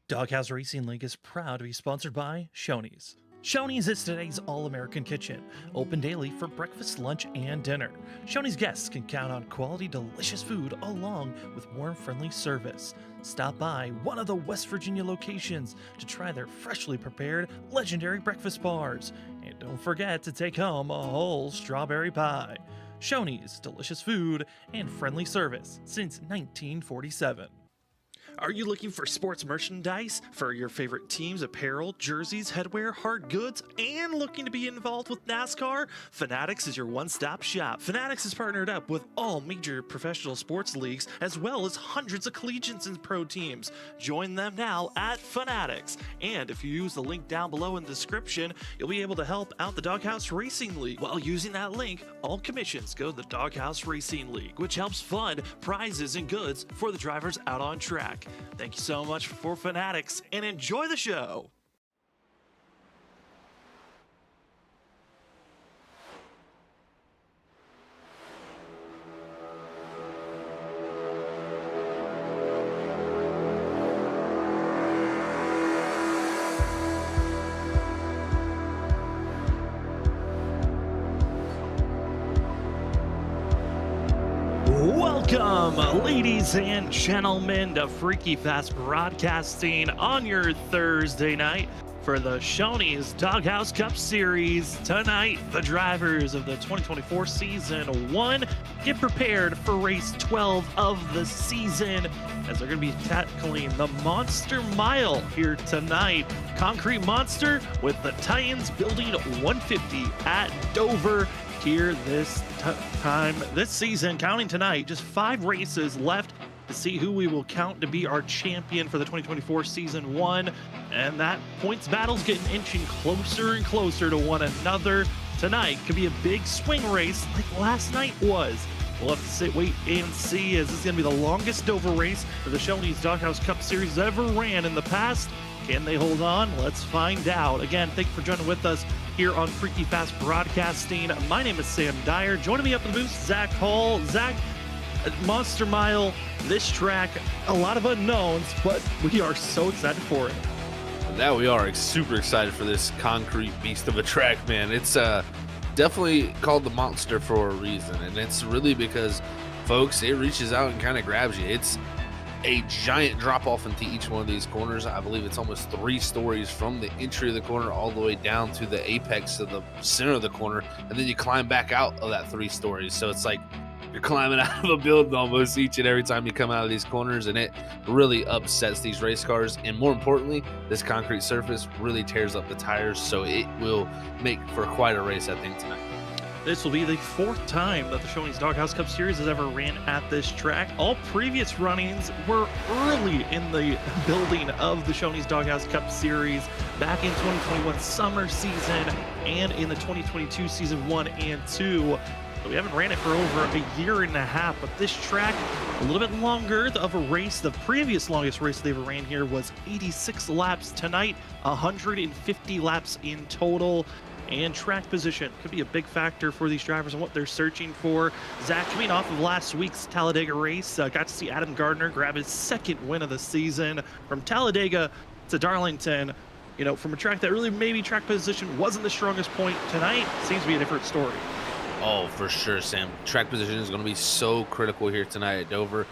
Doghouse Racing League is proud to be sponsored by Shoney's. Shoney's is today's all-American kitchen, open daily for breakfast, lunch, and dinner. Shoney's guests can count on quality, delicious food along with warm, friendly service. Stop by one of the West Virginia locations to try their freshly prepared legendary breakfast bars. And don't forget to take home a whole strawberry pie. Shoney's, delicious food and friendly service since 1947. Are you looking for sports merchandise for your favorite teams, apparel, jerseys, headwear, hard goods, and looking to be involved with NASCAR? Fanatics is your one-stop shop. Fanatics is partnered up with all major professional sports leagues, as well as hundreds of collegiates and pro teams. Join them now at Fanatics. And if you use the link down below in the description, you'll be able to help out the Doghouse Racing League. While using that link, all commissions go to the Doghouse Racing League, which helps fund prizes and goods for the drivers out on track. Thank you so much for Fanatics, and enjoy the show! Welcome, ladies and gentlemen, to Freaky Fast Broadcasting on your Thursday night for the Shoney's Doghouse Cup Series. Tonight, the drivers of the 2024 Season 1 get prepared for race 12 of the season as they're going to be tackling the Monster Mile here tonight. Concrete Monster with the Titans Building 150 at Dover here this time this season. Counting tonight, just 5 races left to see who we will count to be our champion for the 2024 Season 1, and that points battle's getting inching closer and closer to one another. Tonight could be a big swing race like last night was. We'll have to wait and see, as this is going to be the longest Dover race that the Shoney's Doghouse Cup Series ever ran in the past. Can they hold on? Let's find out. Again, thank you for joining with us here on Freaky Fast Broadcasting. My name is Sam Dyer. Joining me up in the booth, Zach Hall. Zach, Monster Mile, this track, a lot of unknowns, but we are so excited for it. Now we are super excited for this concrete beast of a track, man. It's definitely called the Monster for a reason, and it's really because, folks, it reaches out and kind of grabs you. It's a giant drop off into each one of these corners. I believe it's almost 3 stories from the entry of the corner all the way down to the apex of the center of the corner, and then you climb back out of that 3 stories. So it's like you're climbing out of a building almost each and every time you come out of these corners, and it really upsets these race cars. And more importantly, this concrete surface really tears up the tires, so it will make for quite a race, I think, tonight. This will be the 4th time that the Shoney's Doghouse Cup Series has ever ran at this track. All previous runnings were early in the building of the Shoney's Doghouse Cup Series back in 2021 summer season and in the 2022 Season 1 and 2. So we haven't ran it for over a year and a half, but this track, a little bit longer of a race. The previous longest race they ever ran here was 86 laps. Tonight, 150 laps in total. And track position could be a big factor for these drivers and what they're searching for. Zach, coming off of last week's Talladega race, got to see Adam Gardner grab his 2nd win of the season. From Talladega to Darlington, you know, from a track that really maybe track position wasn't the strongest point, tonight seems to be a different story. Oh, for sure, Sam. Track position is going to be so critical here tonight at Dover.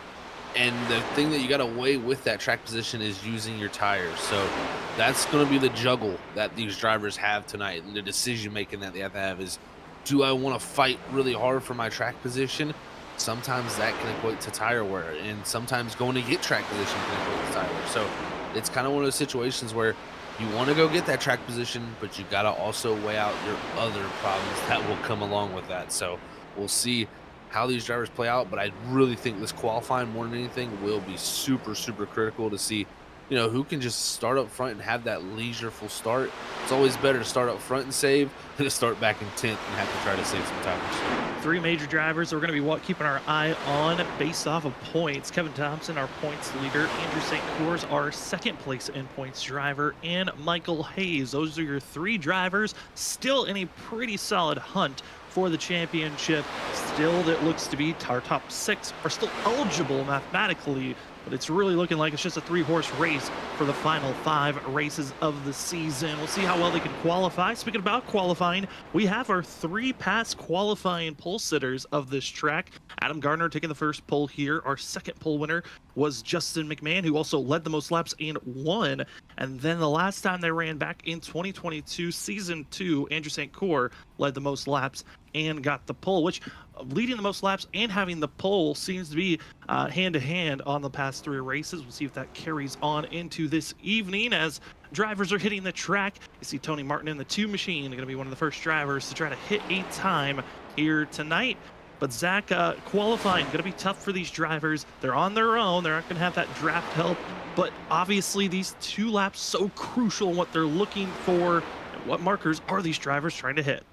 And the thing that you got to weigh with that track position is using your tires. So that's going to be the juggle that these drivers have tonight. And the decision making that they have to have is, do I want to fight really hard for my track position? Sometimes that can equate to tire wear, and sometimes going to get track position can equate to tire wear. So it's kind of one of those situations where you want to go get that track position, but you got to also weigh out your other problems that will come along with that. So we'll see how these drivers play out, but I really think this qualifying more than anything will be super critical to see, you know, who can just start up front and have that leisureful start. It's always better to start up front and save than to start back in 10th and have to try to save some tires. 3 major drivers that we're going to be keeping our eye on based off of points. Kevin Thompson, our points leader. Andrew St. Cours, our 2nd place in points driver. And Michael Hayes. Those are your 3 drivers still in a pretty solid hunt for the championship. Still, it looks to be our top 6 are still eligible mathematically, but it's really looking like it's just a 3-horse race for the final 5 races of the season. We'll see how well they can qualify. Speaking about qualifying, we have our 3 past qualifying pole sitters of this track. Adam Gardner taking the first pole here. Our second pole winner was Justin McMahon, who also led the most laps and won. And then the last time they ran back in 2022, season 2, Andrew St. Cyr led the most laps and got the pole, which leading the most laps and having the pole seems to be hand to hand on the past 3 races. We'll see if that carries on into this evening as drivers are hitting the track. You see Tony Martin in the 2 machine, going to be one of the first drivers to try to hit a time here tonight. But Zach, qualifying going to be tough for these drivers. They're on their own. They're not going to have that draft help. But obviously, these 2 laps so crucial. What they're looking for, and what markers are these drivers trying to hit?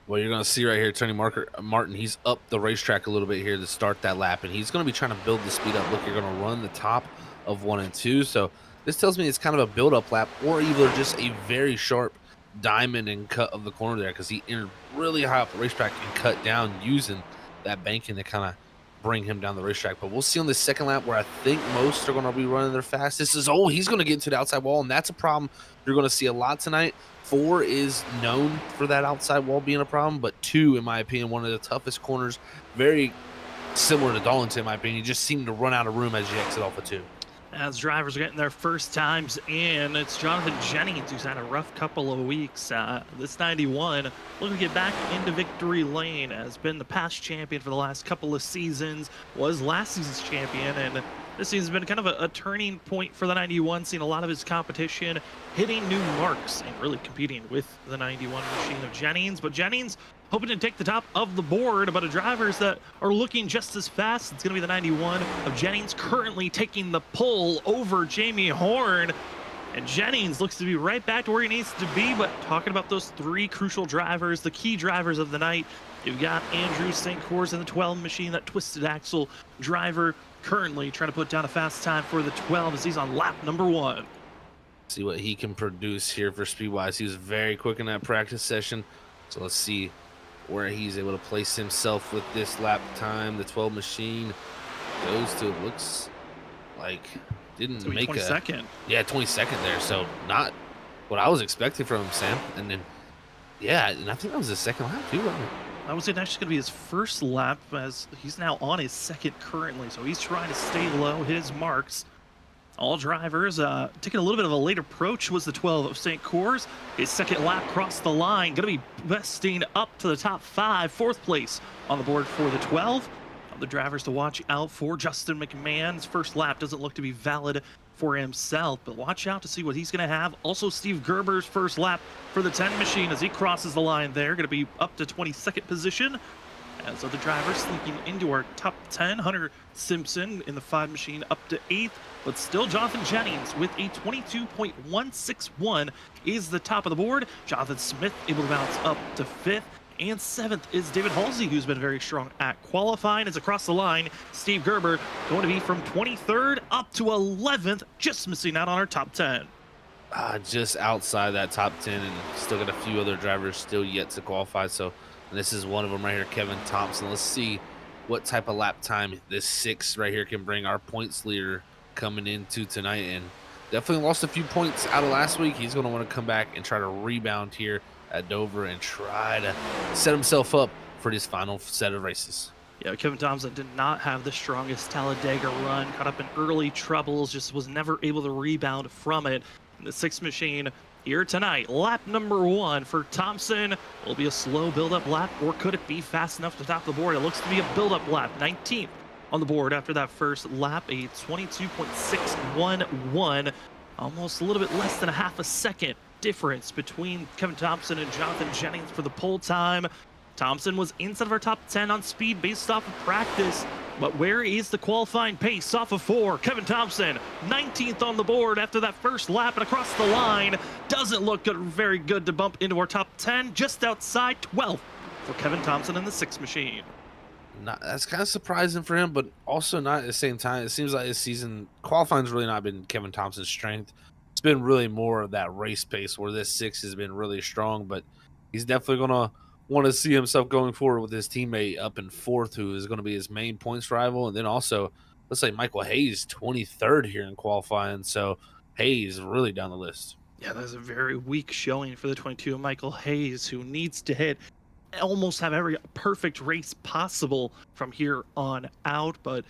Well, you're going to see right here, Tony Martin, he's up the racetrack a little bit here to start that lap, and he's going to be trying to build the speed up. Look, you're going to run the top of 1 and 2. So this tells me it's kind of a build-up lap or either just a very sharp diamond and cut of the corner there because he entered really high up the racetrack and cut down using that banking to kind of bring him down the racetrack. But we'll see on this second lap where I think most are going to be running their fastest is, he's going to get into the outside wall, and that's a problem you're going to see a lot tonight. 4 is known for that outside wall being a problem, but 2, in my opinion, one of the toughest corners, very similar to Darlington, in my opinion. He just seemed to run out of room as you exit off of 2. As drivers are getting their first times in, it's Jonathan Jennings, who's had a rough couple of weeks. This 91 looking to get back into victory lane, has been the past champion for the last couple of seasons, was last season's champion, and this season's been kind of a turning point for the 91, seeing a lot of his competition hitting new marks and really competing with the 91 machine of Jennings. But Jennings hoping to take the top of the board, but drivers that are looking just as fast. It's going to be the 91 of Jennings currently taking the pole over Jamie Horn. And Jennings looks to be right back to where he needs to be, but talking about those 3 crucial drivers, the key drivers of the night, you've got Andrew St. Cyr's in the 12 machine, that twisted axle driver, currently trying to put down a fast time for the 12 as he's on lap number 1. See what he can produce here for speed-wise. He was very quick in that practice session, so let's see where he's able to place himself with this lap time. The 12 machine goes to, looks like didn't make 22nd. Yeah, 22nd there. So not what I was expecting from him, Sam. And then, yeah, and I think that was his second lap too, wasn't it? I would say that's going to be his first lap as he's now on his second currently. So he's trying to stay low, hit his marks. All drivers taking a little bit of a late approach was the 12 of St. Cyr's. His second lap crossed the line, going to be besting up to the top 5, 4th place on the board for the 12. The drivers to watch out for. Justin McMahon's first lap doesn't look to be valid for himself, but watch out to see what he's going to have. Also, Steve Gerber's first lap for the 10 machine as he crosses the line there, going to be up to 22nd position. As other drivers sneaking into our top 10, Hunter Simpson in the 5 machine up to 8th, but still Jonathan Jennings with a 22.161 is the top of the board. Jonathan Smith able to bounce up to 5th. And 7th is David Halsey, who's been very strong at qualifying. As across the line, Steve Gerber going to be from 23rd up to 11th, just missing out on our top 10. Just outside that top 10, and still got a few other drivers still yet to qualify. So this is one of them right here, Kevin Thompson. Let's see what type of lap time this 6 right here can bring our points leader coming into tonight. And definitely lost a few points out of last week. He's going to want to come back and try to rebound here at Dover and try to set himself up for this final set of races. Yeah, Kevin Thompson did not have the strongest Talladega run, caught up in early troubles, just was never able to rebound from it. And the 6th machine here tonight, lap number 1 for Thompson. Will be a slow build-up lap, or could it be fast enough to top the board? It looks to be a build-up lap, 19th on the board after that first lap, a 22.611, almost a little bit less than a half a second difference between Kevin Thompson and Jonathan Jennings for the pole time. Thompson was inside of our top 10 on speed based off of practice, but where is the qualifying pace off of 4? Kevin Thompson, 19th on the board after that first lap and across the line. Doesn't look good, very good to bump into our top 10, just outside 12th for Kevin Thompson in the 6 machine. That's kind of surprising for him, but also not at the same time. It seems like this season, qualifying's really not been Kevin Thompson's strength. It's been really more of that race pace where this 6 has been really strong, but he's definitely going to want to see himself going forward with his teammate up in fourth, who is going to be his main points rival. And then also, let's say Michael Hayes, 23rd here in qualifying. So Hayes really down the list. Yeah, that's a very weak showing for the 22 Michael Hayes, who needs to hit almost have every perfect race possible from here on out. But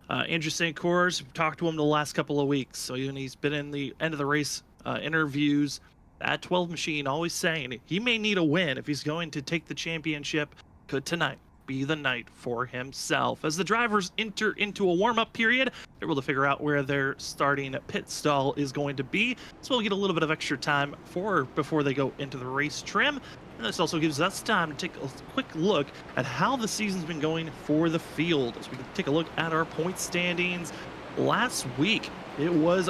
Andrew St. Cours, talked to him the last couple of weeks, so he's been in the end of the race interviews. That 12 machine always saying he may need a win if he's going to take the championship. Could tonight be the night for himself? As the drivers enter into a warm-up period, they're able to figure out where their starting pit stall is going to be, so we'll get a little bit of extra time before they go into the race trim. And this also gives us time to take a quick look at how the season's been going for the field, as we can take a look at our point standings. Last week, it was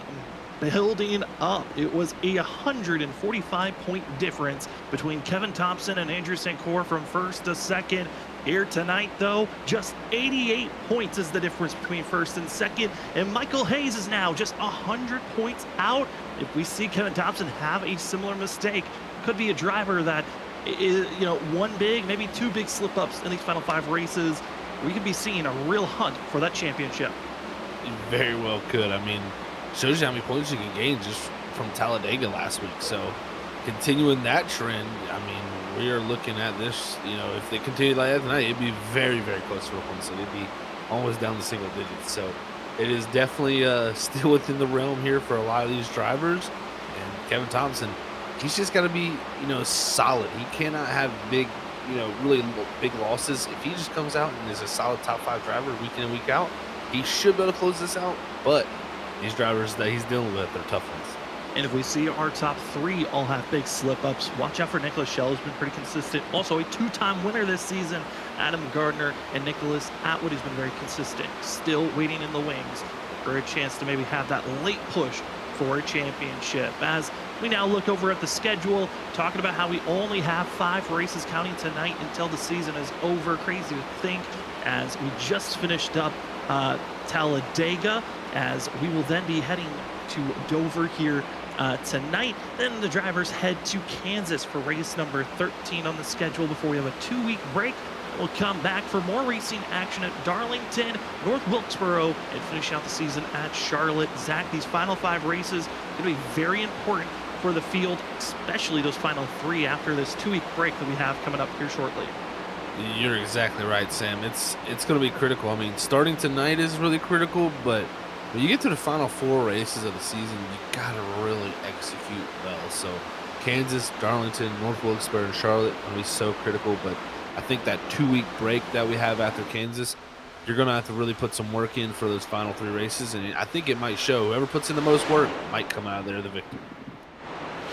building up. It was a 145-point difference between Kevin Thompson and Andrew St. Cours from first to second. Here tonight, though, just 88 points is the difference between first and second, and Michael Hayes is now just 100 points out. If we see Kevin Thompson have a similar mistake, could be a driver that is, one big, maybe two big slip-ups in these final 5 races. We could be seeing a real hunt for that championship. You very well could. I mean, shows you how many points you can gain just from Talladega last week. So continuing that trend, I mean, we are looking at this, if they continue like that tonight, it'd be very, very close to a point. So it'd be almost down to single digits. So it is definitely still within the realm here for a lot of these drivers. And Kevin Thompson, he's just got to be, solid. He cannot have big, really big losses. If he just comes out and is a solid top 5 driver week in and week out, he should be able to close this out. But these drivers that he's dealing with, they're tough ones. And if we see our top 3 all have big slip-ups, watch out for Nicholas Schell, who's been pretty consistent. Also a 2-time winner this season, Adam Gardner, and Nicholas Atwood, who's been very consistent. Still waiting in the wings for a chance to maybe have that late push for a championship. As we now look over at the schedule, talking about how we only have 5 races counting tonight until the season is over. Crazy to think, as we just finished up Talladega, as we will then be heading to Dover here tonight. Then the drivers head to Kansas for race number 13 on the schedule before we have a 2-week break. We'll come back for more racing action at Darlington, North Wilkesboro, and finish out the season at Charlotte. Zach, these final 5 races are going to be very important for the field, especially those final 3 after this 2-week break that we have coming up here shortly. You're exactly right, Sam. It's going to be critical. I mean, starting tonight is really critical, but when you get to the final 4 races of the season, you got to really execute well. So Kansas, Darlington, North Wilkesboro, and Charlotte are going to be so critical, but I think that 2-week break that we have after Kansas, you're going to have to really put some work in for those final 3 races, and I think it might show. Whoever puts in the most work might come out of there the victor.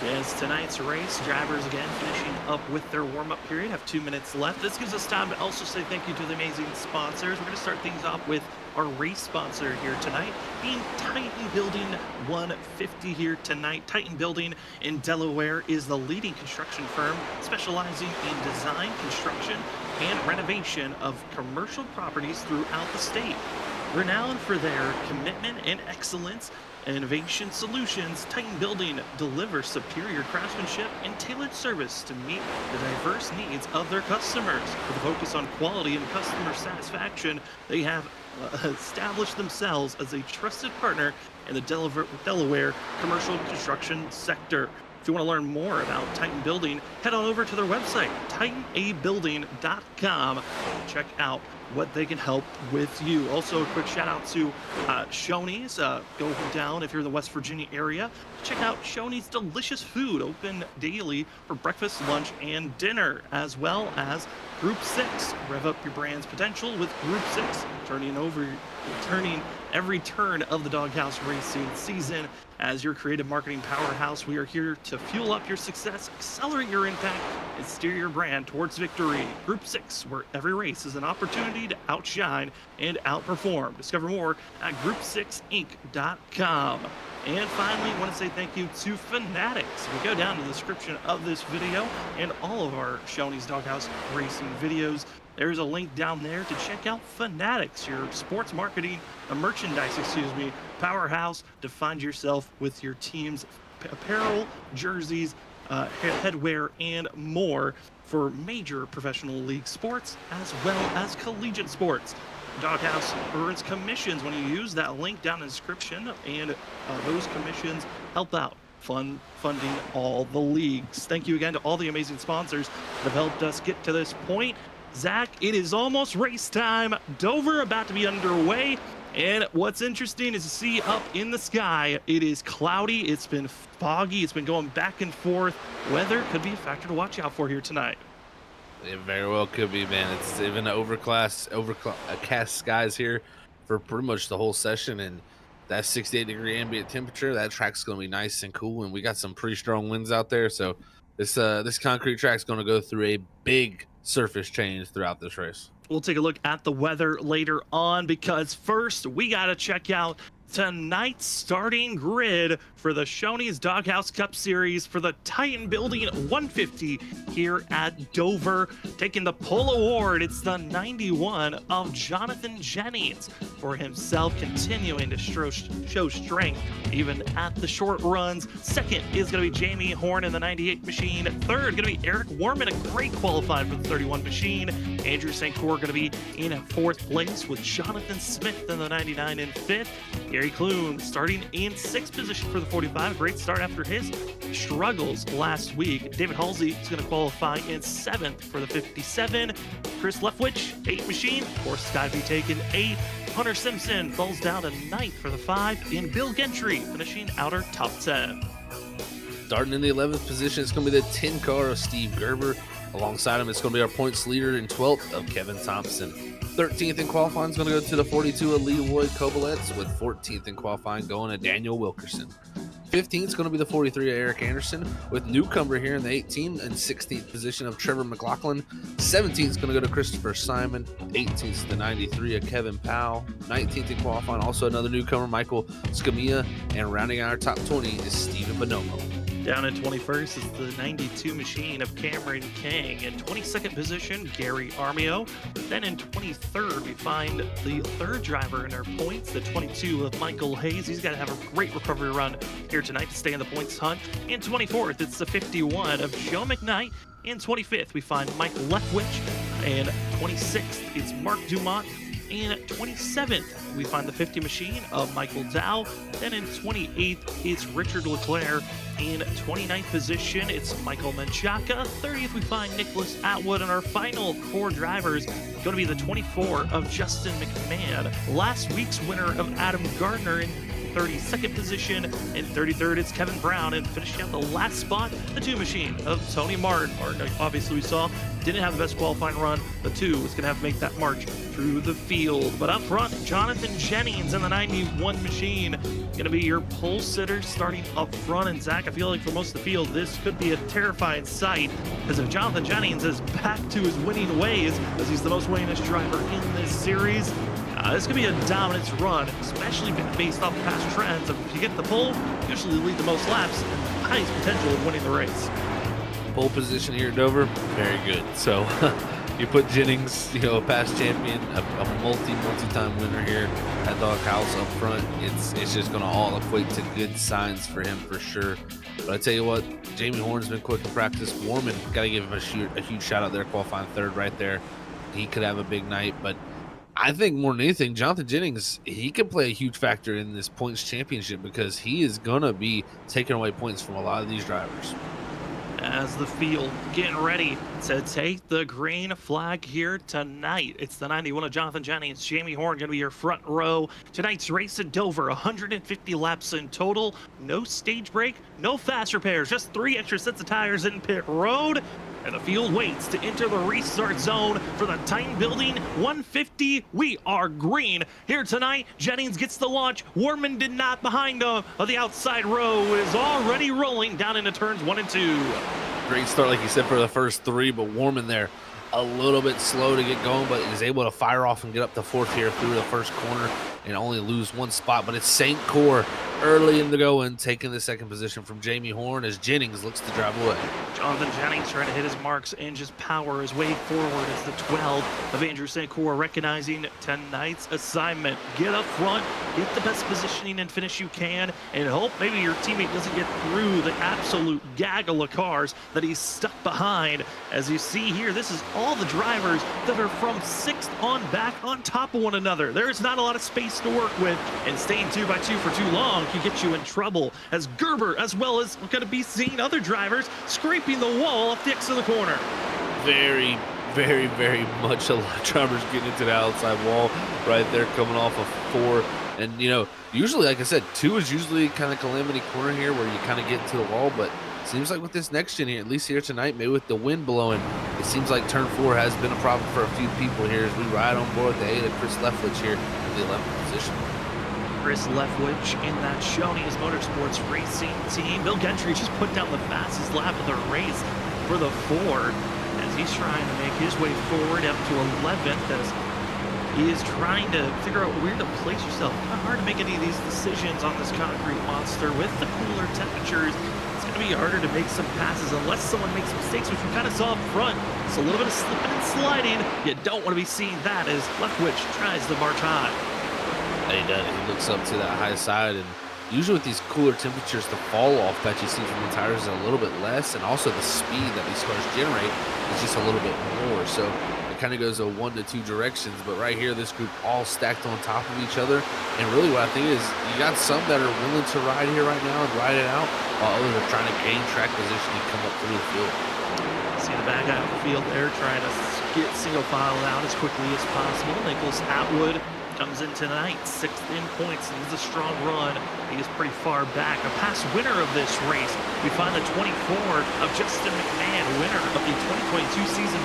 As tonight's race, drivers again finishing up with their warm-up period, have 2 minutes left. This gives us time to also say thank you to the amazing sponsors. We're going to start things off with our race sponsor here tonight, being Titan Building 150 here tonight. Titan Building in Delaware is the leading construction firm specializing in design, construction, and renovation of commercial properties throughout the state. Renowned for their commitment and excellence, innovation solutions, Titan Building delivers superior craftsmanship and tailored service to meet the diverse needs of their customers. With a focus on quality and customer satisfaction, they have established themselves as a trusted partner in the Delaware commercial construction sector. If you want to learn more about Titan Building, head on over to their website, titanabuilding.com. Check out what they can help with you. Also, a quick shout out to Shoney's. Go down if you're in the West Virginia area. Check out Shoney's delicious food, open daily for breakfast, lunch, and dinner, as well as Group 6. Rev up your brand's potential with Group 6, turning every turn of the Doghouse Racing season. As your creative marketing powerhouse, we are here to fuel up your success, accelerate your impact, and steer your brand towards victory. Group 6, where every race is an opportunity to outshine and outperform. Discover more at group6inc.com. And finally, I want to say thank you to Fanatics. We go down to the description of this video and all of our Shoney's Doghouse Racing videos. There's a link down there to check out Fanatics, your sports marketing, merchandise, powerhouse, to find yourself with your team's apparel, jerseys, headwear, and more for major professional league sports as well as collegiate sports. Doghouse earns commissions when you use that link down in the description, and those commissions help out funding all the leagues. Thank you again to all the amazing sponsors that have helped us get to this point. Zach, it is almost race time. Dover about to be underway. And what's interesting is to see up in the sky, it is cloudy, it's been foggy, it's been going back and forth. Weather could be a factor to watch out for here tonight. It very well could be, man. It's even overcast skies here for pretty much the whole session, and that 68-degree ambient temperature, that track's going to be nice and cool, and we got some pretty strong winds out there. So this concrete track's going to go through a big surface change throughout this race. We'll take a look at the weather later on, because first we got to check out tonight's starting grid for the Shoney's Doghouse Cup Series for the Titan Building 150 here at Dover. Taking the pole award, it's the 91 of Jonathan Jennings, for himself continuing to show strength even at the short runs. Second is going to be Jamie Horn in the 98 machine. Third, going to be Eric Warman, a great qualified for the 31 machine. Andrew St. Cyr going to be in fourth place, with Jonathan Smith in the 99 in fifth. Gary Clune starting in sixth position for the 45. Great start after his struggles last week. David Halsey is going to qualify in seventh for the 57. Chris Leftwich, 8 machine. Of course, Sky B taken 8. Hunter Simpson falls down to 9th for the 5. And Bill Gentry finishing outer top 10. Starting in the 11th position, it's going to be the 10 car of Steve Gerber. Alongside him, it's going to be our points leader in 12th of Kevin Thompson. 13th in qualifying is going to go to the 42 of Leroy Kobolets, with 14th in qualifying going to Daniel Wilkerson. 15th is going to be the 43 of Eric Anderson, with newcomer here in the 18 and 16th position of Trevor McLaughlin. 17th is going to go to Christopher Simon. 18th is the 93 of Kevin Powell. 19th in qualifying, also another newcomer, Michael Scamilla. And rounding out our top 20 is Steven Bonomo. Down in 21st is the 92 machine of Cameron King. In 22nd position, Gary Armio. Then in 23rd, we find the third driver in our points, the 22 of Michael Hayes. He's got to have a great recovery run here tonight to stay in the points hunt. In 24th, it's the 51 of Joe McKnight. In 25th, we find Mike Leftwich. And 26th, it's Mark Dumont. In 27th, we find the 50 machine of Michael Dow. Then in 28th, it's Richard Leclerc. In 29th position, it's Michael Menchaca. 30th, we find Nicholas Atwood. And our final 4 drivers going to be the 24 of Justin McMahon. Last week's winner of Adam Gardner in 32nd position. In 33rd, it's Kevin Brown. And finishing out the last spot, the 2 machine of Tony Martin. Martin, obviously, we saw, didn't have the best qualifying run. The 2 was going to have to make that march through the field. But up front, Jonathan Jennings in the 91 machine. Going to be your pole sitter starting up front. And Zach, I feel like for most of the field, this could be a terrifying sight, because if Jonathan Jennings is back to his winning ways, as he's the most winningest driver in this series, this could be a dominance run, especially based off past trends. If you get the pole, you usually lead the most laps and the highest potential of winning the race. Pole position here at Dover, very good. So you put Jennings, a past champion, a multi-time winner here at Doghouse up front. It's just going to all equate to good signs for him for sure. But I tell you what, Jamie Horn's been quick in practice. Warman, got to give him a huge shout out there, qualifying third right there. He could have a big night, but I think more than anything, Jonathan Jennings, he can play a huge factor in this points championship, because he is going to be taking away points from a lot of these drivers. As the field getting ready to take the green flag here tonight. It's the 91 of Jonathan Jennings. Jamie Horn going to be your front row. Tonight's race at Dover, 150 laps in total. No stage break, no fast repairs, just 3 extra sets of tires in pit road. And the field waits to enter the restart zone for the Titan Building 150. We are green here tonight. Jennings gets the launch. Warman did not behind him. The outside row is already rolling down into turns 1 and 2. Great start, like you said, for the first 3, but Warman there a little bit slow to get going, but is able to fire off and get up to 4th here through the first corner and only lose 1 spot. But it's St. Cyr early in the going, taking the second position from Jamie Horn as Jennings looks to drive away. Jonathan Jennings trying to hit his marks and just power his way forward as the 12 of Andrew St. Cyr recognizing tonight's assignment. Get up front, get the best positioning and finish you can, and hope maybe your teammate doesn't get through the absolute gaggle of cars that he's stuck behind. As you see here, this is all the drivers that are from 6th on back on top of one another. There is not a lot of space to work with, and staying 2x2 for too long can get you in trouble, as Gerber, as well as we're going to be seeing other drivers scraping the wall off the exit of the corner. Very, very, very much a lot of drivers getting into the outside wall right there, coming off of 4. And, you know, usually, like I said, 2 is usually kind of calamity corner here where you kind of get into the wall, but seems like with this next gen here, at least here tonight, maybe with the wind blowing, it seems like turn 4 has been a problem for a few people here as we ride on board the 8 of Chris Leftwich here in the 11th position. Chris Leftwich in that Shoney's Motorsports racing team. Bill Gentry just put down the fastest lap of the race for the Ford as he's trying to make his way forward up to 11th as he is trying to figure out where to place yourself. Kind of hard to make any of these decisions on this concrete monster with the cooler temperatures. It's going to be harder to make some passes unless someone makes mistakes, which we kind of saw up front. It's a little bit of slipping and sliding. You don't want to be seeing that as Leftwich tries to march high. He does. He looks up to that high side, and usually with these cooler temperatures, the fall off that you see from the tires is a little bit less, and also the speed that these cars generate is just a little bit more. So it kind of goes a 1 to 2 directions. But right here, this group all stacked on top of each other, and really what I think is you got some that are willing to ride here right now and ride it out, while others are trying to gain track position and come up through the field. See the bad guy on the field there trying to get single file out as quickly as possible. Nicholas Atwood comes in tonight, 6th in points, and he's a strong run. He is pretty far back. A past winner of this race, we find the 24 of Justin McMahon, winner of the 2022 Season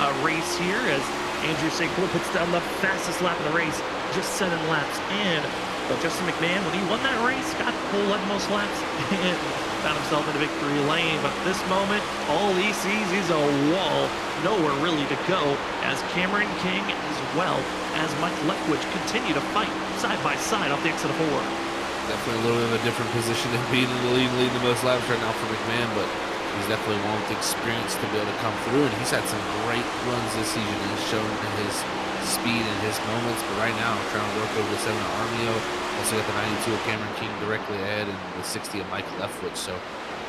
1 race here, as Andrew St. Cyr puts down the fastest lap of the race, just 7 laps in. But Justin McMahon, when he won that race, got the whole 11 most laps and found himself in a victory lane. But at this moment, all he sees is a wall, nowhere really to go, as Cameron King as well as Mike Leftwich continue to fight side by side off the exit of 4. Definitely a little bit of a different position than being in the lead and leading the most laps right now for McMahon, but he's definitely one with the experience to be able to come through, and he's had some great runs this season. He's shown his speed and his moments, but right now trying to work over the 7 of Armio. Also got the 92 of Cameron King directly ahead and the 60 of Mike Leftwich. So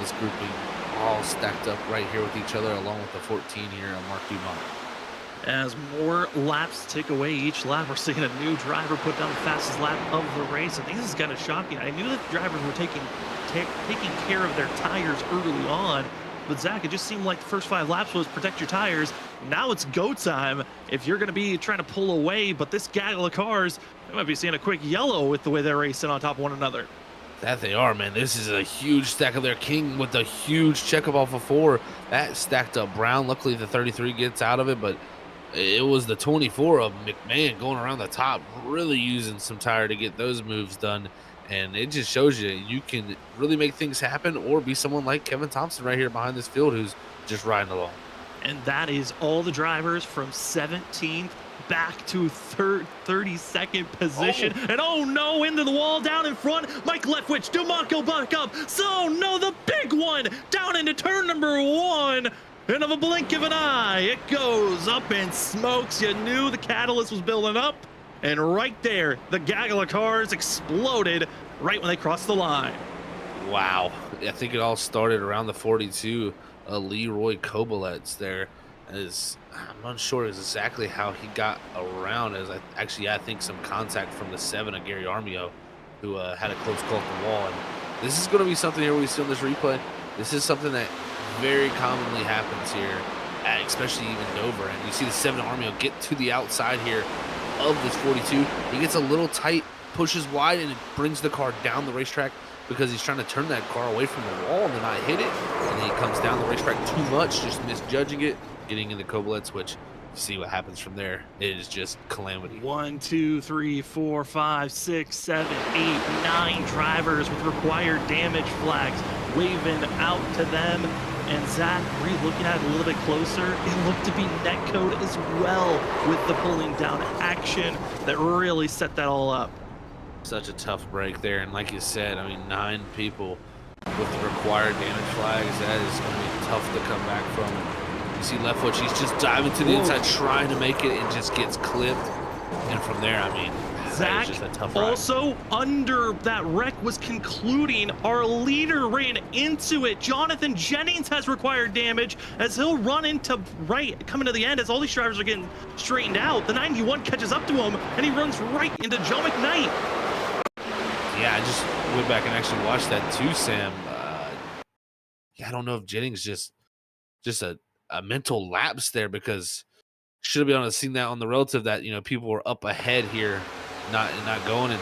this grouping all stacked up right here with each other, along with the 14 here on Mark Dumont. As more laps tick away each lap, we're seeing a new driver put down the fastest lap of the race. I think this is kind of shocking. I knew that the drivers were taking care of their tires early on, but Zach, it just seemed like the first 5 laps was protect your tires. Now it's go time if you're going to be trying to pull away, but this gaggle of cars, they might be seeing a quick yellow with the way they're racing on top of one another. That they are, man. This is a huge stack of their King with a huge checkup off of 4. That stacked up Brown. Luckily, the 33 gets out of it, but it was the 24 of McMahon going around the top, really using some tire to get those moves done. And it just shows you can really make things happen or be someone like Kevin Thompson right here behind this field who's just riding along. And that is all the drivers from 17th back to 32nd position. Oh. And oh no, into the wall down in front. Mike Leftwich, Dumont go back up. So no, the big one down into turn number 1. And of a blink of an eye, it goes up and smokes. You knew the catalyst was building up. And right there, the gaggle of cars exploded right when they crossed the line. Wow. I think it all started around the 42. Leroy Kobolets there. I'm unsure exactly how he got around. I think some contact from the 7 of Gary Armio, who had a close call at the wall. And this is going to be something here we see on this replay. This is something that very commonly happens here, especially even Dover. And you see the 7 Armio get to the outside here of this 42. He gets a little tight, pushes wide, and it brings the car down the racetrack because he's trying to turn that car away from the wall and then not hit it. And then he comes down the racetrack too much, just misjudging it, getting into Kobolets, which you see what happens from there. It is just calamity. 1, 2, 3, 4, 5, 6, 7, 8, 9 drivers with required damage flags waving out to them. And Zach, looking at it a little bit closer, it looked to be netcode as well with the pulling down action that really set that all up. Such a tough break there. And like you said, I mean, 9 people with the required damage flags, that is going to be tough to come back from. And you see Leftwich, he's just diving to the inside, trying to make it, and just gets clipped. And from there, I mean, Zach, just a tough ride. Also under that wreck was concluding. Our leader ran into it. Jonathan Jennings has required damage as he'll run into coming to the end as all these drivers are getting straightened out. The 91 catches up to him and he runs right into Joe McKnight. Yeah, I just went back and actually watched that too, Sam. Yeah, I don't know if Jennings just a mental lapse there, because should have been able to see that on the relative that, you know, people were up ahead here, not going. And,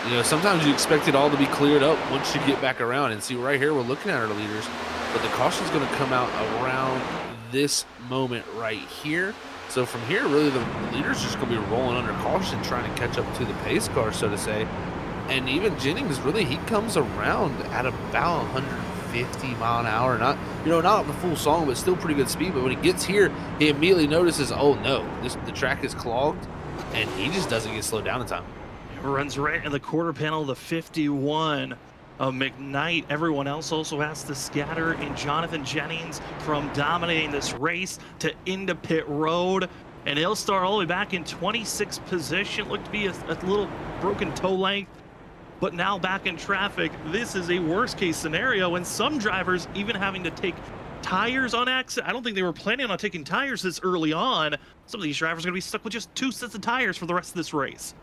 you know, sometimes you expect it all to be cleared up once you get back around. And see, right here, we're looking at our leaders, but the caution's going to come out around this moment right here. So from here, really, the leaders just going to be rolling under caution, trying to catch up to the pace car, so to say. And even Jennings, really, he comes around at about 150 mile an hour. Not, you know, not the full song, but still pretty good speed. But when he gets here, he immediately notices, oh no, the track is clogged, and he just doesn't get slowed down in time. It runs right in the quarter panel, the 51 of McKnight. Everyone else also has to scatter, and Jonathan Jennings, from dominating this race to into pit road, and he'll start all the way back in 26th position. Looked to be a little broken toe length, but now back in traffic. This is a worst case scenario, and some drivers even having to take tires on accident. I don't think they were planning on taking tires this early on. Some of these drivers are going to be stuck with just 2 sets of tires for the rest of this race.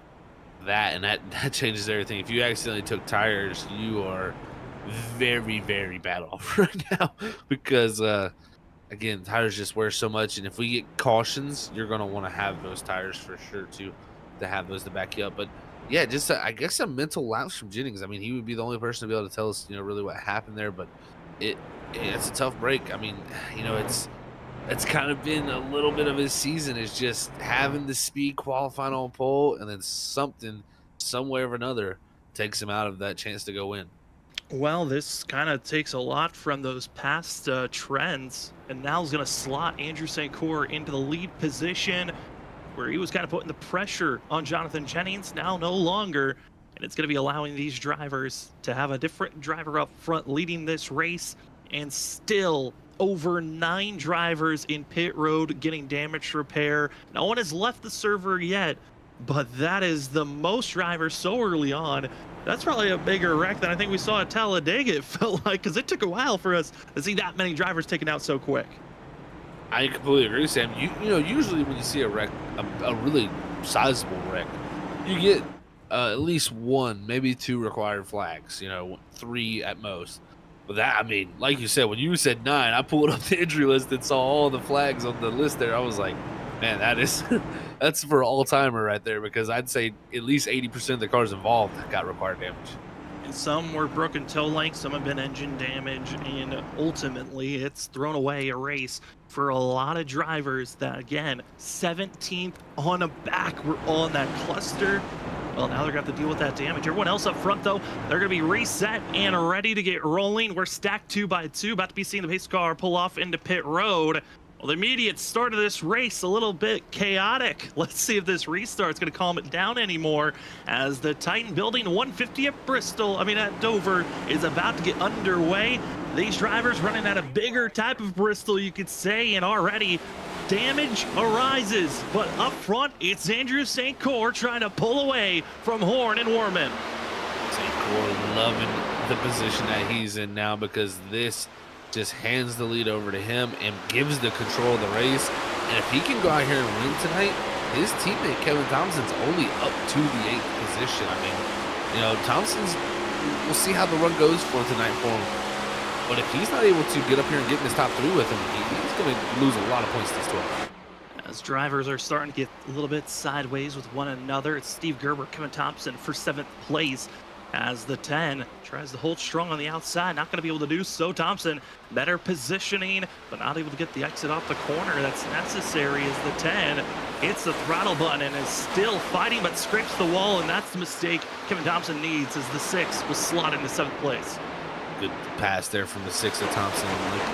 That changes everything. If you accidentally took tires, you are very, very bad off right now, because again, tires just wear so much, and if we get cautions, you're going to want to have those tires for sure to have those to back you up. But yeah, just I guess a mental lapse from Jennings. I mean, he would be the only person to be able to tell us, you know, really what happened there. But it's a tough break. I mean, you know, it's kind of been a little bit of his season, is just having the speed, qualifying on pole, and then something, some way or another, takes him out of that chance to go in. Well, this kind of takes a lot from those past trends, and now is going to slot Andrew St. Cyr into the lead position, where he was kind of putting the pressure on Jonathan Jennings, now no longer. And it's going to be allowing these drivers to have a different driver up front leading this race, and still over 9 drivers in pit road getting damage repair. No one has left the server yet, but that is the most drivers so early on. That's probably a bigger wreck than I think we saw at Talladega, it felt like, because it took a while for us to see that many drivers taken out so quick. I completely agree, Sam. You know, usually when you see a wreck, a really sizable wreck, you get at least 1, maybe 2 required flags, you know, 3 at most. But that, I mean, like you said, when you said 9, I pulled up the entry list and saw all the flags on the list there. I was like, man, that is that's for all-timer right there, because I'd say at least 80% of the cars involved got required damage. And some were broken toe lengths, some have been engine damage, and ultimately it's thrown away a race for a lot of drivers that, again, 17th on a back were on that cluster. Well, now they're going to have to deal with that damage. Everyone else up front, though, they're going to be reset and ready to get rolling. We're stacked 2 by 2, about to be seeing the pace car pull off into pit road. Well, the immediate start of this race, a little bit chaotic. Let's see if this restart's going to calm it down anymore, as the Titan building 150 at Dover is about to get underway. These drivers running at a bigger type of Bristol, you could say, and already damage arises. But up front, it's Andrew St. Cyr trying to pull away from Horn and Warman. St. Cyr loving the position that he's in now, because this just hands the lead over to him and gives the control of the race. And if he can go out here and win tonight, his teammate Kevin Thompson's only up to the 8th position. I mean, you know, Thompson's, we'll see how the run goes for tonight for him. But if he's not able to get up here and get in his top 3 with him, he's going to lose a lot of points this 12. As drivers are starting to get a little bit sideways with one another, it's Steve Gerber, Kevin Thompson for 7th place, as the 10 tries to hold strong on the outside. Not going to be able to do so. Thompson, better positioning, but not able to get the exit off the corner that's necessary, as the 10 hits the throttle button and is still fighting, but scrapes the wall, and that's the mistake Kevin Thompson needs, as the 6 will slot into 7th place. Good pass there from the 6 of Thompson,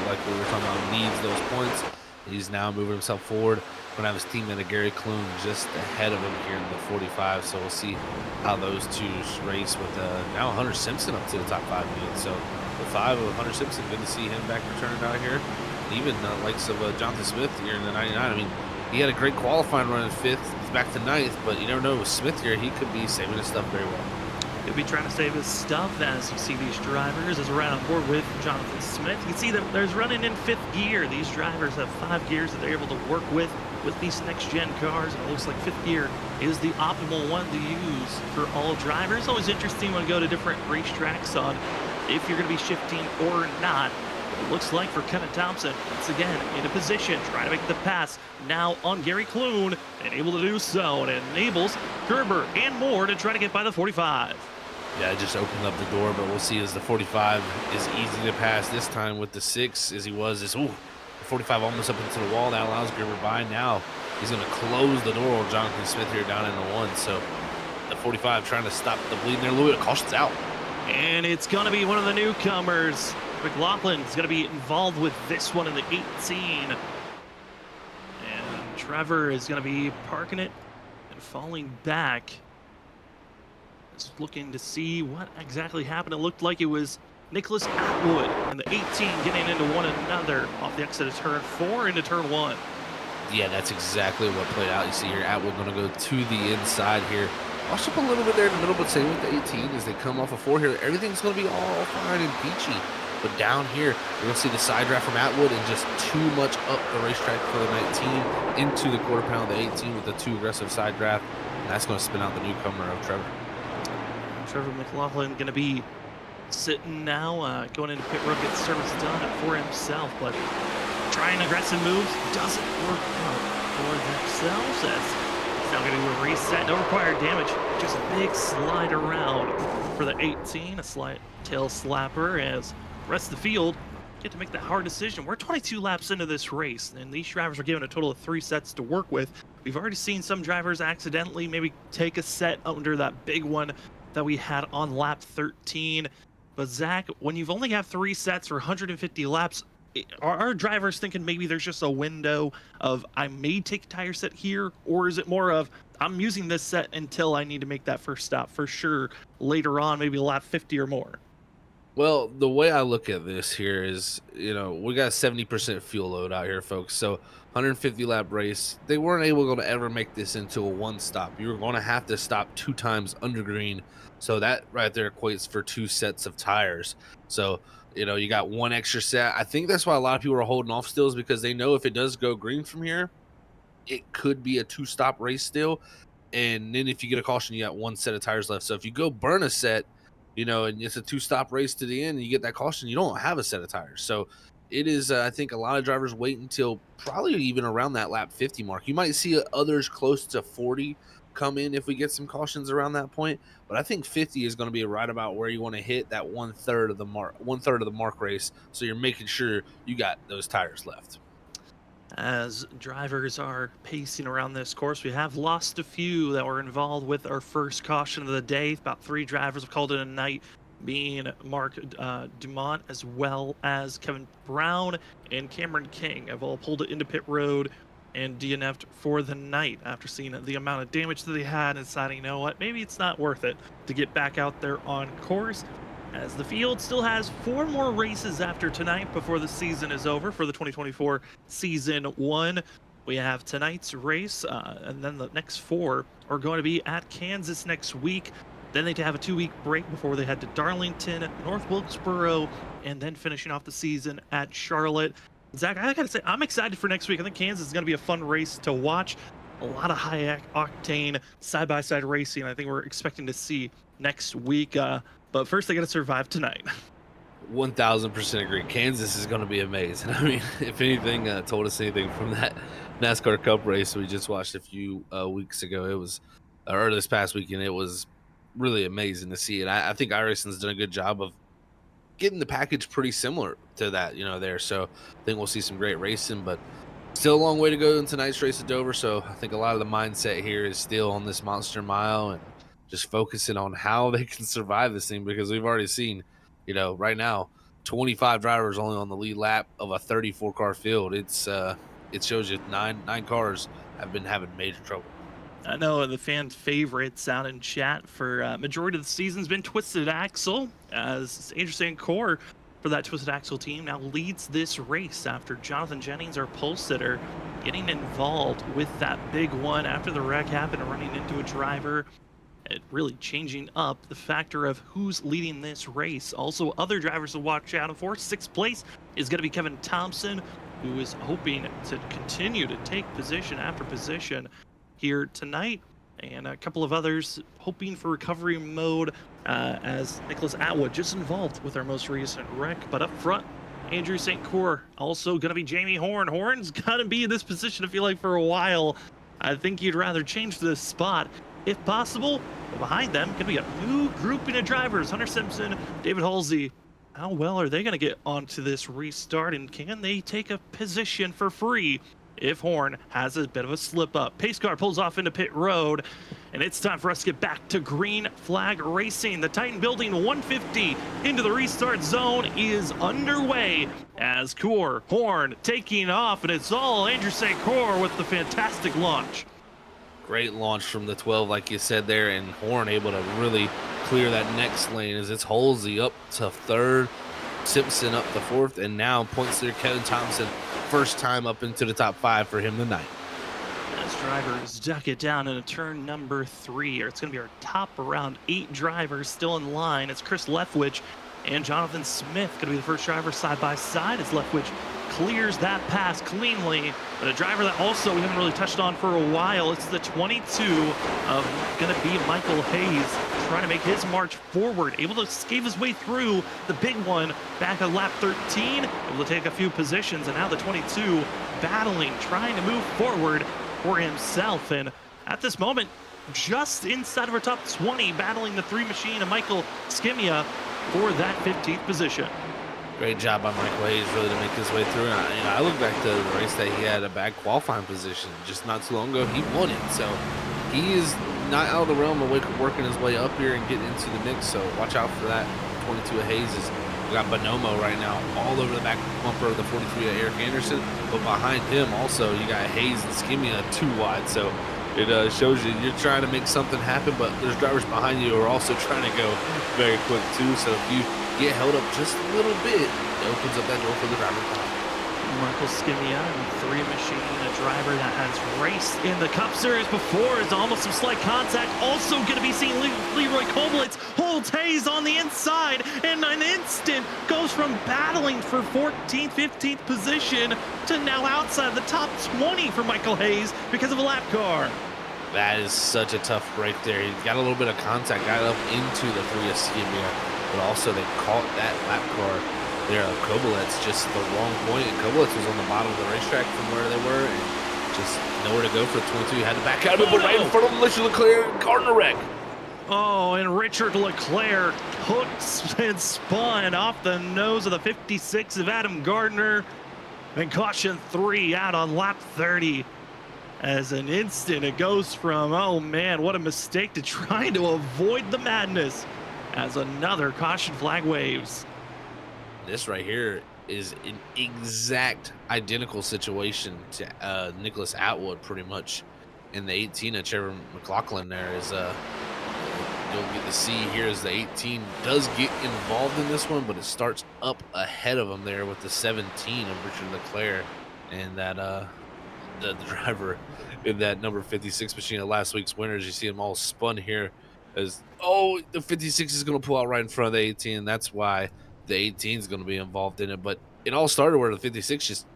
like we were talking about, needs those points. He's now moving himself forward. Going to have his teammate Gary Kloon just ahead of him here in the 45. So we'll see how those two race with now Hunter Simpson up to the top 5 again. So the 5 of Hunter Simpson, good to see him back returning out here. Even likes of Jonathan Smith here in the 99. I mean, he had a great qualifying run in 5th. He's back to 9th, but you never know with Smith here, he could be saving his stuff very well. He'll be trying to save his stuff as you see these drivers as we're right on board with Jonathan Smith. You can see that there's running in 5th gear. These drivers have 5 gears that they're able to work with these next-gen cars. And it looks like 5th gear is the optimal one to use for all drivers. Always interesting when you go to different racetracks on if you're going to be shifting or not. It looks like for Kevin Thompson, once again, in a position, trying to make the pass now on Gary Kloon, and able to do so, and it enables Gerber and Moore to try to get by the 45. Yeah, it just opened up the door, but we'll see as the 45 is easy to pass this time with the 6 as he was. The 45 almost up into the wall. That allows Gerber by. Now he's going to close the door with Jonathan Smith here down in the 1. So the 45 trying to stop the bleeding there. A little bit of caution's out. And it's going to be one of the newcomers. McLaughlin is going to be involved with this one in the 18. And Trevor is going to be parking it and falling back. Just looking to see what exactly happened. It looked like it was Nicholas Atwood and the 18 getting into one another off the exit of turn 4 into turn 1. Yeah, that's exactly what played out. You see here, Atwood going to go to the inside here. Wash up a little bit there in the middle, but same with the 18 as they come off of 4 here. Everything's going to be all fine and peachy. But down here, you're going to see the side draft from Atwood and just too much up the racetrack for the 19 into the quarter panel of the 18 with the 2 aggressive side draft. And that's going to spin out the newcomer of Trevor. Trevor McLaughlin going to be sitting now, going into pit road, get service done for himself, but trying aggressive moves doesn't work out for themselves as he's now going to do a reset. No required damage, just a big slide around for the 18, a slight tail slapper as the rest of the field get to make that hard decision. We're 22 laps into this race, and these drivers are given a total of 3 sets to work with. We've already seen some drivers accidentally maybe take a set under that big one that we had on lap 13. But Zach, when you've only got 3 sets for 150 laps, are our drivers thinking maybe there's just a window of I may take a tire set here, or is it more of I'm using this set until I need to make that first stop for sure later on, maybe lap 50 or more? Well, the way I look at this here is, we got 70% fuel load out here, folks. So 150 lap race, they weren't able to ever make this into a 1 stop. You were going to have to stop 2 times under green. So that right there equates for 2 sets of tires. So, you got 1 extra set. I think that's why a lot of people are holding off still, is because they know if it does go green from here, it could be a 2-stop race still. And then if you get a caution, you got 1 set of tires left. So if you go burn a set, and it's a 2-stop race to the end and you get that caution, you don't have a set of tires. So it is, I think a lot of drivers wait until probably even around that lap 50 mark. You might see others close to 40 come in if we get some cautions around that point. But I think 50 is going to be right about where you want to hit that 1/3 of the mark race. So you're making sure you got those tires left. As drivers are pacing around this course, we have lost a few that were involved with our first caution of the day. About 3 drivers have called it a night, being Mark Dumont as well as Kevin Brown and Cameron King have all pulled it into pit road and DNF'd for the night after seeing the amount of damage that they had and deciding, you know what, maybe it's not worth it to get back out there on course. As the field still has 4 more races after tonight before the season is over for the 2024 season 1. We have tonight's race, and then the next 4 are going to be at Kansas next week. Then they have a 2-week break before they head to Darlington, North Wilkesboro, and then finishing off the season at Charlotte. Zach, I gotta say, I'm excited for next week. I think Kansas is going to be a fun race to watch. A lot of high-octane side-by-side racing I think we're expecting to see next week. But first, they got to survive tonight. 1000% agree. Kansas is going to be amazing. I mean, if anything told us anything from that NASCAR Cup race we just watched a few weeks ago, it was, or this past weekend, it was really amazing to see it. I think iRacing's done a good job of getting the package pretty similar to that, there. So I think we'll see some great racing, but still a long way to go in tonight's race at Dover. So I think a lot of the mindset here is still on this Monster Mile and just focusing on how they can survive this thing, because we've already seen, right now, 25 drivers only on the lead lap of a 34 car field. It's it shows you nine cars have been having major trouble. I know the fan favorites out in chat for majority of the season's been Twisted Axle, as Andrew St. Core for that Twisted Axle team now leads this race after Jonathan Jennings, our pole sitter, getting involved with that big one after the wreck happened, running into a driver. It really changing up the factor of who's leading this race. Also, other drivers to watch out for. 6th place is going to be Kevin Thompson, who is hoping to continue to take position after position here tonight, and a couple of others hoping for recovery mode as Nicholas Atwood just involved with our most recent wreck. But up front, Andrew St. Core, also going to be Jamie Horn. Horn's got to be in this position, I feel like, for a while. I think you'd rather change this spot if possible. But behind them could be a new grouping of drivers: Hunter Simpson, David Halsey. How well are they going to get onto this restart, and can they take a position for free if Horn has a bit of a slip up? Pace car pulls off into pit road, and it's time for us to get back to green flag racing. The Titan Building 150 into the restart zone is underway as Core, Horn taking off, and it's all Andrew St. Core with the fantastic launch. Great launch from the 12, like you said there, and Horn able to really clear that next lane as it's Halsey up to 3rd, Simpson up to 4th, and now points there Kevin Thompson, first time up into the top 5 for him tonight. As drivers duck it down into turn number 3, it's going to be our top around 8 drivers still in line. It's Chris Leftwich and Jonathan Smith going to be the first driver side by side as Leftwich clears that pass cleanly. But a driver that also we haven't really touched on for a while, it's the 22 of going to be Michael Hayes, trying to make his march forward, able to scave his way through the big one back at lap 13, able to take a few positions, and now the 22 battling, trying to move forward for himself. And at this moment, just inside of our top 20, battling the 3 machine of Michael Skimia for that 15th position. Great job by Michael Hayes really to make his way through. And I look back to the race that he had a bad qualifying position just not too long ago. He won it. So he is not out of the realm of working his way up here and getting into the mix. So watch out for that. 22 of Hayes is, we got Bonomo right now all over the back bumper of the 43 of Eric Anderson. But behind him also, you got Hayes and Skimia 2 wide. So it shows you're trying to make something happen, but there's drivers behind you who are also trying to go very quick too. So if you get held up just a little bit, it opens up that door for the driver behind. Michael Skimia, a 3 machine, a driver that has raced in the Cup Series before, is almost some slight contact. Also going to be seeing Leroy Koblitz holds Hayes on the inside, and in an instant goes from battling for 14th, 15th position to now outside the top 20 for Michael Hayes because of a lap car. That is such a tough break there. He got a little bit of contact, got up into the 3 of Skimia, but also they caught that lap car there. Koblitz just the wrong point, and Koblitz was on the bottom of the racetrack from where they were, and just nowhere to go for the 22. He had to back out of it, but right in front of him, Richard Leclerc, Gardner wreck. Oh, and Richard Leclerc hooked and spun off the nose of the 56 of Adam Gardner, and caution 3 out on lap 30. As an instant, it goes from, oh man, what a mistake, to trying to avoid the madness as another caution flag waves. This right here is an exact identical situation to Nicholas Atwood, pretty much, in the 18 of Trevor McLaughlin. There is you'll get to see here as the 18 does get involved in this one, but it starts up ahead of him there with the 17 of Richard Leclerc, and that the driver in that number 56 machine of last week's winners. You see them all spun here as, oh, the 56 is going to pull out right in front of the 18. That's why the 18 is going to be involved in it. But it all started where the 56 just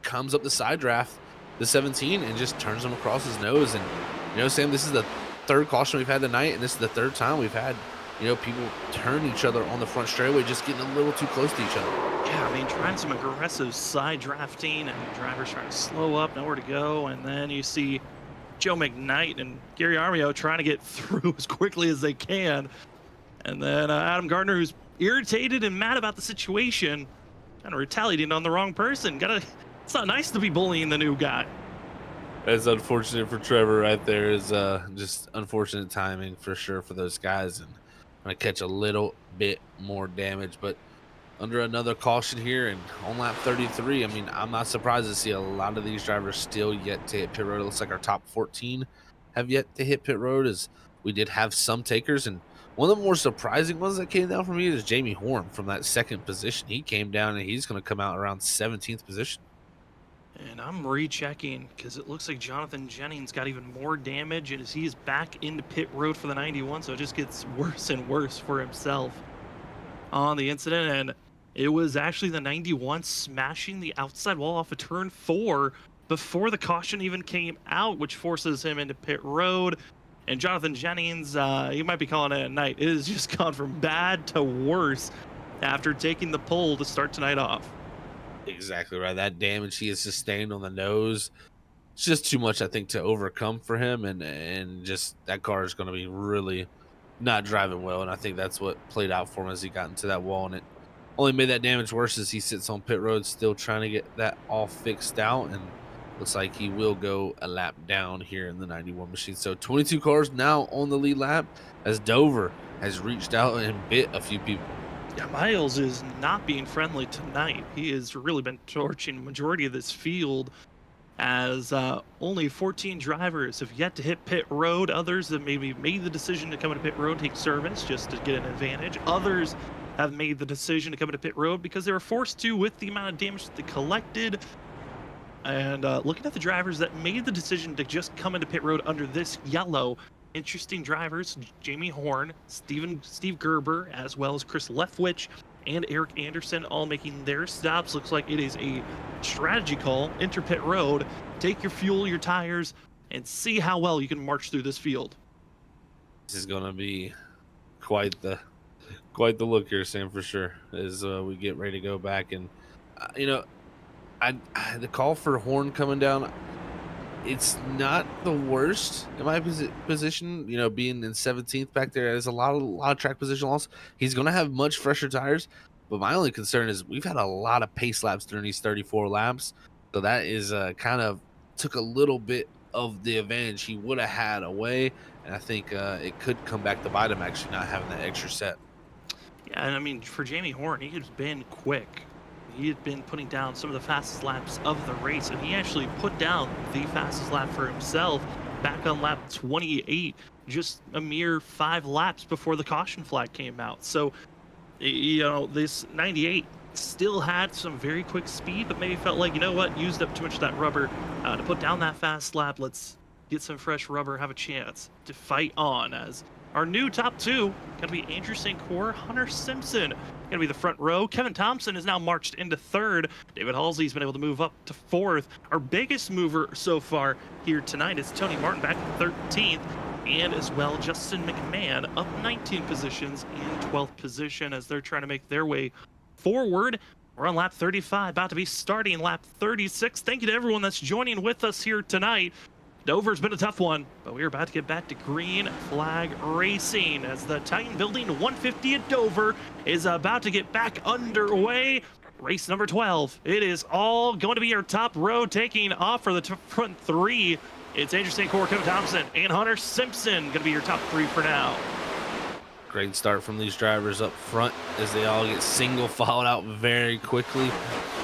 comes up the side draft the 17 and just turns him across his nose. And, you know, Sam, this is the 3rd caution we've had tonight, and this is the 3rd time we've had, you know, people turn each other on the front straightaway, just getting a little too close to each other. Yeah, I mean, trying some aggressive side drafting, and the drivers trying to slow up, nowhere to go. And then you see Joe McKnight and Gary Armio trying to get through as quickly as they can. And then Adam Gardner, who's irritated and mad about the situation, kind of retaliating on the wrong person. It's not nice to be bullying the new guy. That's unfortunate for Trevor right there. Is just unfortunate timing for sure for those guys, and going to catch a little bit more damage. But under another caution here, and on lap 33, I mean, I'm not surprised to see a lot of these drivers still yet to hit pit road. It looks like our top 14 have yet to hit pit road, as we did have some takers. And one of the more surprising ones that came down for me is Jamie Horn from that second position. He came down and he's going to come out around 17th position. And I'm rechecking because it looks like Jonathan Jennings got even more damage as he's back into pit road for the 91, so it just gets worse and worse for himself on the incident. And it was actually the 91 smashing the outside wall off of turn 4 before the caution even came out, which forces him into pit road. And Jonathan Jennings, he might be calling it a night. It has just gone from bad to worse after taking the pole to start tonight off. Exactly right. That damage he has sustained on the nose, it's just too much, I think, to overcome for him. And just that car is going to be really not driving well. And I think that's what played out for him as he got into that wall. And it only made that damage worse as he sits on pit road, still trying to get that all fixed out. And looks like he will go a lap down here in the 91 machine. So 22 cars now on the lead lap as Dover has reached out and bit a few people. Yeah, Miles is not being friendly tonight. He has really been torching the majority of this field as only 14 drivers have yet to hit pit road. Others have maybe made the decision to come into pit road, take service just to get an advantage. Others have made the decision to come into pit road because they were forced to with the amount of damage that they collected. And looking at the drivers that made the decision to just come into pit road under this yellow, interesting drivers: Jamie Horn, Steve Gerber, as well as Chris Leftwich and Eric Anderson, all making their stops. Looks like it is a strategy call. Enter pit road, take your fuel, your tires, and see how well you can march through this field. This is going to be quite the look here, Sam, for sure, as we get ready to go back. And you know, the call for Horn coming down, it's not the worst in my position, you know, being in 17th back there. There's a lot of track position loss. He's going to have much fresher tires, but my only concern is we've had a lot of pace laps during these 34 laps, so that is kind of took a little bit of the advantage he would have had away, and I think it could come back to bite him actually not having that extra set. Yeah, and I mean, for Jamie Horn, he has been quick. He had been putting down some of the fastest laps of the race, and he actually put down the fastest lap for himself back on lap 28, just a mere 5 laps before the caution flag came out. So, you know, this 98 still had some very quick speed, but maybe felt like, you know what, used up too much of that rubber to put down that fast lap. Let's get some fresh rubber, have a chance to fight on. As our new top 2 going to be Andrew St. Cyr, Hunter Simpson going to be the front row. Kevin Thompson has now marched into 3rd. David Halsey's been able to move up to 4th. Our biggest mover so far here tonight is Tony Martin back in 13th. And as well, Justin McMahon up 19 positions in 12th position as they're trying to make their way forward. We're on lap 35, about to be starting lap 36. Thank you to everyone that's joining with us here tonight. Dover's been a tough one, but we're about to get back to green flag racing as the Titan Building 150 at Dover is about to get back underway. Race number 12. It is all going to be our top row taking off for the front 3. It's Andrew St. Cyr, Kevin Thompson, and Hunter Simpson going to be your top 3 for now. Great start from these drivers up front as they all get single filed out very quickly.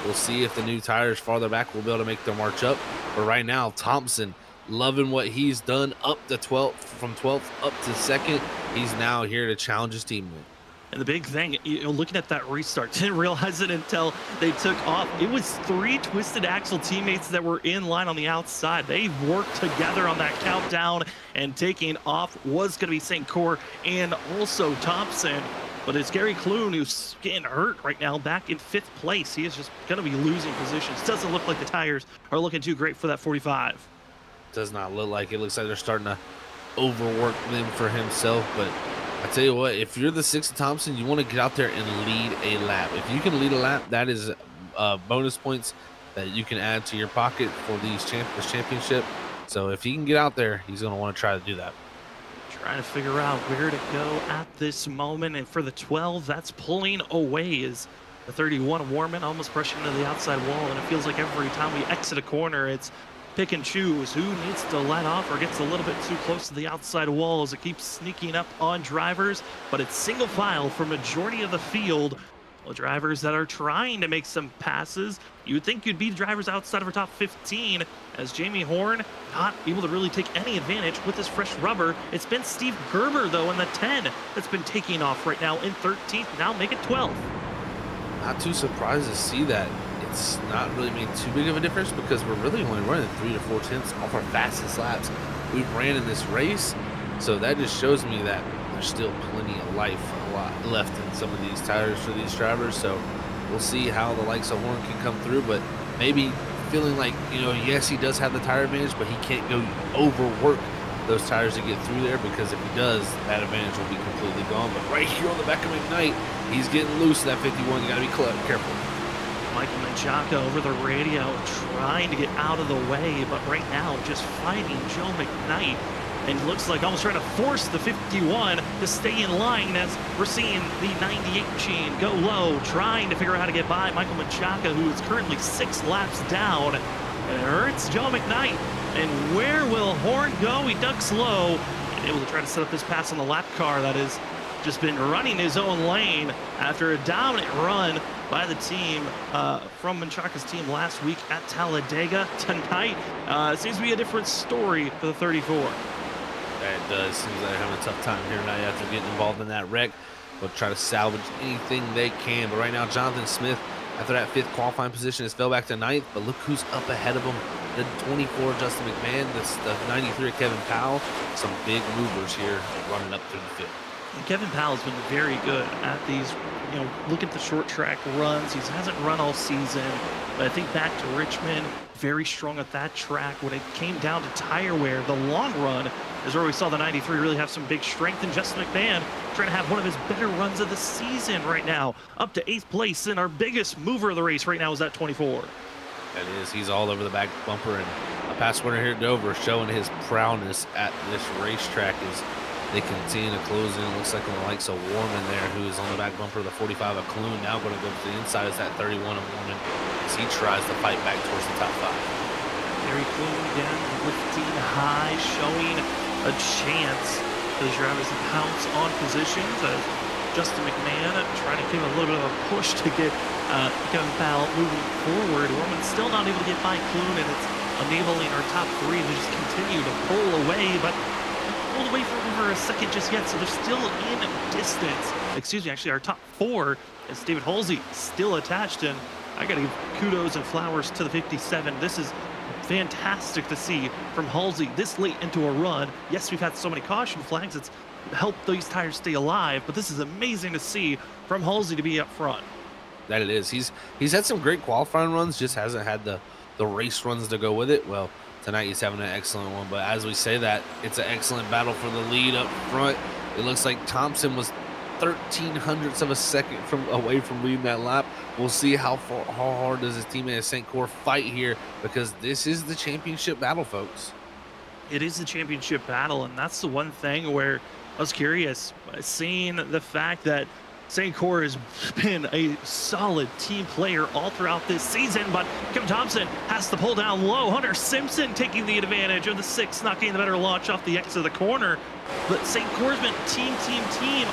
We'll see if the new tires farther back will be able to make their march up. But right now, Thompson, loving what he's done up to 12th, from 12th up to 2nd. He's now here to challenge his teammate. And the big thing, you know, looking at that restart, didn't realize it until they took off. It was 3 twisted axle teammates that were in line on the outside. They worked together on that countdown, and taking off was going to be St. Cyr and also Thompson. But it's Gary Clune who's getting hurt right now, back in 5th place. He is just going to be losing positions. Doesn't look like the tires are looking too great for that 45. Does not look like it. Looks like they're starting to overwork them for himself. But I tell you what, if you're the 6th Thompson, you want to get out there and lead a lap. If you can lead a lap, that is bonus points that you can add to your pocket for this championship. So if he can get out there, he's going to want to try to do that. Trying to figure out where to go at this moment. And for the 12, that's pulling away is the 31 Warman, almost brushing into the outside wall. And it feels like every time we exit a corner, it's pick and choose who needs to let off or gets a little bit too close to the outside wall as it keeps sneaking up on drivers. But it's single file for majority of the field. Well, drivers that are trying to make some passes. You would think you'd be drivers outside of our top 15, as Jamie Horn not able to really take any advantage with this fresh rubber. It's been Steve Gerber, though, in the 10 that's been taking off right now in 13th, now make it 12th. Not too surprised to see that. It's not really made too big of a difference because we're really only running 3 to 4 tenths off our fastest laps we've ran in this race. So that just shows me that there's still plenty of life, a lot left in some of these tires for these drivers. So we'll see how the likes of Horn can come through, but maybe feeling like, you know, yes, he does have the tire advantage, but he can't go overwork those tires to get through there, because if he does, that advantage will be completely gone. But right here on the back of McKnight, he's getting loose in that 51. You got to be careful. Michael Menchaca over the radio trying to get out of the way, but right now just fighting Joe McKnight. And looks like almost trying to force the 51 to stay in line, as we're seeing the 98 machine go low, trying to figure out how to get by Michael Menchaca, who is currently 6 laps down. And it hurts Joe McKnight. And where will Horn go? He ducks low and able to try to set up this pass on the lap car that has just been running his own lane after a dominant run by the team from Menchaca's team last week at Talladega. Tonight seems to be a different story for the 34. It does. Seems like they're having a tough time here tonight after getting involved in that wreck. They'll try to salvage anything they can. But right now, Jonathan Smith, after that 5th qualifying position, has fell back to 9th. But look who's up ahead of him. The 24, Justin McMahon. That's the 93, Kevin Powell. Some big movers here running up through the field. And Kevin Powell's been very good at these, you know, look at the short track runs. He hasn't run all season, but I think back to Richmond, very strong at that track. When it came down to tire wear, the long run is where we saw the 93 really have some big strength. And Justin McMahon trying to have one of his better runs of the season right now, up to 8th place. And our biggest mover of the race right now is that 24. That is, he's all over the back bumper, and a past winner here at Dover showing his prowess at this racetrack as they continue to close in. It looks like the likes of Warman there, who is on the back bumper of the 45 of Clune, now going to go to the inside as that 31 of Warman as he tries to fight back towards the top 5. Very Clune again, lifting high, showing a chance for the drivers to pounce on positions. Justin McMahon trying to give a little bit of a push to get Kevin Powell moving forward. Warman still not able to get by Clune, and it's enabling our top 3 to just continue to pull away, but pulled away for over a second just yet, so they're still in distance. Excuse me, actually our top 4 is David Halsey still attached, and I gotta give kudos and flowers to the 57. This is fantastic to see from Halsey this late into a run. Yes, we've had so many caution flags, it's helped these tires stay alive, but this is amazing to see from Halsey to be up front. That it is. He's had some great qualifying runs, just hasn't had the race runs to go with it. Well, tonight he's having an excellent one, but as we say that, it's an excellent battle for the lead up front. It looks like Thompson was 0.13 of a second away from leading that lap. We'll see how hard does his teammate at St. Cor fight here, because this is the championship battle, folks. It is the championship battle, and that's the one thing where I was curious, seeing the fact that St. Cor has been a solid team player all throughout this season, but Kevin Thompson has to pull down low. Hunter Simpson taking the advantage of the 6, not getting the better launch off the exit of the corner. But St. Cor's been team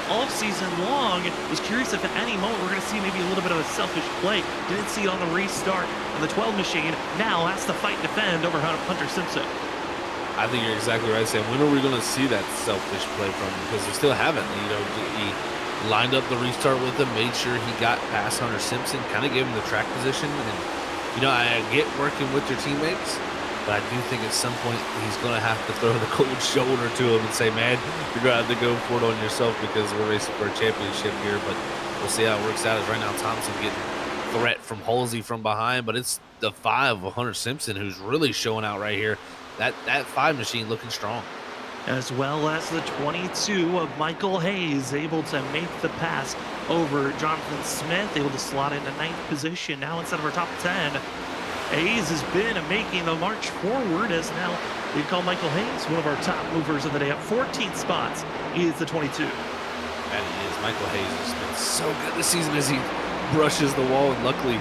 all season long. Was curious if at any moment we're going to see maybe a little bit of a selfish play. Didn't see it on the restart. And the 12 machine now has to fight and defend over Hunter Simpson. I think you're exactly right, Sam. When are we going to see that selfish play from him? Because we still haven't. You know, he lined up the restart with him, made sure he got past Hunter Simpson, kind of gave him the track position. And, you know, I get working with your teammates, but I do think at some point he's going to have to throw the cold shoulder to him and say, man, you're going to have to go for it on yourself because we're racing for a championship here. But we'll see how it works out. As right now Thompson getting threat from Halsey from behind, but it's the 5 of Hunter Simpson who's really showing out right here. That 5 machine looking strong. As well as the 22 of Michael Hayes, able to make the pass over Jonathan Smith, able to slot into 9th position now instead of our top 10. Hayes has been making the march forward, as now we call Michael Hayes one of our top movers of the day. Up 14 spots, he is the 22. And he is. Michael Hayes has been so good this season as he brushes the wall, and luckily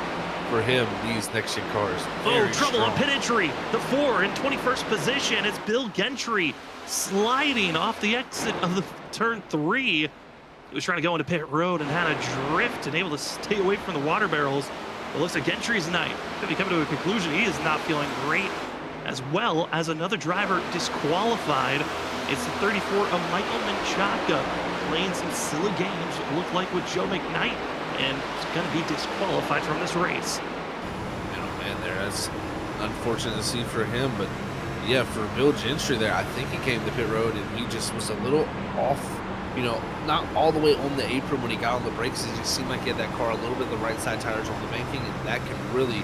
for him, these next gen cars. Oh, trouble on pit entry. The 4 in 21st position. It's Bill Gentry sliding off the exit of the turn 3. He was trying to go into pit road and had a drift and able to stay away from the water barrels. It looks like Gentry's night could be coming to a conclusion. He is not feeling great, as well as another driver disqualified. It's the 34 of Michael Menchaca playing some silly games, it looked like, with Joe McKnight, and he's going to be disqualified from this race. Man, that's unfortunate to see for him, but yeah, for Bill Gentry there, I think he came to pit road and he just was a little off, not all the way on the apron when he got on the brakes. It just seemed like he had that car a little bit the right side tires on the banking, and that can really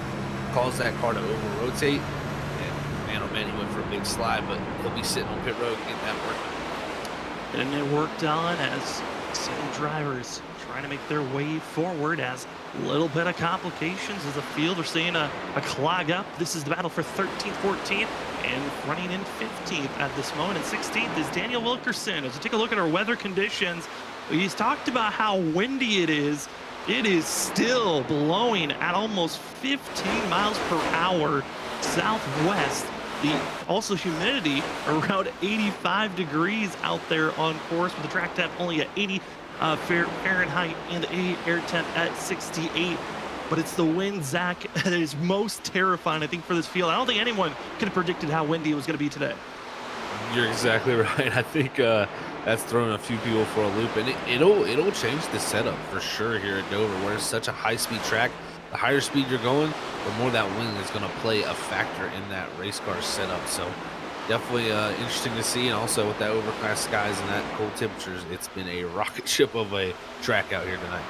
cause that car to over-rotate. And man, oh man, he went for a big slide, but he'll be sitting on pit road getting that work. And it worked on as some drivers trying to make their way forward, as a little bit of complications as the field are seeing a clog up. This is the battle for 13th, 14th, and running in 15th at this moment. And 16th is Daniel Wilkerson. As we take a look at our weather conditions, he's talked about how windy it is. It is still blowing at almost 15 miles per hour southwest. Also humidity around 85 degrees out there on course, with the track temp only at 80 Fahrenheit and the air temp at 68. But it's the wind, Zach, that is most terrifying, I think, for this field. I don't think anyone could have predicted how windy it was going to be today. You're exactly right. I think that's throwing a few people for a loop, and it'll change the setup for sure here at Dover, where it's such a high-speed track. The higher speed you're going, the more that wind is going to play a factor in that race car setup. So definitely interesting to see, and also with that overcast skies and that cold temperatures, it's been a rocket ship of a track out here tonight.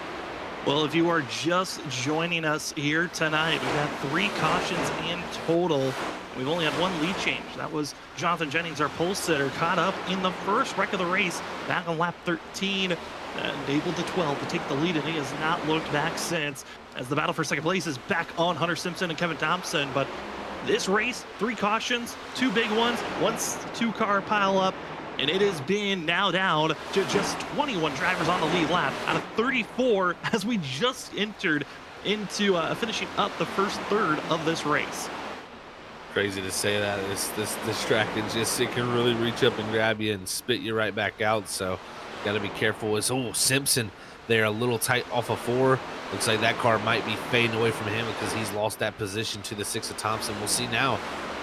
Well, if you are just joining us here tonight, we've had 3 cautions in total. We've only had 1 lead change. That was Jonathan Jennings, our pole sitter, caught up in the first wreck of the race back on lap 13, and able to 12 to take the lead, and he has not looked back since, as the battle for second place is back on Hunter Simpson and Kevin Thompson. But this race, 3 cautions, 2 big ones, 1 2-car pile up, and it has been now down to just 21 drivers on the lead lap out of 34, as we just entered into finishing up the first third of this race. Crazy to say that. This track it can really reach up and grab you and spit you right back out. So got to be careful. Simpson there, a little tight off of 4. Looks like that car might be fading away from him because he's lost that position to the 6 of Thompson. We'll see now.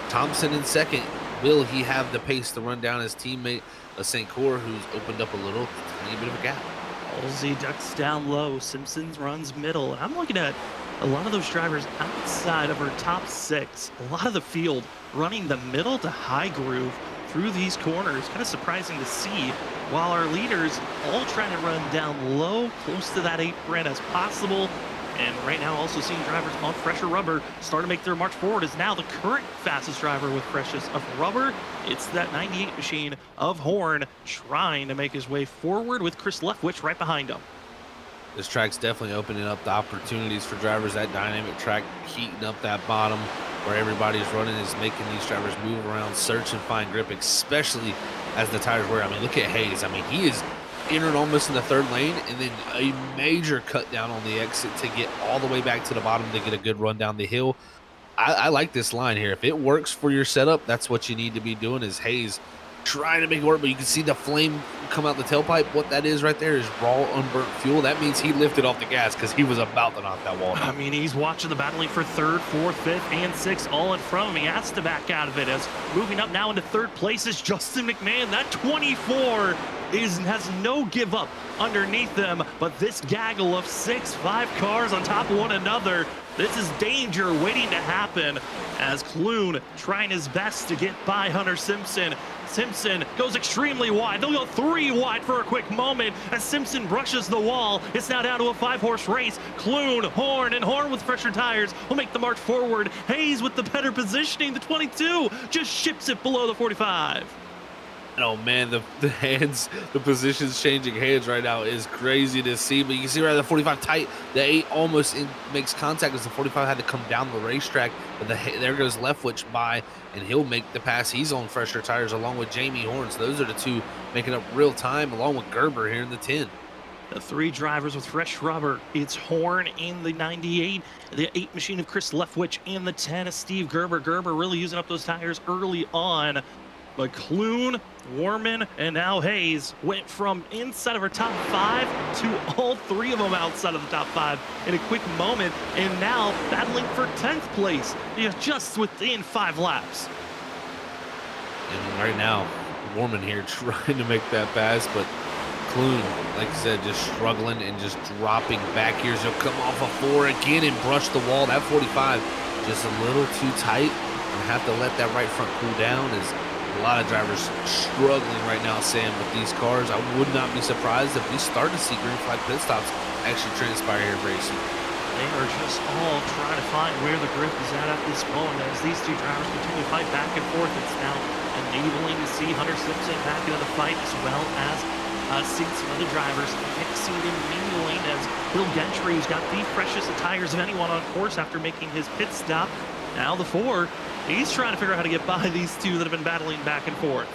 Thompson in second. Will he have the pace to run down his teammate, St. Cyr, who's opened up a tiny bit of a gap? Halsey ducks down low. Simpson runs middle. And I'm looking at a lot of those drivers outside of our top 6. A lot of the field running the middle to high groove through these corners. Kind of surprising to see, while our leaders all trying to run down low, close to that apron as possible. And right now also seeing drivers on fresher rubber start to make their march forward, is now the current fastest driver with freshest of rubber. It's that 98 machine of Horn trying to make his way forward, with Chris Leftwich right behind him. This track's definitely opening up the opportunities for drivers. That dynamic track heating up that bottom where everybody's running is making these drivers move around, search and find grip, especially as the tires wear. I mean, look at Hayes. I mean, he is entered almost in the 3rd lane, and then a major cut down on the exit to get all the way back to the bottom to get a good run down the hill. I like this line here. If it works for your setup, that's what you need to be doing, is Hayes trying to make it work, but you can see the flame come out the tailpipe. What that is right there is raw unburnt fuel. That means he lifted off the gas because he was about to knock that wall down. I mean, he's watching the battling for 3rd, 4th, 5th, and 6th all in front of him. He has to back out of it, as moving up now into 3rd place is Justin McMahon. That 24 has no give up underneath them, but this gaggle of 5 cars on top of one another, this is danger waiting to happen, as Clune trying his best to get by Hunter Simpson. Simpson goes extremely wide. They'll go 3 wide for a quick moment as Simpson brushes the wall. It's now down to a 5-horse race. Clune, Horn, and Horn with fresher tires will make the march forward. Hayes with the better positioning. The 22 just ships it below the 45. Oh man, the hands, the positions changing hands right now is crazy to see. But you can see right at the 45 tight, the 8 almost makes contact as the 45 had to come down the racetrack. But there goes Leftwich by, and he'll make the pass. He's on fresher tires along with Jamie Horn. So those are the 2 making up real time, along with Gerber here in the 10. The 3 drivers with fresh rubber. It's Horn in the 98, the 8 machine of Chris Leftwich in the 10 of Steve Gerber. Gerber really using up those tires early on. But Clune, Warman, and now Hayes went from inside of our top 5 to all 3 of them outside of the top 5 in a quick moment, and now battling for 10th place, just within 5 laps. And right now, Warman here trying to make that pass, but Clune, like I said, just struggling and just dropping back here. He'll come off a 4 again and brush the wall. That 45 just a little too tight, and have to let that right front cool down. As a lot of drivers struggling right now, Sam, with these cars. I would not be surprised if we start to see green flag pit stops actually transpire here at racing. They are just all trying to find where the grip is at this moment. As these 2 drivers continue to fight back and forth, it's now enabling to see Hunter Simpson back into the fight, as well as seeing some other drivers mixing and mingling, as Bill Gentry, who's got the freshest of tires of anyone on course after making his pit stop. Now the 4, he's trying to figure out how to get by these 2 that have been battling back and forth.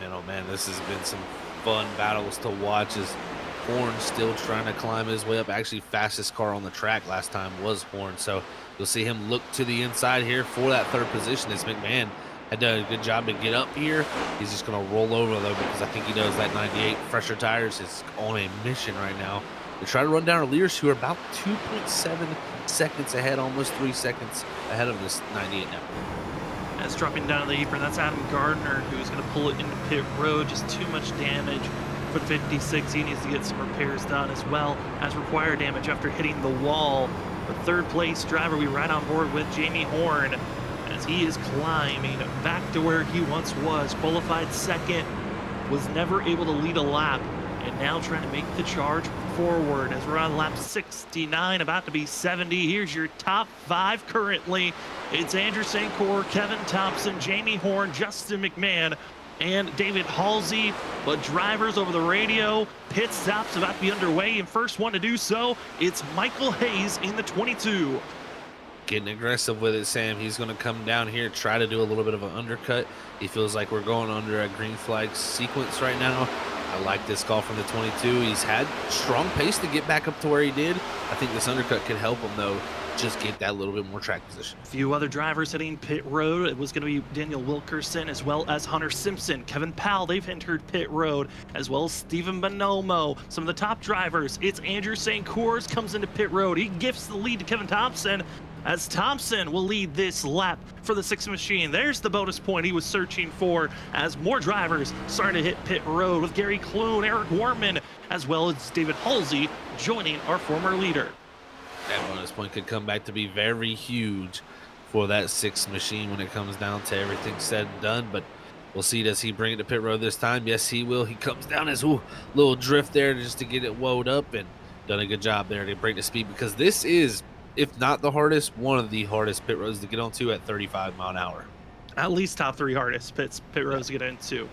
Man, oh man, this has been some fun battles to watch, as Horn still trying to climb his way up. Actually, fastest car on the track last time was Horn, so you'll see him look to the inside here for that 3rd position, as McMahon had done a good job to get up here. He's just going to roll over, though, because I think he knows that 98 fresher tires is on a mission right now to try to run down our leaders, who are about 2.7 seconds ahead, almost 3 seconds ahead of this 98 now. As dropping down to the apron, that's Adam Gardner, who's going to pull it into pit road. Just too much damage for 56. He needs to get some repairs done, as well as require damage after hitting the wall. The 3rd place driver we ride on board with, Jamie Horn, as he is climbing back to where he once was. Qualified 2nd, was never able to lead a lap, and now trying to make the charge forward as we're on lap 69, about to be 70. Here's your top 5 currently. It's Andrew St. Cyr, Kevin Thompson, Jamie Horn, Justin McMahon, and David Halsey. But drivers over the radio, pit stops about to be underway, and first one to do so, it's Michael Hayes in the 22. Getting aggressive with it, Sam. He's going to come down here, try to do a little bit of an undercut. He feels like we're going under a green flag sequence right now. I like this call from the 22. He's had strong pace to get back up to where he did. I think this undercut could help him, though, just get that little bit more track position. A few other drivers hitting pit road. It was going to be Daniel Wilkerson, as well as Hunter Simpson, Kevin Powell. They've entered pit road, as well as Stephen Bonomo. Some of the top drivers. It's Andrew St. Cyr comes into pit road. He gifts the lead to Kevin Thompson, as Thompson will lead this lap for the 6 machine. There's the bonus point he was searching for, as more drivers starting to hit pit road, with Gary Clune, Eric Warman, as well as David Halsey joining our former leader. That bonus point could come back to be very huge for that 6 machine when it comes down to everything said and done. But we'll see, does he bring it to pit road this time? Yes, he will. He comes down his little drift there just to get it woed up, and done a good job there to break the speed, because this is, if not the hardest, one of the hardest pit roads to get onto at 35 mile an hour. At least top 3 hardest pit roads to get into.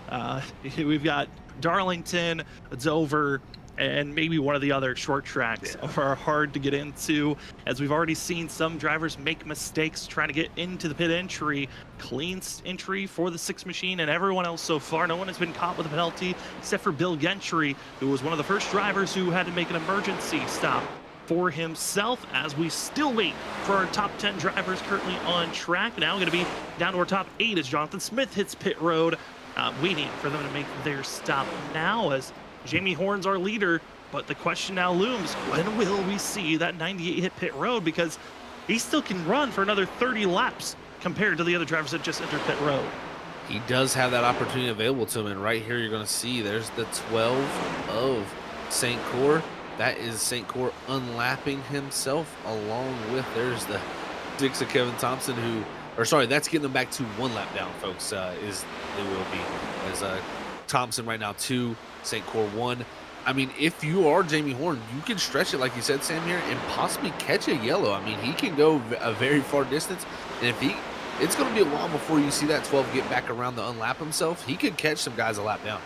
We've got Darlington, Dover, and maybe one of the other short tracks are hard to get into, as we've already seen some drivers make mistakes trying to get into the pit entry. Clean entry for the 6 machine and everyone else so far. No one has been caught with a penalty except for Bill Gentry, who was one of the first drivers who had to make an emergency stop for himself, as we still wait for our top 10 drivers currently on track. Now going to be down to our top 8 as Jonathan Smith hits pit road, waiting for them to make their stop now, as Jamie Horn's our leader. But the question now looms, when will we see that 98 hit pit road? Because he still can run for another 30 laps compared to the other drivers that just entered pit road. He does have that opportunity available to him, and right here you're going to see there's the 12 of St. Cyr. That is St. Cyr unlapping himself, along with, there's the 6 of Kevin Thompson, that's getting them back to 1 lap down, folks. They will be, as Thompson right now 2, St. Cyr 1. I mean, if you are Jamie Horn, you can stretch it, like you said, Sam, here, and possibly catch a yellow. I mean, he can go a very far distance, and it's going to be a while before you see that 12 get back around to unlap himself. He could catch some guys a lap down.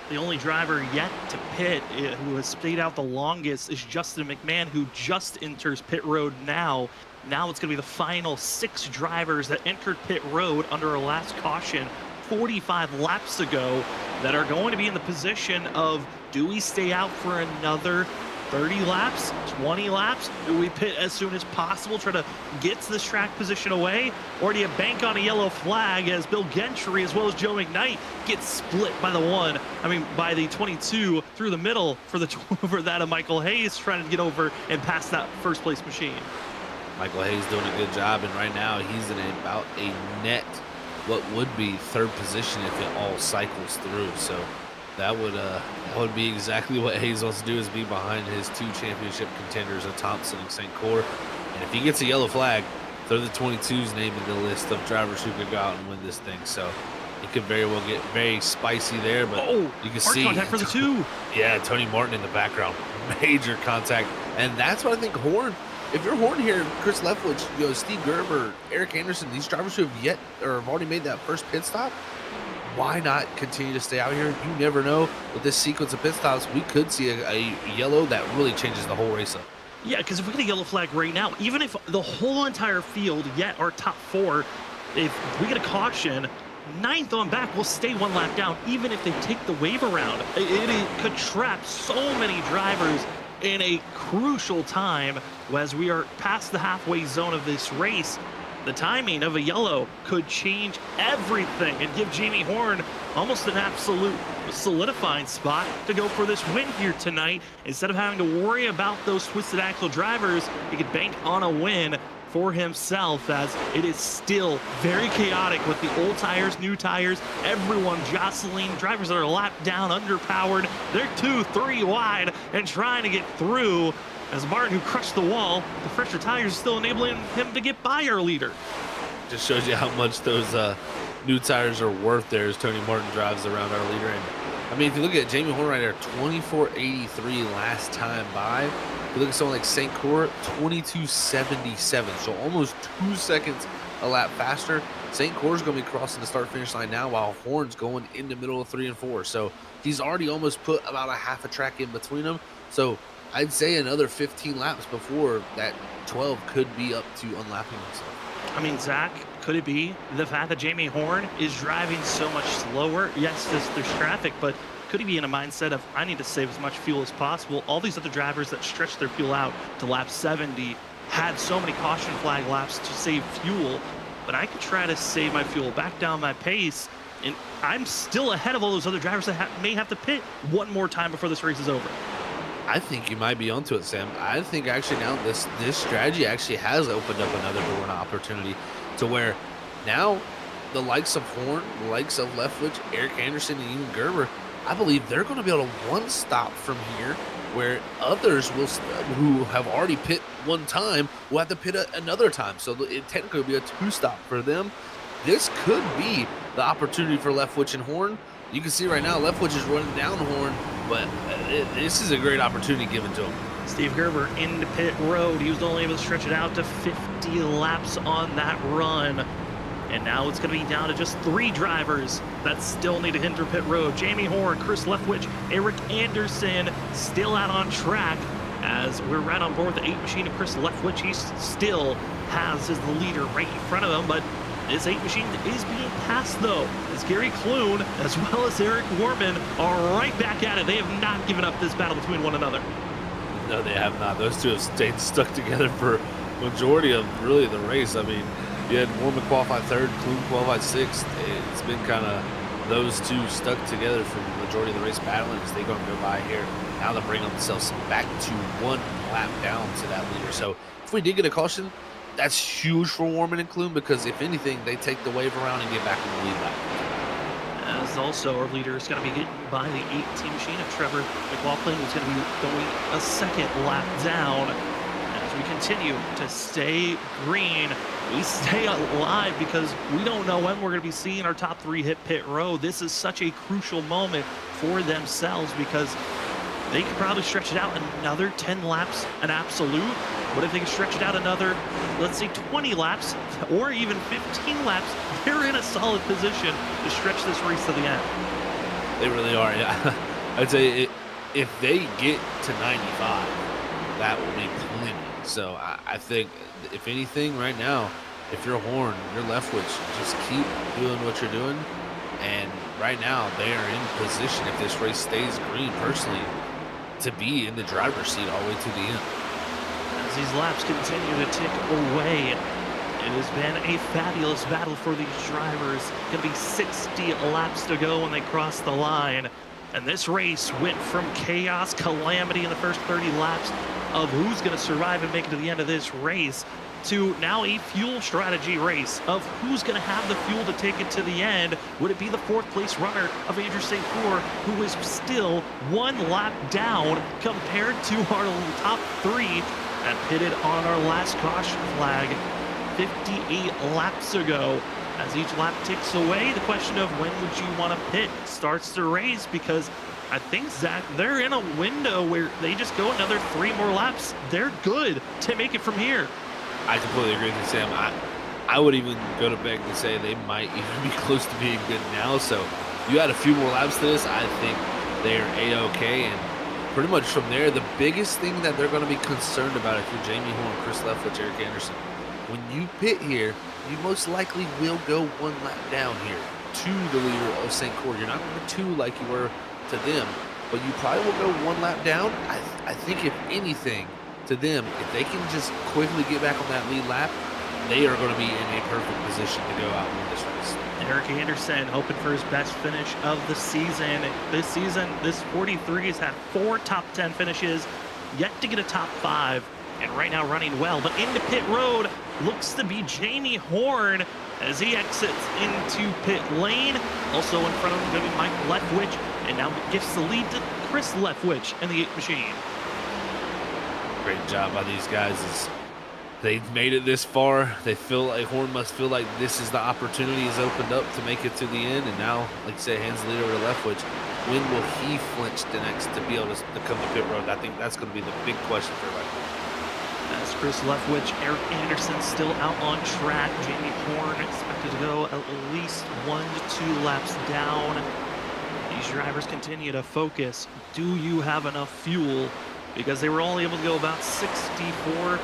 The only driver yet to pit who has stayed out the longest is Justin McMahon, who just enters pit road now. Now it's going to be the final 6 drivers that entered pit road under our last caution 45 laps ago that are going to be in the position of, do we stay out for another 30 laps, 20 laps? Do we pit as soon as possible, try to get to this track position away? Or do you bank on a yellow flag as Bill Gentry as well as Joe McKnight get split by by the 22 through the middle for that of Michael Hayes trying to get over and pass that first place machine? Michael Hayes doing a good job, and right now he's in about a net what would be third position if it all cycles through. So that would be exactly what Hayes wants to do, is be behind his 2 championship contenders of Thompson and St. Cour. And if he gets a yellow flag, they're the 22's name in the list of drivers who could go out and win this thing. So it could very well get very spicy there, but you can see contact for the 2. Yeah, Tony Martin in the background, major contact. And that's what I think Horn, if you're Horn here, Chris Leftwich, Steve Gerber, Eric Anderson, these drivers who have have already made that first pit stop, why not continue to stay out here? You never know. With this sequence of pit stops, we could see a yellow that really changes the whole race up. Yeah, because if we get a yellow flag right now, even if the whole entire field, yet our top 4, if we get a caution, 9th on back will stay 1 lap down, even if they take the wave around. It could trap so many drivers in a crucial time as we are past the halfway zone of this race. The timing of a yellow could change everything and give Jamie Horn almost an absolute solidifying spot to go for this win here tonight. Instead of having to worry about those twisted axle drivers, he could bank on a win for himself, as it is still very chaotic with the old tires, new tires, everyone jostling, drivers that are lapped down, underpowered. They're 2, 3 wide and trying to get through, as Martin, who crushed the wall, the fresher tires still enabling him to get by our leader. Just shows you how much those new tires are worth there as Tony Martin drives around our leader. And I mean, if you look at Jamie Horn right there, 24.83 last time by. If you look at someone like St. Cour, 22.77, so almost 2 seconds a lap faster. St. Cour's going to be crossing the start-finish line now, while Horn's going in the middle of 3 and 4. So he's already almost put about a half a track in between them. So I'd say another 15 laps before that 12 could be up to unlapping himself. I mean, Zach, could it be the fact that Jamie Horn is driving so much slower? Yes, there's traffic, but could he be in a mindset of, I need to save as much fuel as possible? All these other drivers that stretched their fuel out to lap 70 had so many caution flag laps to save fuel, but I could try to save my fuel, back down my pace, and I'm still ahead of all those other drivers that may have to pit one more time before this race is over. I think you might be onto it, Sam. I think actually now this strategy actually has opened up another door and opportunity to where now the likes of Horn, the likes of Leftwich, Eric Anderson, and even Gerber, I believe they're going to be able to one stop from here, where others will who have already pit one time will have to pit another time. So it technically will be a 2-stop for them. This could be the opportunity for Leftwich and Horn. You can see right now Leftwich is running down Horn, but this is a great opportunity given to him. Steve Gerber into pit road. He was only able to stretch it out to 50 laps on that run. And now it's going to be down to just 3 drivers that still need to enter pit road. Jamie Horn, Chris Leftwich, Eric Anderson still out on track, as we're right on board with the 8 machine of Chris Leftwich. He still has his leader right in front of him, but this 8 machine is being passed, though, as Gary Clune as well as Eric Warman are right back at it. They have not given up this battle between one another. No, they have not. Those 2 have stayed stuck together for majority of really the race. I mean, you had Warman qualified 3rd, Clune qualified 6th. It's been kind of those 2 stuck together for the majority of the race battling as they go by here. Now they bring themselves back to 1 lap down to that leader. So if we did get a caution, that's huge for Warman and Clune, because if anything, they take the wave around and get back in the lead lap. As also our leader is going to be getting by the 18 machine of Trevor McLaughlin, who's going to be going a 2nd lap down. As we continue to stay green, we stay alive, because we don't know when we're going to be seeing our top 3 hit pit road. This is such a crucial moment for themselves, because they could probably stretch it out another 10 laps, an absolute. What if they can stretch it out another, let's say 20 laps or even 15 laps? They're in a solid position to stretch this race to the end. They really are. Yeah. I'd say if they get to 95, that will be plenty. So I think, if anything, right now, if you're Horn, you're Leftwich, just keep doing what you're doing. And right now, they are in position, if this race stays green, personally, to be in the driver's seat all the way to the end. As these laps continue to tick away, it has been a fabulous battle for these drivers. Going to be 60 laps to go when they cross the line. And this race went from chaos, calamity in the first 30 laps of who's going to survive and make it to the end of this race to now a fuel strategy race of who's going to have the fuel to take it to the end. Would it be the 4th place runner of Andrew St. Cyr, who is still 1 lap down compared to our top 3 that pitted on our last caution flag 58 laps ago? As each lap ticks away, the question of when would you want to pit starts to raise, because I think, Zach, they're in a window where they just go another 3 more laps. They're good to make it from here. I completely agree with you, Sam. I would even go to beg to say they might even be close to being good now. So you add a few more laps to this, I think they're A-OK. And pretty much from there, the biggest thing that they're going to be concerned about if you're Jamie Horn, Chris Leftwich, Eric Anderson, when you pit here, you most likely will go 1 lap down here to the leader of St. Cyr. You're not going to 2 like you were to them, but you probably will go 1 lap down. I think if anything, to them, if they can just quickly get back on that lead lap, they are going to be in a perfect position to go out and win this race. Eric Anderson hoping for his best finish of the season. This season, this 43 has had 4 top 10 finishes, yet to get a top 5, and right now running well. But into pit road looks to be Jamie Horn as he exits into pit lane. Also in front of him going to be Mike Leftwich, and now gives the lead to Chris Leftwich and the 8 machine. Great job by these guys. They've made it this far. They feel like Horn must feel like this is the opportunity is opened up to make it to the end. And now, like you say, hands the lead over to Leftwich. When will he flinch the next to be able to come to pit road? I think that's going to be the big question for everybody. As Chris Leftwich, Eric Anderson still out on track. Jamie Horn expected to go at least 1 to 2 laps down. These drivers continue to focus. Do you have enough fuel? Because they were only able to go about 64.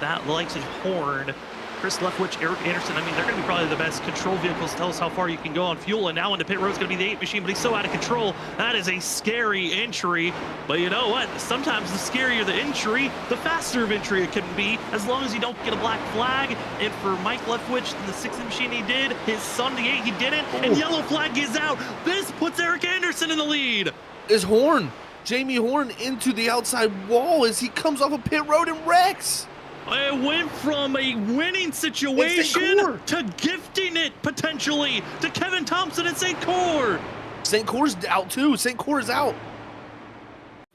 That likes of Horn, Chris Leftwich, Eric Anderson. I mean, they're going to be probably the best control vehicles to tell us how far you can go on fuel. And now into pit road is going to be the 8 machine, but he's so out of control. That is a scary entry. But you know what? Sometimes the scarier the entry, the faster of entry it can be, as long as you don't get a black flag. And for Mike Leftwich, the 6 machine he did, his son, the 8, he didn't. And yellow flag is out. This puts Eric Anderson in the lead. Is Horn, Jamie Horn, into the outside wall as he comes off a pit road and wrecks. It went from a winning situation to gifting it potentially to Kevin Thompson and St. Cyr. St. Cyr's out too. St. Cyr's out.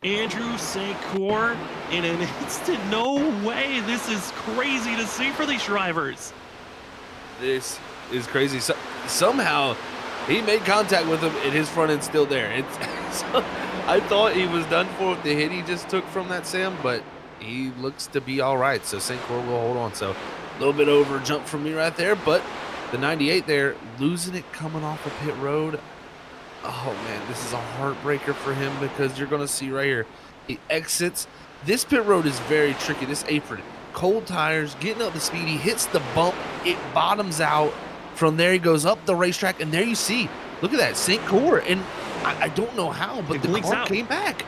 Andrew St. Cyr in an instant. No way. This is crazy to see for these drivers. This is crazy. So, somehow he made contact with him and his front end's still there. I thought he was done for with the hit he just took from that, Sam, but he looks to be all right. So St. Cyr will hold on. So a little bit over jump from me right there, but the 98 there, losing it coming off of pit road. Oh, man, this is a heartbreaker for him because you're going to see right here, he exits. This pit road is very tricky. This apron, cold tires, getting up the speed. He hits the bump. It bottoms out. From there, he goes up the racetrack, and there you see, look at that, St. Cyr. And I don't know how, but the car came back.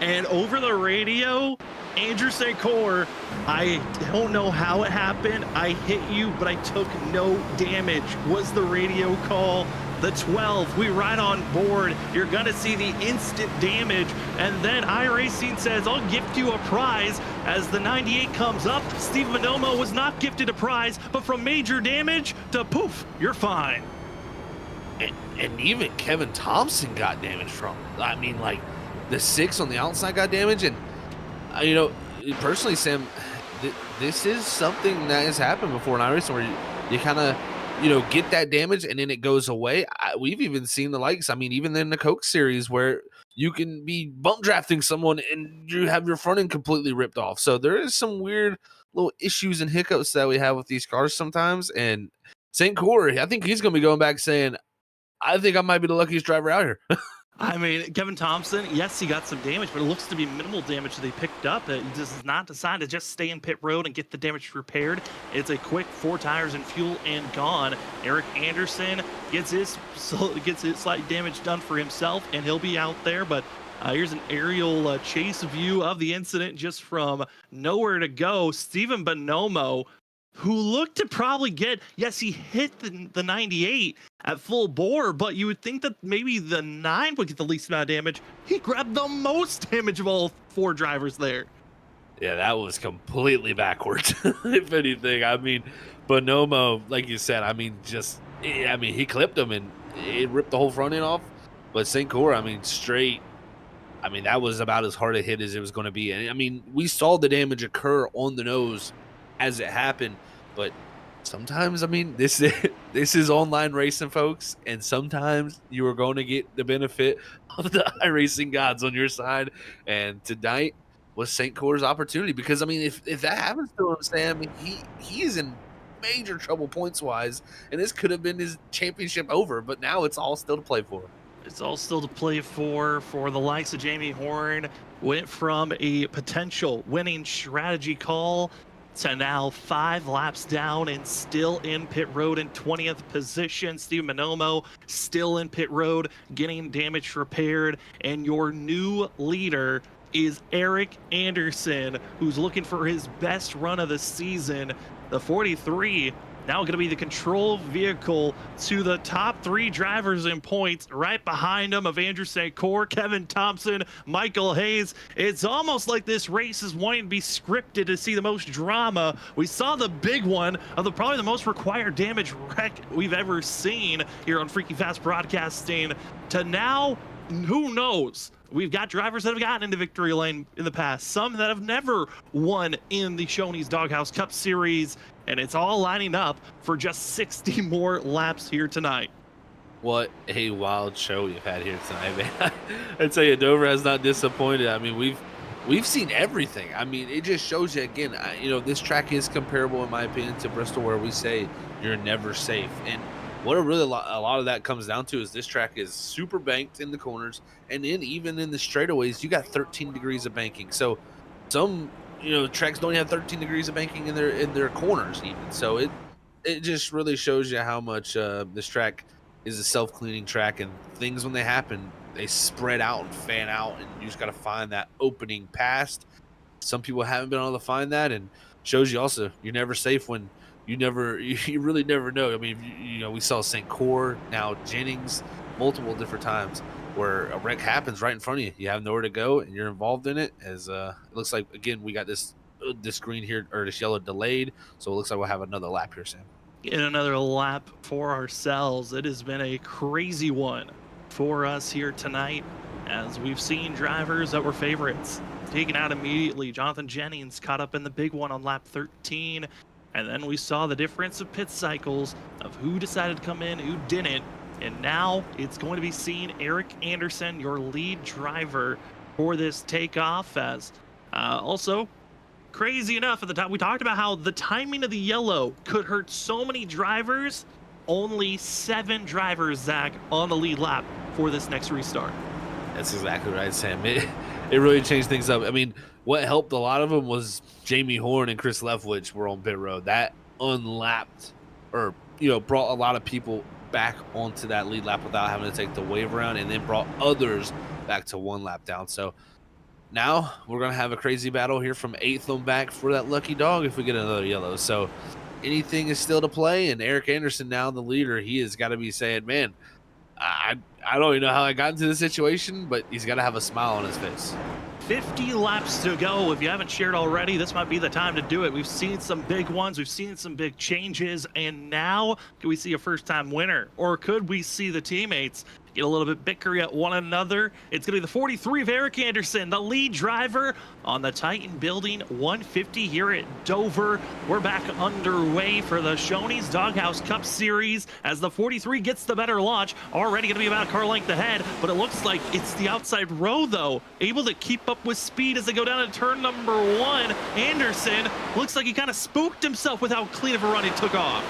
And over the radio, Andrew St. Cyr, I don't know how it happened. I hit you, but I took no damage, was the radio call. The 12, we ride on board. You're going to see the instant damage. And then iRacing says, I'll gift you a prize. As the 98 comes up, Steve Manomo was not gifted a prize, but from major damage to poof, you're fine. And even Kevin Thompson got damaged from it. I mean, like, the 6 on the outside got damaged. And, you know, personally, Sam, this is something that has happened before in iRacing where you kind of, you know, get that damage and then it goes away. We've even seen the likes. I mean, even in the Coke series where you can be bump drafting someone and you have your front end completely ripped off. So there is some weird little issues and hiccups that we have with these cars sometimes. And St. Cyr, I think he's going to be going back saying, I think I might be the luckiest driver out here. I mean, Kevin Thompson, yes, he got some damage, but it looks to be minimal damage that he picked up. He does not decide to just stay in pit road and get the damage repaired. It's a quick 4 tires and fuel and gone. Eric Anderson gets his slight damage done for himself, and he'll be out there. But Here's an aerial chase view of the incident just from nowhere to go. Steven Bonomo, who looked to probably get, yes, he hit the 98 at full bore, but you would think that maybe the 9 would get the least amount of damage. He grabbed the most damage of all 4 drivers there. Yeah, that was completely backwards, if anything. I mean, Bonomo, like you said, he clipped him and it ripped the whole front end off. But St. Cor, straight. That was about as hard a hit as it was going to be. And we saw the damage occur on the nose as it happened. But sometimes, this is online racing, folks. And sometimes you are going to get the benefit of the iRacing gods on your side. And tonight was St. Cor's opportunity. Because, if that happens to him, Sam, he is in major trouble points-wise. And this could have been his championship over. But now it's all still to play for. It's all still to play for the likes of Jamie Horn. Went from a potential winning strategy call to now 5 laps down and still in pit road in 20th position. Steve Bonomo still in pit road, getting damage repaired. And your new leader is Eric Anderson, who's looking for his best run of the season. The 43 now going to be the control vehicle to the top 3 drivers in points. Right behind them of Andrew St. Cor, Kevin Thompson, Michael Hayes. It's almost like this race is wanting to be scripted to see the most drama. We saw the big one of probably the most required damage wreck we've ever seen here on Freaky Fast Broadcasting. To now, who knows? We've got drivers that have gotten into victory lane in the past, some that have never won in the Shoney's Doghouse Cup Series, and it's all lining up for just 60 more laps here tonight. What a wild show we've had here tonight, man. I tell you, Dover has not disappointed. We've seen everything. It just shows you again. This track is comparable, in my opinion, to Bristol, where we say you're never safe. And what a lot of that comes down to is this track is super banked in the corners, and then even in the straightaways, you got 13 degrees of banking. So some tracks don't have 13 degrees of banking in their corners even. So it just really shows you how much this track is a self-cleaning track, and things when they happen, they spread out and fan out, and you just got to find that opening past. Some people haven't been able to find that, and shows you also you're never safe when you really never know. We saw St. Cor, now Jennings, multiple different times where a wreck happens right in front of you. You have nowhere to go, and you're involved in it. As it looks like, again, we got this green here, or this yellow delayed, so it looks like we'll have another lap here, Sam. In another lap for ourselves. It has been a crazy one for us here tonight, as we've seen drivers that were favorites taken out immediately. Jonathan Jennings caught up in the big one on lap 13. And then we saw the difference of pit cycles of who decided to come in, who didn't. And now it's going to be seen Eric Anderson, your lead driver for this takeoff. As also, crazy enough, at the time, we talked about how the timing of the yellow could hurt so many drivers. Only 7 drivers, Zach, on the lead lap for this next restart. That's exactly right, Sam. It really changed things up. What helped a lot of them was Jamie Horn and Chris Leftwich were on pit road. That unlapped, or brought a lot of people back onto that lead lap without having to take the wave around, and then brought others back to 1 lap down. So now we're going to have a crazy battle here from 8th on back for that lucky dog if we get another yellow. So anything is still to play, and Eric Anderson, now the leader, he has got to be saying, man, I don't even know how I got into this situation, but he's got to have a smile on his face. 50 laps to go. If you haven't shared already, this might be the time to do it. We've seen some big ones. We've seen some big changes. And now, can we see a first-time winner? Or could we see the teammates get a little bit bickery at one another? It's going to be the 43 of Eric Anderson, the lead driver on the Titan Building 150 here at Dover. We're back underway for the Shoney's Doghouse Cup Series as the 43 gets the better launch. Already going to be about a car length ahead, but it looks like it's the outside row, though, able to keep up with speed as they go down to turn number 1. Anderson looks like he kind of spooked himself with how clean of a run he took off.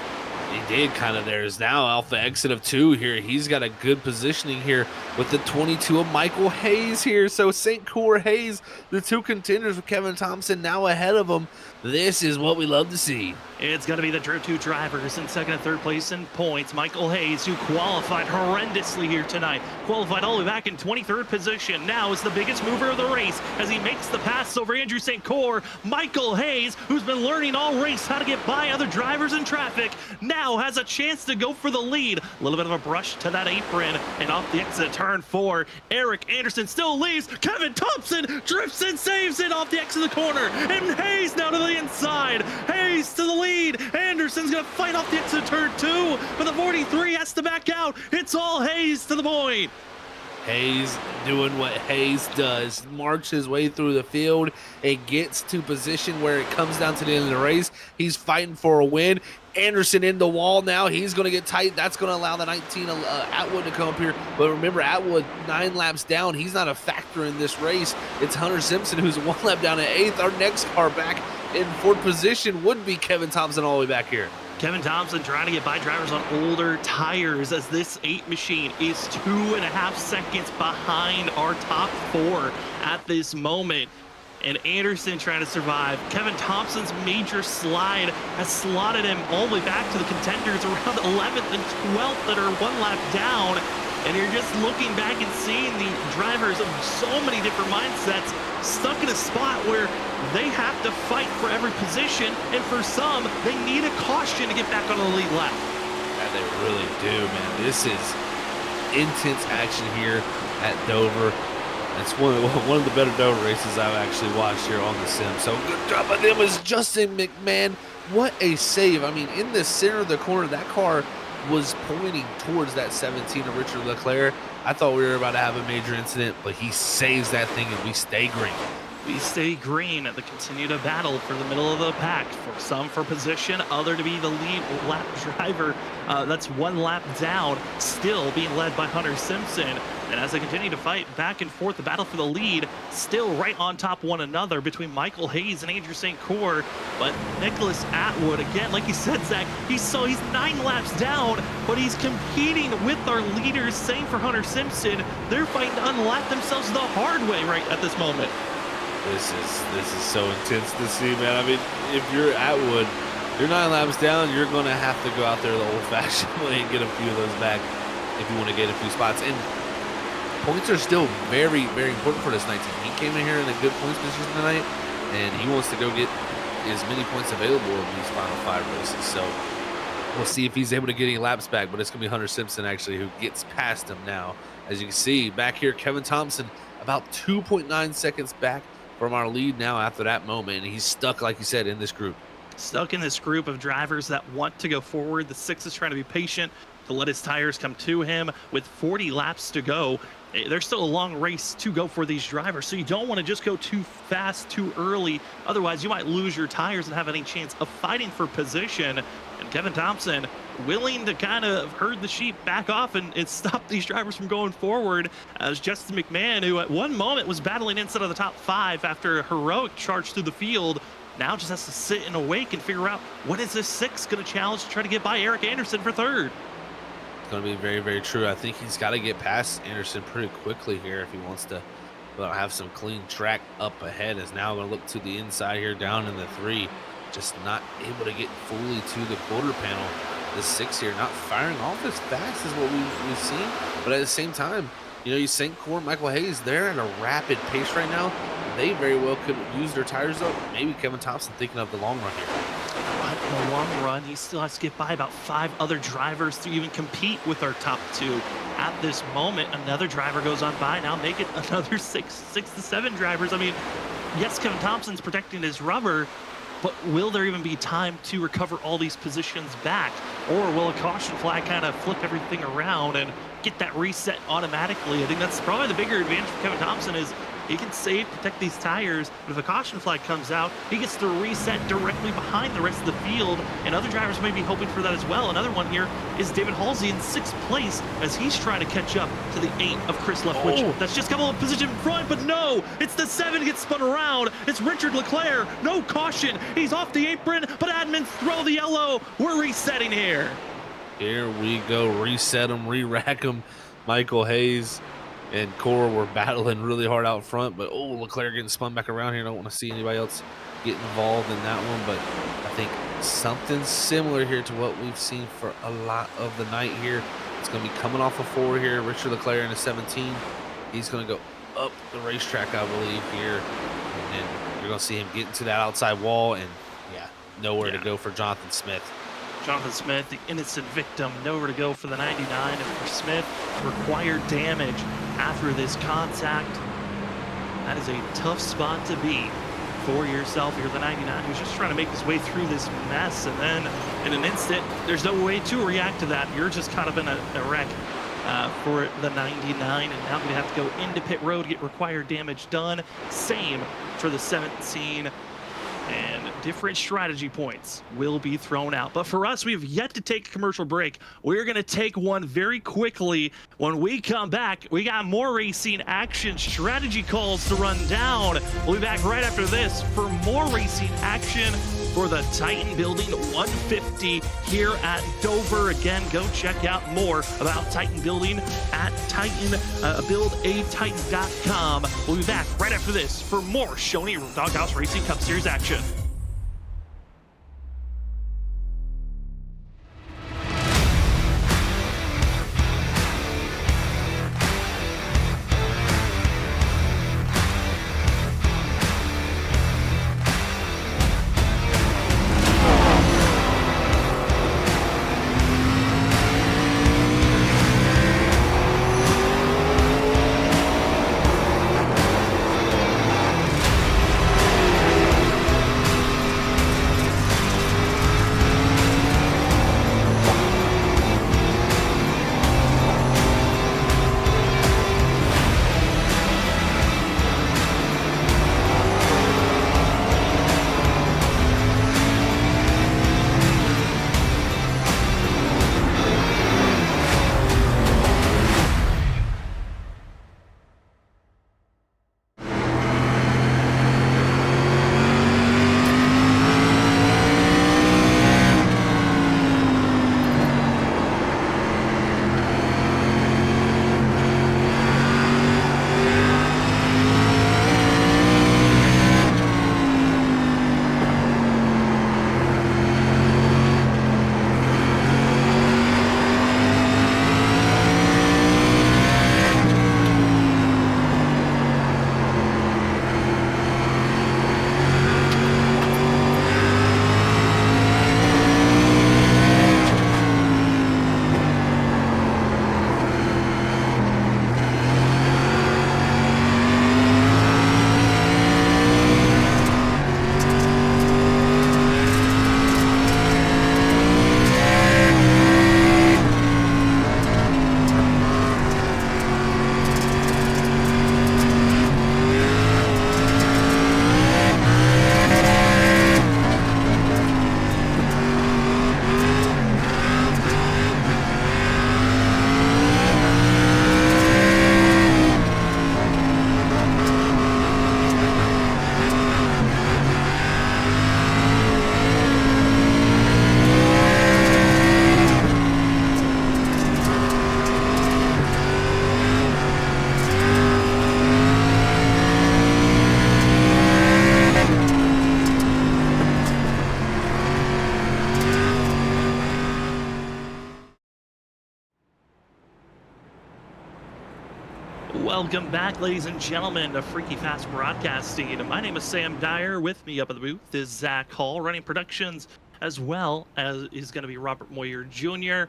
He did kind of. There's now Alpha exit of 2 here. He's got a good positioning here with the 22 of Michael Hayes here. So St. Cour Hayes, the 2 contenders with Kevin Thompson now ahead of him. This is what we love to see. It's going to be the 2 drivers in second and third place in points. Michael Hayes, who qualified horrendously here tonight, qualified all the way back in 23rd position. Now is the biggest mover of the race as he makes the pass over Andrew St. Cour. Michael Hayes, who's been learning all race how to get by other drivers in traffic, now has a chance to go for the lead. A little bit of a brush to that apron, and off the exit turn 4. Eric Anderson still leads. Kevin Thompson drifts and saves it off the exit of the corner, and Hayes now to the inside. Hayes to the lead. Anderson's gonna fight off the exit of turn 2, but the 43 has to back out. It's all Hayes to the point. Hayes doing what Hayes does, march his way through the field and gets to position where it comes down to the end of the race. He's fighting for a win. Anderson in the wall now. He's going to get tight. That's going to allow the 19 Atwood to come up here. But remember, Atwood 9 laps down. He's not a factor in this race. It's Hunter Simpson who's 1 lap down at 8th. Our next car back in 4th position would be Kevin Thompson all the way back here. Kevin Thompson trying to get by drivers on older tires as this 8 machine is 2.5 seconds behind our top 4 at this moment. And Anderson trying to survive. Kevin Thompson's major slide has slotted him all the way back to the contenders around 11th and 12th that are 1 lap down. And you're just looking back and seeing the drivers of so many different mindsets stuck in a spot where they have to fight for every position, and for some, they need a caution to get back on the lead lap. Yeah, they really do, man. This is intense action here at Dover. It's one of the better Dover races I've actually watched here on the sim. So good job by them is Justin McMahon. What a save. I mean, in the center of the corner, that car was pointing towards that 17 of Richard Leclerc. I thought we were about to have a major incident, but he saves that thing and we stay green. We stay green. They continue to battle for the middle of the pack. For some for position, other to be the lead lap driver. That's 1 lap down, still being led by Hunter Simpson. And as they continue to fight back and forth, the battle for the lead, still right on top of one another between Michael Hayes and Andrew St. Cour. But Nicholas Atwood, again, like you said, Zach, he's 9 laps down, but he's competing with our leaders. Same for Hunter Simpson. They're fighting to unlap themselves the hard way right at this moment. This is so intense to see, man. I mean, if you're Atwood, you're 9 laps down, you're going to have to go out there the old-fashioned way and get a few of those back if you want to get a few spots. And points are still very, very important for this 19. He came in here in a good points position tonight, and he wants to go get as many points available in these final 5 races. So we'll see if he's able to get any laps back, but it's going to be Hunter Simpson, actually, who gets past him now. As you can see, back here, Kevin Thompson about 2.9 seconds back from our lead now after that moment, and he's stuck, like you said, in this group. Stuck in this group of drivers that want to go forward. The 6 is trying to be patient to let his tires come to him with 40 laps to go. There's still a long race to go for these drivers, so you don't want to just go too fast, too early. Otherwise, you might lose your tires and have any chance of fighting for position. And Kevin Thompson willing to kind of herd the sheep back off and stop these drivers from going forward, as Justin McMahon, who at one moment was battling inside of the top 5 after a heroic charge through the field, now just has to sit and awake and figure out what is this 6 going to challenge to try to get by Eric Anderson for 3rd. It's going to be very, very true. I think he's got to get past Anderson pretty quickly here if he wants to have some clean track up ahead. Is now going to look to the inside here down in the 3. Just not able to get fully to the quarter panel. The 6 here not firing off as fast as what we've seen. But at the same time, you know, you St. Cour, Michael Hayes, they're at a rapid pace right now. They very well could use their tires up. Maybe Kevin Thompson thinking of the long run here. But in the long run, he still has to get by about 5 other drivers to even compete with our top 2. At this moment, another driver goes on by. Now make it another 6 to 7 drivers. I mean, yes, Kevin Thompson's protecting his rubber, but will there even be time to recover all these positions back? Or will a caution flag kind of flip everything around and get that reset automatically? I think that's probably the bigger advantage for Kevin Thompson is He can save, protect these tires, but if a caution flag comes out, he gets to reset directly behind the rest of the field, and other drivers may be hoping for that as well. Another one here is David Halsey in 6th place as he's trying to catch up to the 8 of Chris Leftwich. That's just a couple of positions in front, but no, it's the 7 gets spun around. It's Richard Leclerc, no caution. He's off the apron, but admins throw the yellow. We're resetting here. Here we go, reset them, re-rack them. Michael Hayes and Cora were battling really hard out front, but Leclerc getting spun back around here. I don't want to see anybody else get involved in that one, but I think something similar here to what we've seen for a lot of the night here. It's going to be coming off a 4 here. Richard Leclerc in a 17. He's going to go up the racetrack, I believe, here, and then you're going to see him get into that outside wall, and nowhere to go for Jonathan Smith. Jonathan Smith, the innocent victim, nowhere to go for the 99, and for Smith, required damage after this contact. That is a tough spot to be for yourself. You're the 99 who's just trying to make his way through this mess, and then in an instant, there's no way to react to that. You're just kind of in a wreck for the 99, and now going to have to go into pit road, get required damage done. Same for the 17. And different strategy points will be thrown out. But for us, we have yet to take a commercial break. We're going to take one very quickly. When we come back, we got more racing action strategy calls to run down. We'll be back right after this for more racing action for the Titan Building 150 here at Dover. Again, go check out more about Titan Building at buildatitan.com. We'll be back right after this for more Shoney Doghouse Racing Cup Series action. Welcome back, ladies and gentlemen, to Freaky Fast Broadcasting. My name is Sam Dyer. With me up at the booth is Zach Hall, running productions, as well as is going to be Robert Moyer Jr.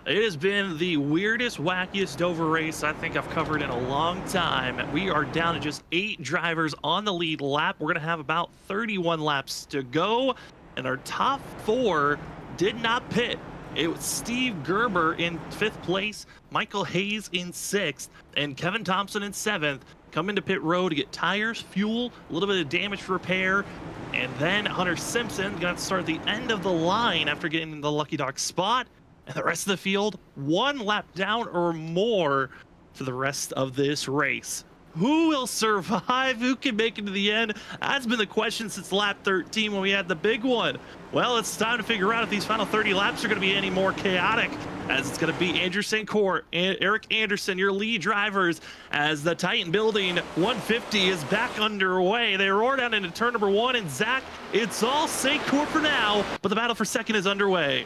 It has been the weirdest, wackiest Dover race I think I've covered in a long time. We are down to just 8 drivers on the lead lap. We're going to have about 31 laps to go, and our top 4 did not pit It was Steve Gerber in 5th place, Michael Hayes in 6th, and Kevin Thompson in 7th. Come into pit road to get tires, fuel, a little bit of damage repair, and then Hunter Simpson got to start at the end of the line after getting the Lucky Dog spot. And the rest of the field, 1 lap down or more for the rest of this race. Who will survive? Who can make it to the end? That's been the question since lap 13 when we had the big one. Well, it's time to figure out if these final 30 laps are going to be any more chaotic, as it's going to be Andrew St. Court and Eric Anderson, your lead drivers, as the Titan Building 150 is back underway. They roar down into turn number 1, and Zach, it's all St. Court for now, but the battle for second is underway.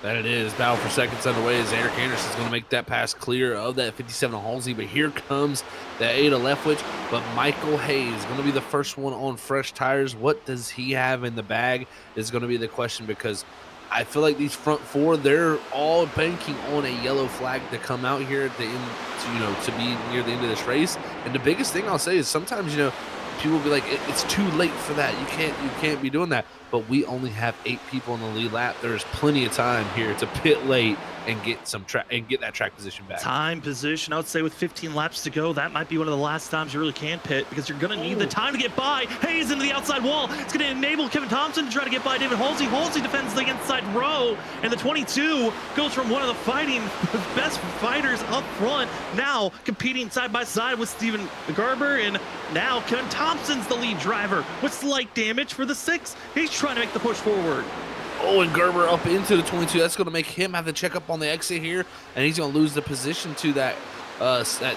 That it is. Battle for seconds underway as Eric Anderson is going to make that pass clear of that 57 of Halsey. But here comes that 8 of Leftwich. But Michael Hayes is going to be the first one on fresh tires. What does he have in the bag is going to be the question, because I feel like these front 4, they're all banking on a yellow flag to come out here at the end, to be near the end of this race. And the biggest thing I'll say is sometimes, people will be like, it's too late for that. You can't be doing that. But we only have 8 people in the lead lap. There's plenty of time here to pit late and get some track and get that track position back. Time position, I would say with 15 laps to go, that might be one of the last times you really can pit, because you're going to need the time to get by. Hayes into the outside wall. It's going to enable Kevin Thompson to try to get by David Halsey. Halsey defends the inside row, and the 22 goes from one of the best fighters up front, now competing side by side with Steven Garber, and now Kevin Thompson's the lead driver with slight damage for the 6. He's trying to make the push forward. Oh, and Gerber up into the 22. That's going to make him have to check up on the exit here, and he's going to lose the position to that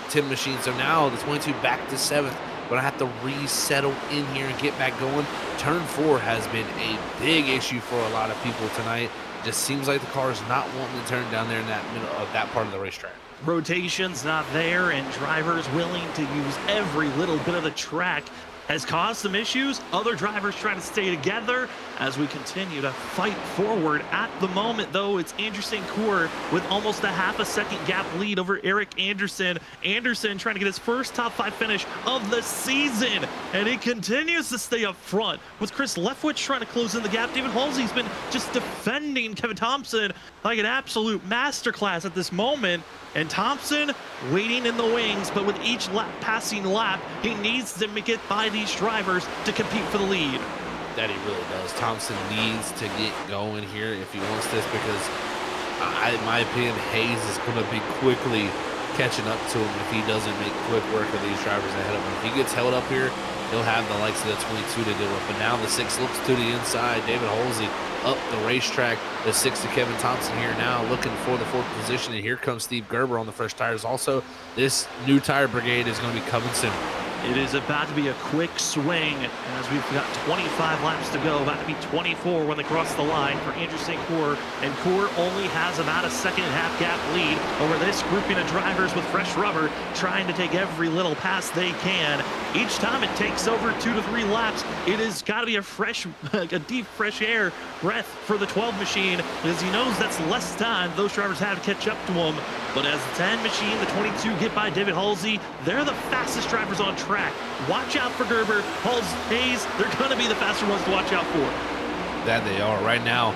Tim machine. So now the 22 back to 7th. Going to have to resettle in here and get back going. Turn 4 has been a big issue for a lot of people tonight. Just seems like the car is not wanting to turn down there in that middle of that part of the racetrack. Rotation's not there, and drivers willing to use every little bit of the track has caused some issues. Other drivers trying to stay together as we continue to fight forward. At the moment, though, it's Andrew St. Court with almost a half a second gap lead over Eric Anderson. Anderson trying to get his first top 5 finish of the season, and he continues to stay up front with Chris Leftwich trying to close in the gap. David Halsey's been just defending Kevin Thompson like an absolute masterclass at this moment. And Thompson waiting in the wings, but with each passing lap, he needs to get by these drivers to compete for the lead. That he really does. Thompson needs to get going here if he wants this, because in my opinion, Hayes is going to be quickly catching up to him if he doesn't make quick work of these drivers ahead of him. If he gets held up here, he'll have the likes of the 22 to deal with. But now the 6 looks to the inside. David Halsey up the racetrack. The 6 to Kevin Thompson here now looking for the 4th position. And here comes Steve Gerber on the fresh tires. Also, this new tire brigade is going to be coming soon. It is about to be a quick swing as we've got 25 laps to go, about to be 24 when they cross the line for Andrew St. Court, and Court only has about a 1.5 gap lead over this grouping of drivers with fresh rubber trying to take every little pass they can. Each time it takes over 2 to 3 laps, it has got to be a deep fresh air breath for the 12 machine, because he knows that's less time those drivers have to catch up to him. But as the 10 machine, the 22 get by David Halsey, they're the fastest drivers on track. Watch out for Gerber, Hayes, they're going to be the faster ones to watch out for. That they are. Right now,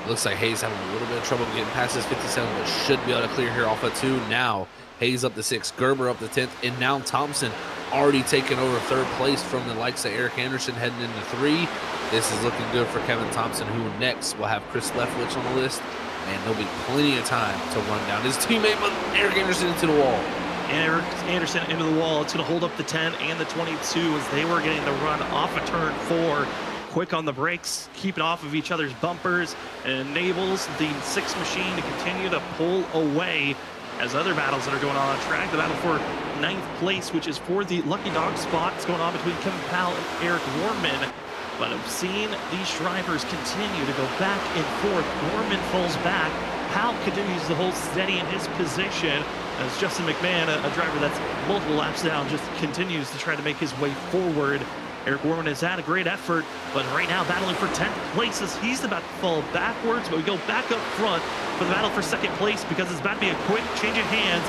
looks like Hayes having a little bit of trouble getting past this 57, but should be able to clear here off of 2. Now, Hayes up to 6, Gerber up to 10th, and now Thompson already taking over 3rd place from the likes of Eric Anderson heading into 3. This is looking good for Kevin Thompson, who next will have Chris Leftwich on the list, and there'll be plenty of time to run down his teammate, but Eric Anderson into the wall. And Eric Anderson into the wall. It's going to hold up the 10 and the 22 as they were getting the run off of turn 4. Quick on the brakes, keeping off of each other's bumpers, and enables the 6 machine to continue to pull away as other battles that are going on track. The battle for 9th place, which is for the Lucky Dog spot, is going on between Kevin Powell and Eric Warman. But I've seen these drivers continue to go back and forth. Warman falls back. Powell continues to hold steady in his position as Justin McMahon, a driver that's multiple laps down, just continues to try to make his way forward. Eric Warman has had a great effort, but right now battling for 10th place as he's about to fall backwards, but we go back up front for the battle for 2nd place because it's about to be a quick change of hands.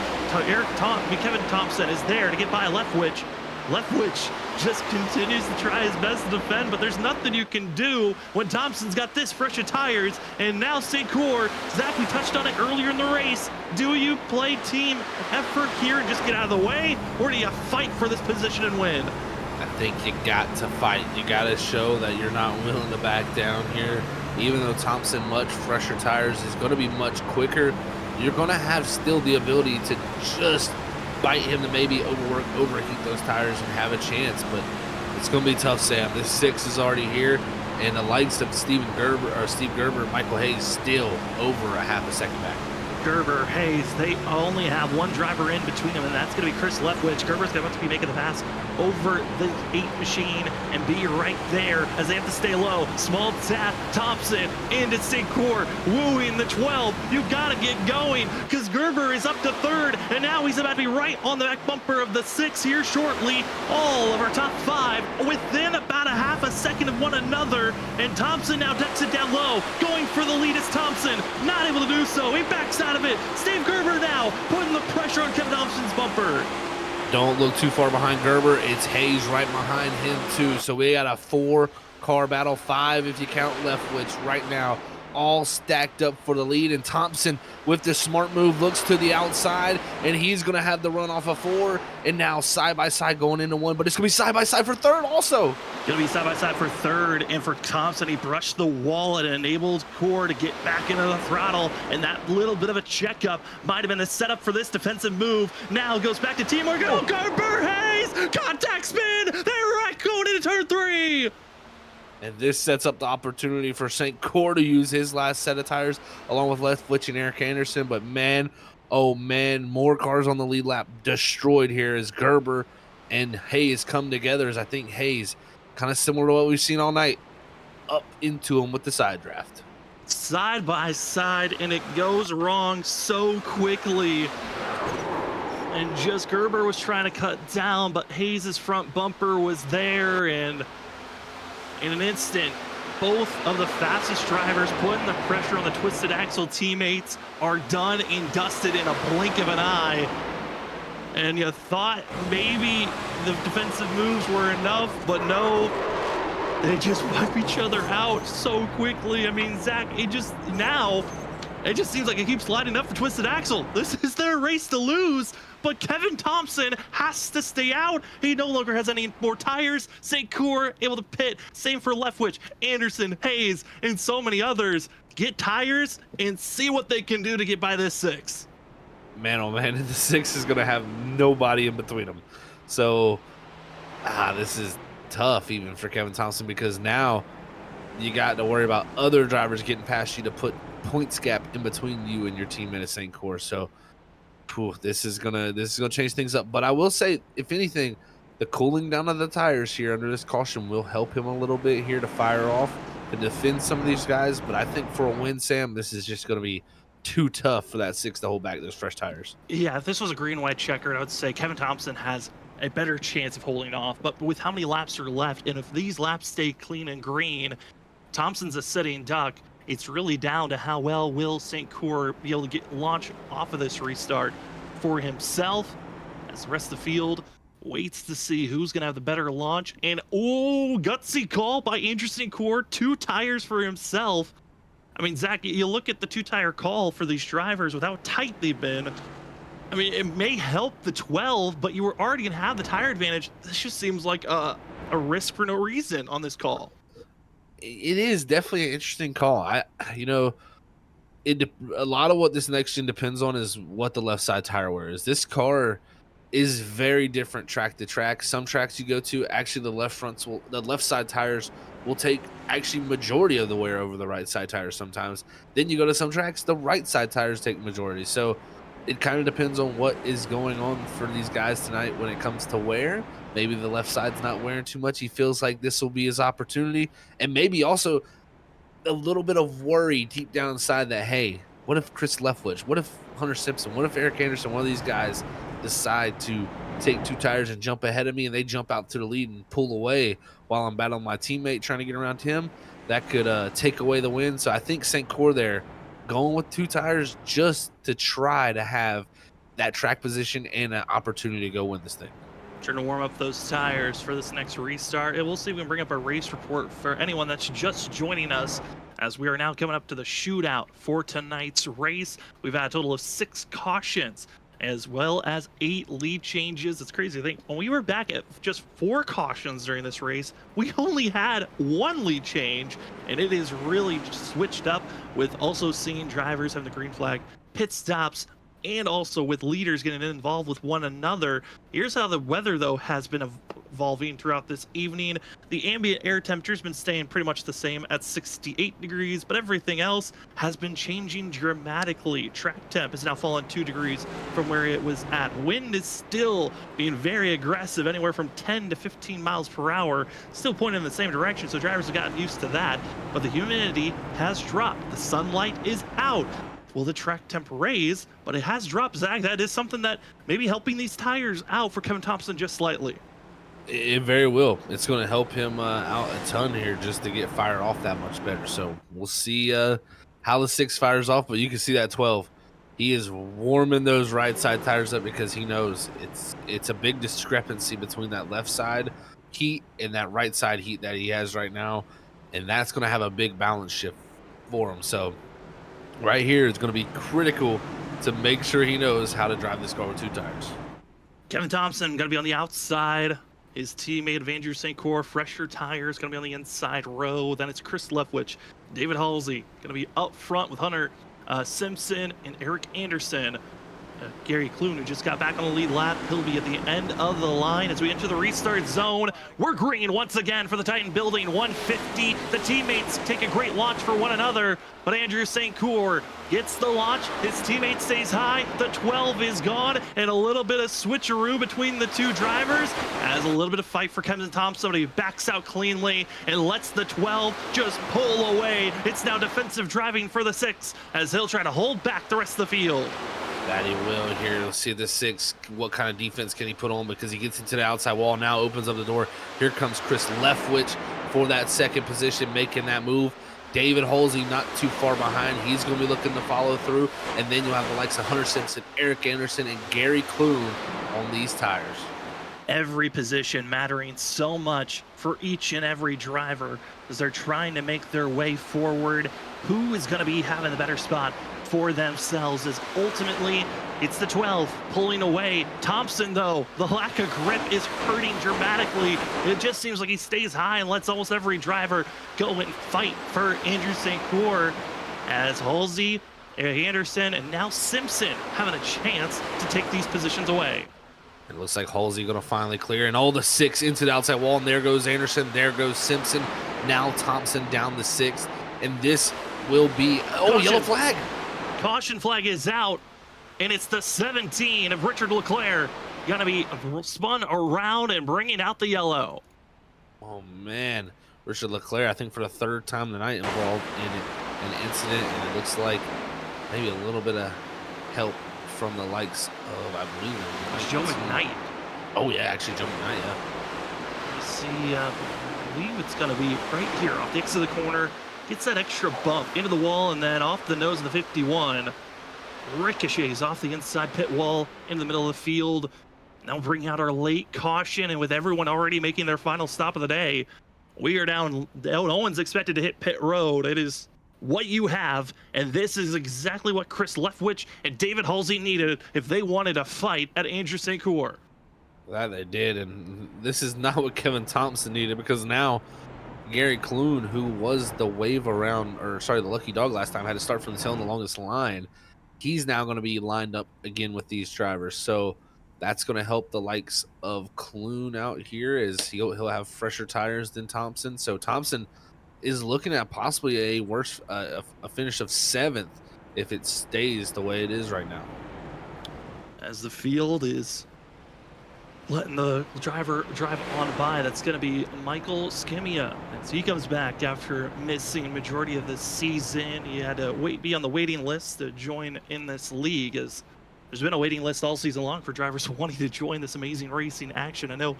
Kevin Thompson is there to get by Leftwich. Leftwich just continues to try his best to defend, but there's nothing you can do when Thompson's got this fresh of tires. And now St. Cour, Zach, we touched on it earlier in the race. Do you play team effort here and just get out of the way, or do you fight for this position and win? I think you got to fight. You got to show that you're not willing to back down here. Even though Thompson, much fresher tires, is going to be much quicker, you're going to have still the ability to just bite him to maybe overheat those tires and have a chance. But it's going to be tough, Sam. This 6 is already here, and the likes of Steve Gerber, Michael Hayes still over a half a second back. Gerber, Hayes, they only have one driver in between them, and that's going to be Chris Leftwich. Gerber's going to have to be making the pass over the 8 machine and be right there as they have to stay low. Small tap, Thompson into St. Cour, wooing the 12. You got to get going because Gerber is up to 3rd, and now he's about to be right on the back bumper of the 6 here shortly. All of our top 5 within about a half a second of one another, and Thompson now decks it down low. Going for the lead is Thompson, not able to do so. He backs out of it. Steve Gerber now putting the pressure on Kevin Thompson's bumper. Don't look too far behind Gerber. It's Hayes right behind him too. So we got a 4-car battle, 5 if you count Leftwich right now, all stacked up for the lead. And Thompson, with the smart move, looks to the outside, and he's going to have the run off of 4. And now side-by-side going into 1, but it's going to be side-by-side for 3rd also. Going to be side-by-side for 3rd, and for Thompson, he brushed the wall and enabled Cour to get back into the throttle, and that little bit of a checkup might have been the setup for this defensive move. Now goes back to teamwork. Oh, Gerber, Hayes, contact spin. They're right going into turn 3. And this sets up the opportunity for St. Cour to use his last set of tires along with Leftwich and Eric Anderson. But man, oh man, more cars on the lead lap destroyed here as Gerber and Hayes come together. As I think Hayes, kind of similar to what we've seen all night, up into him with the side draft. Side by side, and it goes wrong so quickly. And just Gerber was trying to cut down, but Hayes' front bumper was there, and in an instant, both of the fastest drivers putting the pressure on the twisted axle teammates are done and dusted in a blink of an eye. And you thought maybe the defensive moves were enough, but no, they just wipe each other out so quickly. I mean, Zach, it just seems like it keeps lining up for twisted axle. This is their race to lose. But Kevin Thompson has to stay out. He no longer has any more tires. St. Cour able to pit. Same for Leftwich, Anderson, Hayes, and so many others. Get tires and see what they can do to get by this 6. Man, oh man, the 6 is going to have nobody in between them. So, this is tough even for Kevin Thompson, because now you got to worry about other drivers getting past you to put points gap in between you and your teammate at St. Cour. So, this is gonna change things up. But I will say, if anything, the cooling down of the tires here under this caution will help him a little bit here to fire off and defend some of these guys. But I think for a win, Sam, this is just going to be too tough for that 6 to hold back those fresh tires. Yeah, if this was a green-white checker, I would say Kevin Thompson has a better chance of holding off. But with how many laps are left, and if these laps stay clean and green, Thompson's a sitting duck. It's really down to how well will St. Cour be able to get launch off of this restart for himself, as the rest of the field waits to see who's going to have the better launch. And gutsy call by St. Cour, 2 tires for himself. I mean, Zach, you look at the 2-tire call for these drivers with how tight they've been. I mean, it may help the 12, but you were already going to have the tire advantage. This just seems like a risk for no reason on this call. It is definitely an interesting call. A lot of what this next gen depends on is what the left side tire wear is. This car is very different track to track. Some tracks you go to, actually the left side tires will take actually majority of the wear over the right side tires sometimes. Then you go to some tracks, the right side tires take majority. So it kind of depends on what is going on for these guys tonight when it comes to wear. Maybe the left side's not wearing too much. He feels like this will be his opportunity. And maybe also a little bit of worry deep down inside that, hey, what if Chris Leftwich, what if Hunter Simpson, what if Eric Anderson, one of these guys decide to take 2 tires and jump ahead of me, and they jump out to the lead and pull away while I'm battling my teammate trying to get around him? That could take away the win. So I think St. Cour there going with 2 tires just to try to have that track position and an opportunity to go win this thing. trying to warm up those tires for this next restart. And we'll see if we can bring up a race report for anyone that's just joining us, as we are now coming up to the shootout for tonight's race. We've had a total of 6 cautions, as well as 8 lead changes. It's crazy to think, when we were back at just 4 cautions during this race, we only had 1 lead change, and it is really switched up with also seeing drivers having the green flag, pit stops, and also with leaders getting involved with one another. Here's how the weather, though, has been evolving throughout this evening. The ambient air temperature's been staying pretty much the same at 68 degrees, but everything else has been changing dramatically. Track temp has now fallen 2 degrees from where it was at. Wind is still being very aggressive, anywhere from 10 to 15 miles per hour, still pointing in the same direction, so drivers have gotten used to that. But the humidity has dropped. The sunlight is out. Will the track temp raise? But it has dropped, Zach. That is something that may be helping these tires out for Kevin Thompson just slightly. It very will. It's going to help him out a ton here just to get fired off that much better. So we'll see how the 6 fires off, but you can see that 12. He is warming those right side tires up because he knows it's a big discrepancy between that left side heat and that right side heat that he has right now, and that's going to have a big balance shift for him. So right here is going to be critical to make sure he knows how to drive this car with 2 tires. Kevin Thompson going to be on the outside. His teammate of Andrew St. Cyr, fresher tires, going to be on the inside row. Then it's Chris Leftwich, David Halsey going to be up front with Hunter Simpson and Eric Anderson. Gary Clune, who just got back on the lead lap, he'll be at the end of the line as we enter the restart zone. We're green once again for the Titan building, 150. The teammates take a great launch for one another, but Andrew St. Cyr gets the launch. His teammate stays high. The 12 is gone, and a little bit of switcheroo between the 2 drivers as a little bit of fight for Kevin Thompson. He backs out cleanly and lets the 12 just pull away. It's now defensive driving for the 6 as he'll try to hold back the rest of the field. That he will here. Let's see the 6. What kind of defense can he put on, because he gets into the outside wall, now opens up the door. Here comes Chris Leftwich for that 2nd position, making that move. David Halsey not too far behind. He's going to be looking to follow through. And then you'll have the likes of Hunter Simpson, Eric Anderson, and Gary Clune on these tires. Every position mattering so much for each and every driver as they're trying to make their way forward. Who is going to be having the better spot for themselves, as ultimately it's the 12 pulling away. Thompson, though, the lack of grip is hurting dramatically. It just seems like he stays high and lets almost every driver go and fight for Andrew St. Cyr, as Halsey, Anderson, and now Simpson having a chance to take these positions away. It looks like Halsey going to finally clear, and all the 6 into the outside wall, and there goes Anderson, there goes Simpson. Now Thompson down the 6th, and this will be, oh, yellow flag. Caution flag is out, and it's the 17 of Richard Leclerc going to be spun around and bringing out the yellow. Oh, man. Richard Leclerc, I think for the 3rd time tonight, involved in an incident, and it looks like maybe a little bit of help from the likes of, I believe, Joe McKnight. Oh, yeah, actually, Joe McKnight, yeah. You see, I believe it's going to be right here off the exit of the corner. Gets that extra bump into the wall, and then off the nose of the 51. Ricochets off the inside pit wall into the middle of the field. Now bring out our late caution, and with everyone already making their final stop of the day, we are down. No one's expected to hit pit road. It is what you have, and this is exactly what Chris Leftwich and David Halsey needed if they wanted a fight at Andrew St. Cyr. That they did, and this is not what Kevin Thompson needed, because now Gary Clune, who was the wave around, or sorry, the lucky dog last time, had to start from the tail in the longest line. He's now going to be lined up again with these drivers. So that's going to help the likes of Clune out here, as he'll have fresher tires than Thompson. So Thompson is looking at possibly a worse a finish of 7th if it stays the way it is right now. As the field is letting the driver drive on by, that's going to be Michael Skimia. And so he comes back after missing majority of the season. He had to be on the waiting list to join in this league, as there's been a waiting list all season long for drivers wanting to join this amazing racing action. I know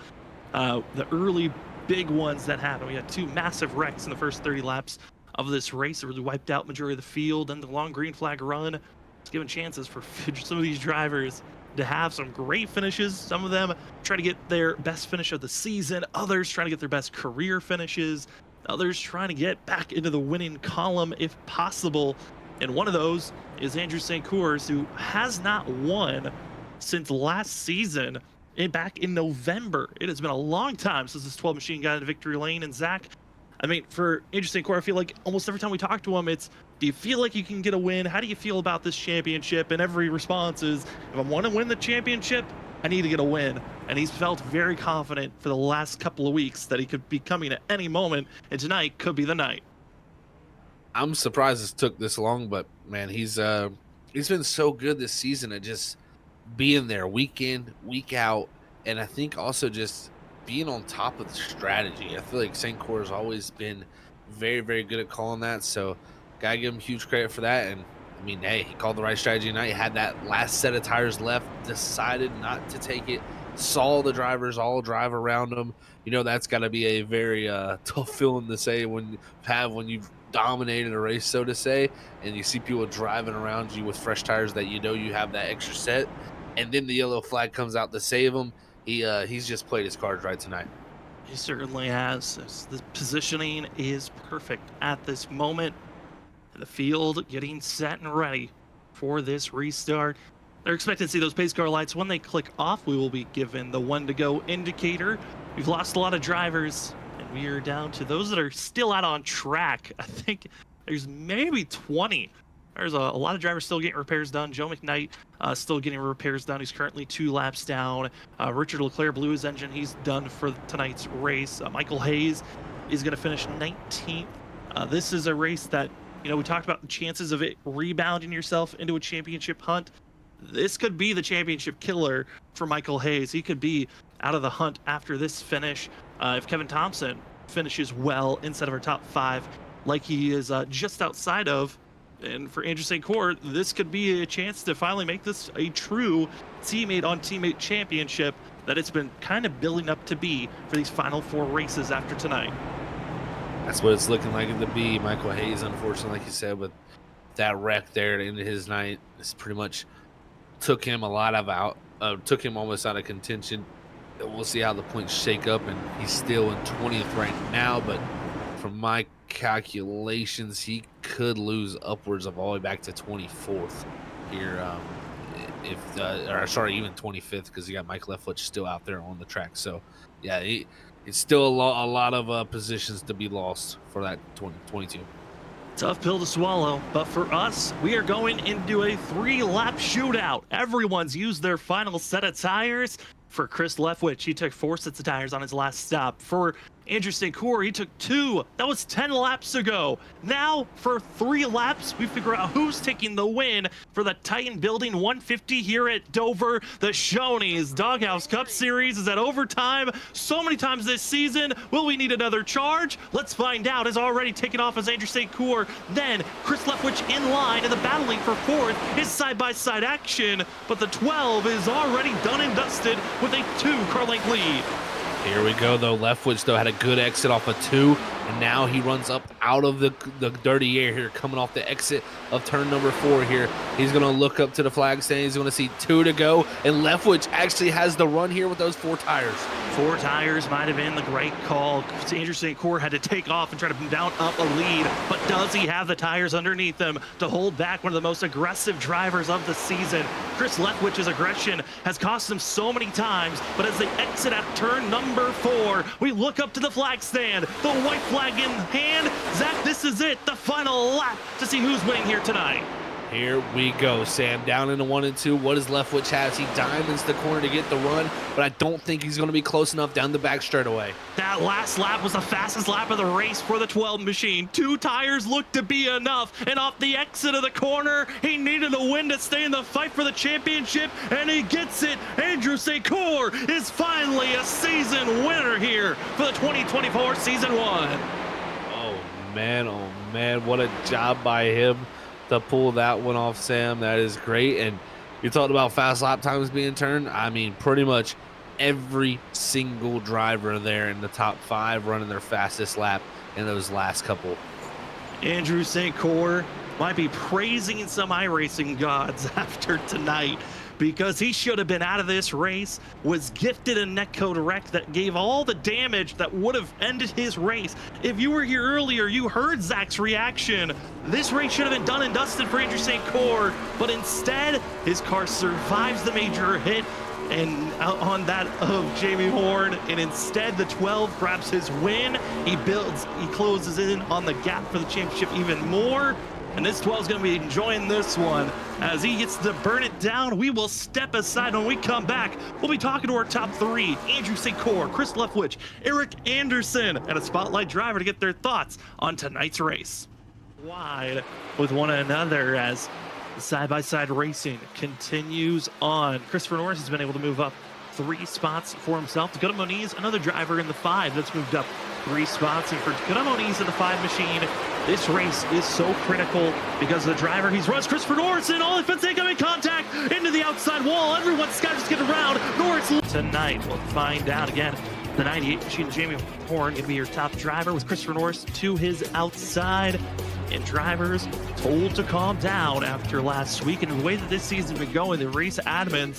the early big ones that happened, we had 2 massive wrecks in the first 30 laps of this race that really wiped out majority of the field, and the long green flag run. It's given chances for some of these drivers to have some great finishes. Some of them try to get their best finish of the season. Others trying to get their best career finishes. Others trying to get back into the winning column if possible. And one of those is Andrew St. Cours, who has not won since last season, back in November. It has been a long time since this 12 machine got into victory lane. And Zach, I mean, for Andrew St. Cours, I feel like almost every time we talk to him, it's, do you feel like you can get a win? How do you feel about this championship? And every response is, if I want to win the championship, I need to get a win. And he's felt very confident for the last couple of weeks that he could be coming at any moment, and tonight could be the night. I'm surprised this took this long, but man, he's been so good this season at just being there week in, week out, and I think also just being on top of the strategy. I feel like St. Cours has always been very, very good at calling that, so gotta give him huge credit for that. And I mean, hey, he called the right strategy tonight. He had that last set of tires left, decided not to take it, saw the drivers all drive around him. You know, that's got to be a very tough feeling to say when you've dominated a race, so to say, and you see people driving around you with fresh tires that you know you have that extra set, and then the yellow flag comes out to save him. He's just played his cards right tonight. He certainly has. The positioning is perfect at this moment. The field getting set and ready for this restart. They're expected to see those pace car lights. When they click off, we will be given the 1 to go indicator. We've lost a lot of drivers, and we are down to those that are still out on track. I think there's maybe 20. There's a lot of drivers still getting repairs done. Joe McKnight still getting repairs done. He's currently 2 laps down. Richard Leclerc blew his engine. He's done for tonight's race. Michael Hayes is going to finish 19th. This is a race that, you know, we talked about the chances of it rebounding yourself into a championship hunt. This could be the championship killer for Michael Hayes. He could be out of the hunt after this finish if Kevin Thompson finishes well inside of our top 5 like he is just outside of. And for Andrew St. Cours, this could be a chance to finally make this a true teammate-on-teammate championship that it's been kind of building up to be for these final 4 races after tonight. That's what it's looking like it to be. Michael Hayes, unfortunately, like you said, with that wreck there at the end of his night, it's pretty much took him took him almost out of contention. We'll see how the points shake up, and he's still in 20th right now, but from my calculations, he could lose upwards of all the way back to 24th here, even 25th, because you got Mike Leftwich still out there on the track. So yeah, it's still a lot of positions to be lost for that 2022. Tough pill to swallow, but for us, we are going into a 3-lap shootout. Everyone's used their final set of tires. For Chris Leftwich, he took 4 sets of tires on his last stop. For Andrew St. Cours, he took 2. That was 10 laps ago. Now, for 3 laps, we figure out who's taking the win for the Titan Building 150 here at Dover. The Shoney's Doghouse Cup Series is at overtime so many times this season. Will we need another charge? Let's find out. Has already taken off as Andrew St. Cours. Then Chris Leftwich in line, and the battling for 4th is side-by-side action. But the 12 is already done and dusted with a 2-car length lead. Here we go, though. Leftwich, though, had a good exit off of 2, and now he runs up out of the dirty air here, coming off the exit of turn number 4 here. He's going to look up to the flag stand. He's going to see 2 to go, and Leftwich actually has the run here with those 4 tires. 4 tires might have been the great call. Andrew St. Cours had to take off and try to mount up a lead, but does he have the tires underneath him to hold back one of the most aggressive drivers of the season? Chris Leftwich's aggression has cost him so many times, but as they exit at turn number 4, we look up to the flag stand, the white flag in hand. Zach, this is it, the final lap to see who's winning here tonight. Here we go, Sam, down into 1 and 2. What does Leftwich have? He diamonds the corner to get the run, but I don't think he's going to be close enough down the back straightaway. That last lap was the fastest lap of the race for the 12 machine. 2 tires looked to be enough, and off the exit of the corner, he needed a win to stay in the fight for the championship, and he gets it. Andrew St. Cours is finally a season winner here for the 2024 Season 1. Oh, man, what a job by him to pull that one off, Sam. That is great. And you talked about fast lap times being turned. I mean, pretty much every single driver there in the top 5 running their fastest lap in those last couple. Andrew St. Cours might be praising some iRacing gods after tonight, because he should have been out of this race, was gifted a netcode wreck that gave all the damage that would have ended his race. If you were here earlier, you heard Zach's reaction. This race should have been done and dusted for Andrew St. Cyr, but instead, his car survives the major hit and on that of Jamie Horn, and instead the 12 grabs his win. He closes in on the gap for the championship even more, and this 12 is going to be enjoying this one as he gets to burn it down. We will step aside. When we come back, we'll be talking to our top three: Andrew St. Cyr, Chris Leftwich, Eric Anderson, and a spotlight driver to get their thoughts on tonight's race. Wide with one another as side-by-side racing continues on. Christopher Norris has been able to move up 3 spots for himself. Dakota Moniz, another driver in the 5 that's moved up 3 spots. And for Dakota Moniz in the 5 machine, this race is so critical because the driver he's runs, Christopher Norris, and all offense incoming contact into the outside wall. Everyone's got to just get around. Norris tonight, we'll find out again. The 98 machine, Jamie Horn, going to be your top driver with Christopher Norris to his outside. And drivers told to calm down after last week. And the way that this season's been going, the race admins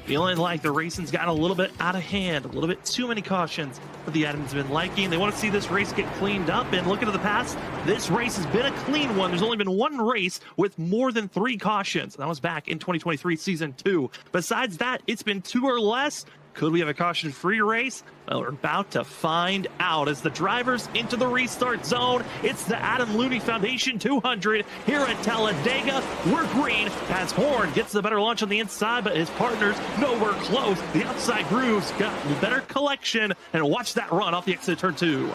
feeling like the racing's gotten a little bit out of hand, a little bit too many cautions that the admins have been liking. They want to see this race get cleaned up. And looking at the past, this race has been a clean one. There's only been one race with more than 3 cautions. That was back in 2023 season 2. Besides that, it's been 2 or less. Could we have a caution-free race? Well, we're about to find out as the drivers into the restart zone. It's the Adam Looney Foundation 200 here at Talladega. We're green as Horn gets the better launch on the inside, but his partners nowhere close. The outside grooves got better collection, and watch that run off the exit of turn 2.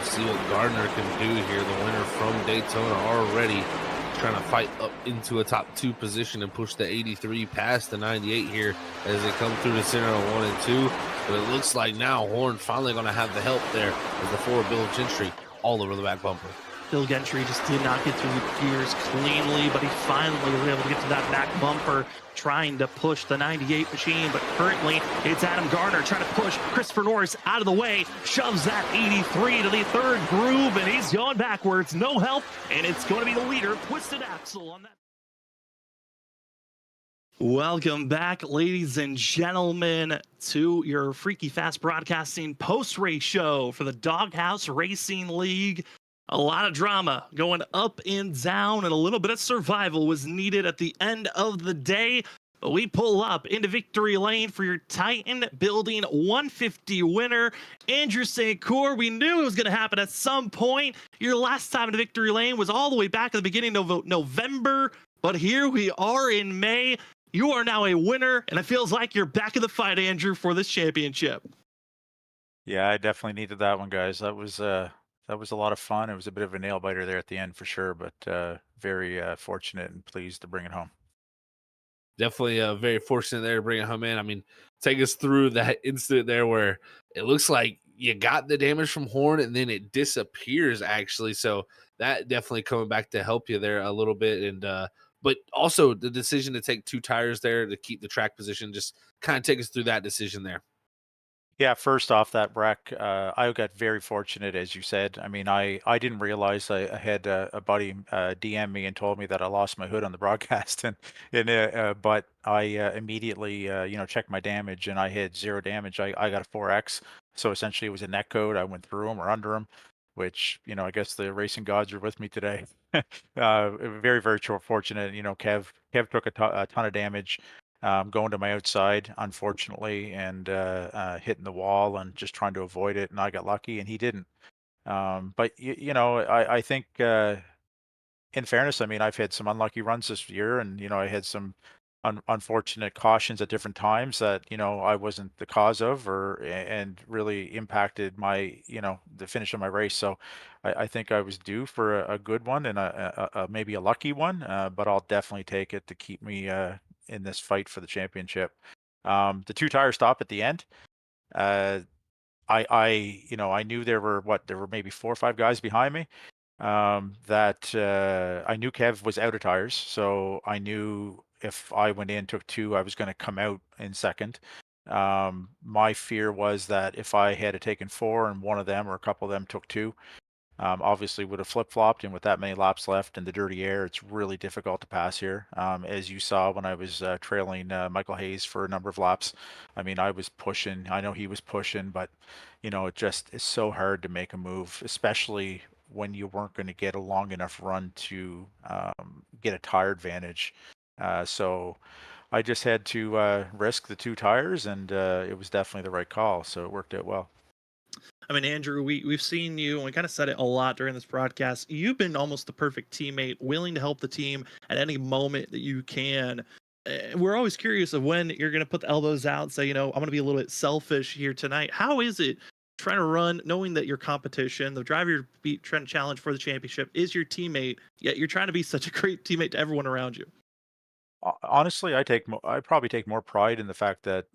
See what Gardner can do here, the winner from Daytona already trying to fight up into a top 2 position and push the 83 past the 98 here as they come through the center of 1 and 2. But it looks like now Horn finally going to have the help there as the 4 Bill Gentry all over the back bumper. Bill Gentry just did not get through the gears cleanly, but he finally was able to get to that back bumper, trying to push the 98 machine. But currently, it's Adam Gardner trying to push Christopher Norris out of the way, shoves that 83 to the 3rd groove, and he's going backwards. No help, and it's going to be the leader, Twisted Axle, on that. Welcome back, ladies and gentlemen, to your Freaky Fast Broadcasting post-race show for the Doghouse Racing League. A lot of drama going up and down, and a little bit of survival was needed at the end of the day. But we pull up into victory lane for your Titan Building 150 winner, Andrew St. Cyr. We knew it was going to happen at some point. Your last time in victory lane was all the way back at the beginning of November, but here we are in May. You are now a winner, and it feels like you're back in the fight, Andrew, for this championship. Yeah, I definitely needed that one, guys. That was a lot of fun. It was a bit of a nail biter there at the end for sure, but very fortunate and pleased to bring it home. Definitely very fortunate there to bring it home in. I mean, take us through that incident there where it looks like you got the damage from Horn and then it disappears actually. So that definitely coming back to help you there a little bit. And but also the decision to take 2 tires there to keep the track position, just kind of take us through that decision there. Yeah, first off, that wreck, I got very fortunate, as you said. I mean, I didn't realize I had a buddy DM me and told me that I lost my hood on the broadcast, but I immediately checked my damage, and I had 0 damage. I got a 4X, so essentially it was a net code. I went through them or under them, which I guess the racing gods are with me today. Very very fortunate. Kev took a ton of damage. Going to my outside, unfortunately, and hitting the wall and just trying to avoid it. And I got lucky, and he didn't. But I think, in fairness, I mean, I've had some unlucky runs this year, and I had some unfortunate cautions at different times that I wasn't the cause of, and really impacted my the finish of my race. So I think I was due for a good one and maybe a lucky one, but I'll definitely take it to keep me in this fight for the championship. The 2 tire stop at the end. I knew there were maybe 4 or 5 guys behind me. That I knew Kev was out of tires, so I knew if I went in, took 2, I was going to come out in second. My fear was that if I had taken 4 and one of them or a couple of them took 2, Obviously, would have flip-flopped, and with that many laps left in the dirty air, it's really difficult to pass here. As you saw when I was trailing Michael Hayes for a number of laps, I mean, I was pushing. I know he was pushing, but it just is so hard to make a move, especially when you weren't going to get a long enough run to get a tire advantage. So I just had to risk the two tires, and it was definitely the right call. So it worked out well. I mean, Andrew, we've seen you, and we kind of said it a lot during this broadcast. You've been almost the perfect teammate, willing to help the team at any moment that you can. We're always curious of when you're going to put the elbows out and say, I'm going to be a little bit selfish here tonight. How is it trying to run, knowing that your competition, the driver you're trying to challenge for the championship, is your teammate, yet you're trying to be such a great teammate to everyone around you? Honestly, I probably take more pride in the fact that,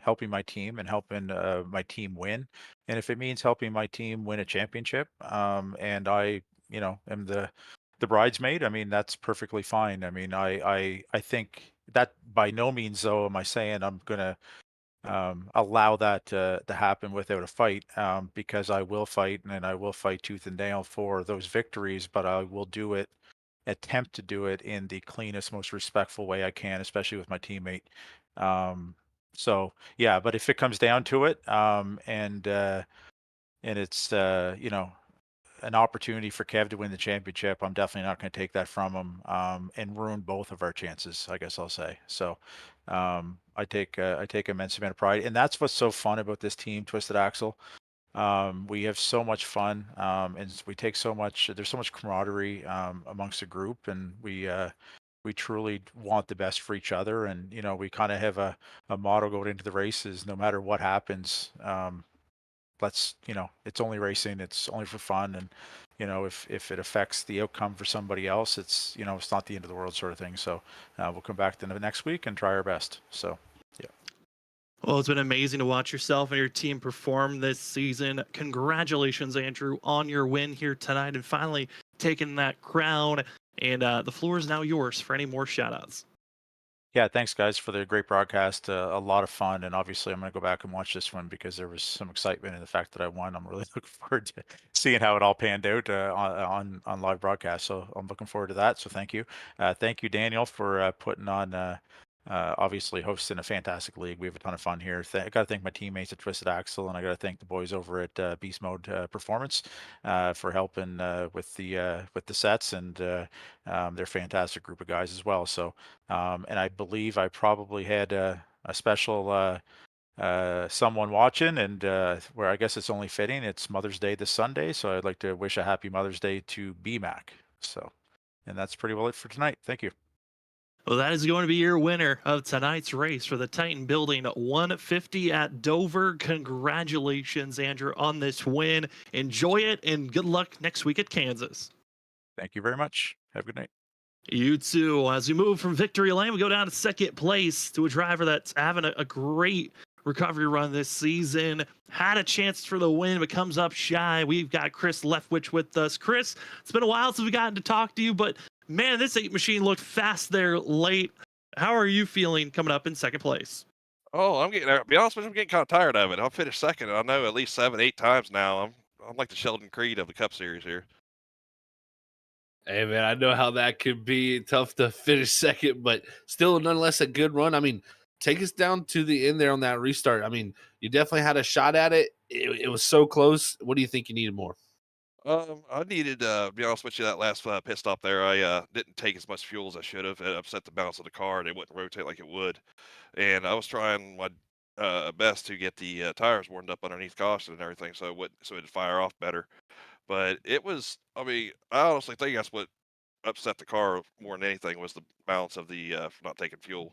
helping my team and helping my team win. And if it means helping my team win a championship, and I, am the bridesmaid, I mean, that's perfectly fine. I mean, I think that by no means though am I saying I'm gonna allow that to happen without a fight, because I will fight, and I will fight tooth and nail for those victories, but I will attempt to do it in the cleanest, most respectful way I can, especially with my teammate. Um, so yeah, but if it comes down to it, and it's an opportunity for Kev to win the championship, I'm definitely not going to take that from him, and ruin both of our chances, I guess I'll say. So I take immense amount of pride, and that's what's so fun about this team, Twisted Axle. We have so much fun, and we take so much. There's so much camaraderie amongst the group, and we truly want the best for each other. And we kind of have a motto going into the races: no matter what happens, let's it's only racing, it's only for fun, and if it affects the outcome for somebody else, it's not the end of the world, sort of thing. So we'll come back to the next week and try our best. So yeah. Well, it's been amazing to watch yourself and your team perform this season. Congratulations, Andrew, on your win here tonight and finally taking that crown. And the floor is now yours for any more shoutouts. Yeah, thanks guys for the great broadcast. A lot of fun, and obviously I'm going to go back and watch this one because there was some excitement in the fact that I won. I'm really looking forward to seeing how it all panned out on live broadcast. So I'm looking forward to that. So thank you, thank you Daniel for putting on. Obviously hosting a fantastic league. We have a ton of fun here. I got to thank my teammates at Twisted Axle, and I got to thank the boys over at Beast Mode Performance for helping with the sets, and they're a fantastic group of guys as well. So, and I believe I probably had a special someone watching, and where I guess it's only fitting. It's Mother's Day this Sunday, so I'd like to wish a happy Mother's Day to BMAC. So, and that's pretty well it for tonight. Thank you. Well, that is going to be your winner of tonight's race for the Titan Building 150 at Dover. Congratulations, Andrew, on this win. Enjoy it, and good luck next week at Kansas. Thank you very much. Have a good night. You too. As we move from victory lane, we go down to second place to a driver that's having a great recovery run this season. Had a chance for the win, but comes up shy. We've got Chris Leftwich with us. Chris, it's been a while since we gotten to talk to you, but man, this 8 machine looked fast there late. How are you feeling coming up in second place? Oh, to be honest with you, I'm getting kind of tired of it. I'll finish second. I know at least 7, 8 times now. I'm like the Sheldon Creed of the Cup Series here. Hey man, I know how that could be tough to finish second, but still nonetheless a good run. I mean, take us down to the end there on that restart. I mean, you definitely had a shot at it. It was so close. What do you think you needed more? I needed, to be honest with you, that last pit stop there. I didn't take as much fuel as I should have. It upset the balance of the car, and it wouldn't rotate like it would. And I was trying my best to get the tires warmed up underneath caution and everything, so it'd fire off better. But it was, I mean, I honestly think that's what upset the car more than anything was the balance of the not taking fuel.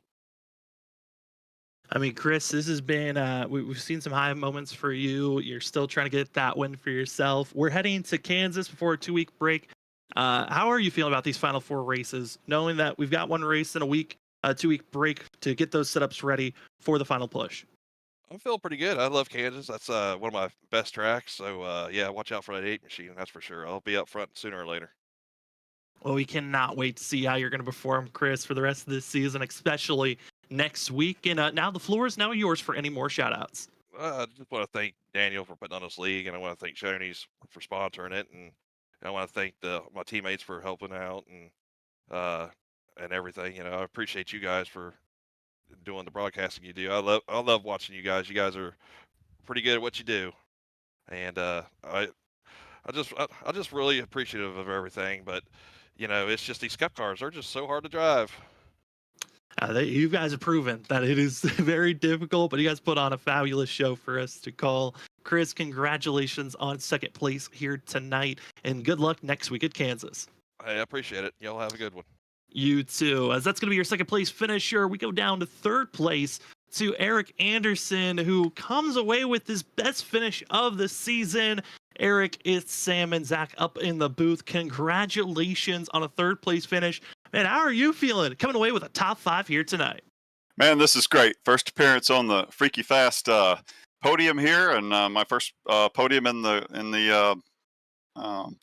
I mean, Chris, this has been, we've seen some high moments for you. You're still trying to get that win for yourself. We're heading to Kansas before a 2-week break. How are you feeling about these final 4 races, knowing that we've got one race in a week, a 2-week break to get those setups ready for the final push? I'm feeling pretty good. I love Kansas. That's one of my best tracks. So yeah, watch out for that 8 machine. That's for sure. I'll be up front sooner or later. Well, we cannot wait to see how you're going to perform, Chris, for the rest of this season, especially next week. And now the floor is now yours for any more shout outs. I just want to thank Daniel for putting on this league, and I want to thank Shoney's for sponsoring it, and I want to thank my teammates for helping out and everything. I appreciate you guys for doing the broadcasting you do. I love watching you guys. You guys are pretty good at what you do, and I just really appreciative of everything. But it's just these Cup cars are just so hard to drive. You guys have proven that it is very difficult, but you guys put on a fabulous show for us to call. Chris, congratulations on second place here tonight, and good luck next week at Kansas. I appreciate it. Y'all have a good one. You too. As that's going to be your second place finisher, we go down to third place to Eric Anderson, who comes away with his best finish of the season. Eric, it's Sam and Zach up in the booth. Congratulations on a third place finish. Man, how are you feeling coming away with a top 5 here tonight? Man, this is great. First appearance on the Freaky Fast podium here, and my first podium in the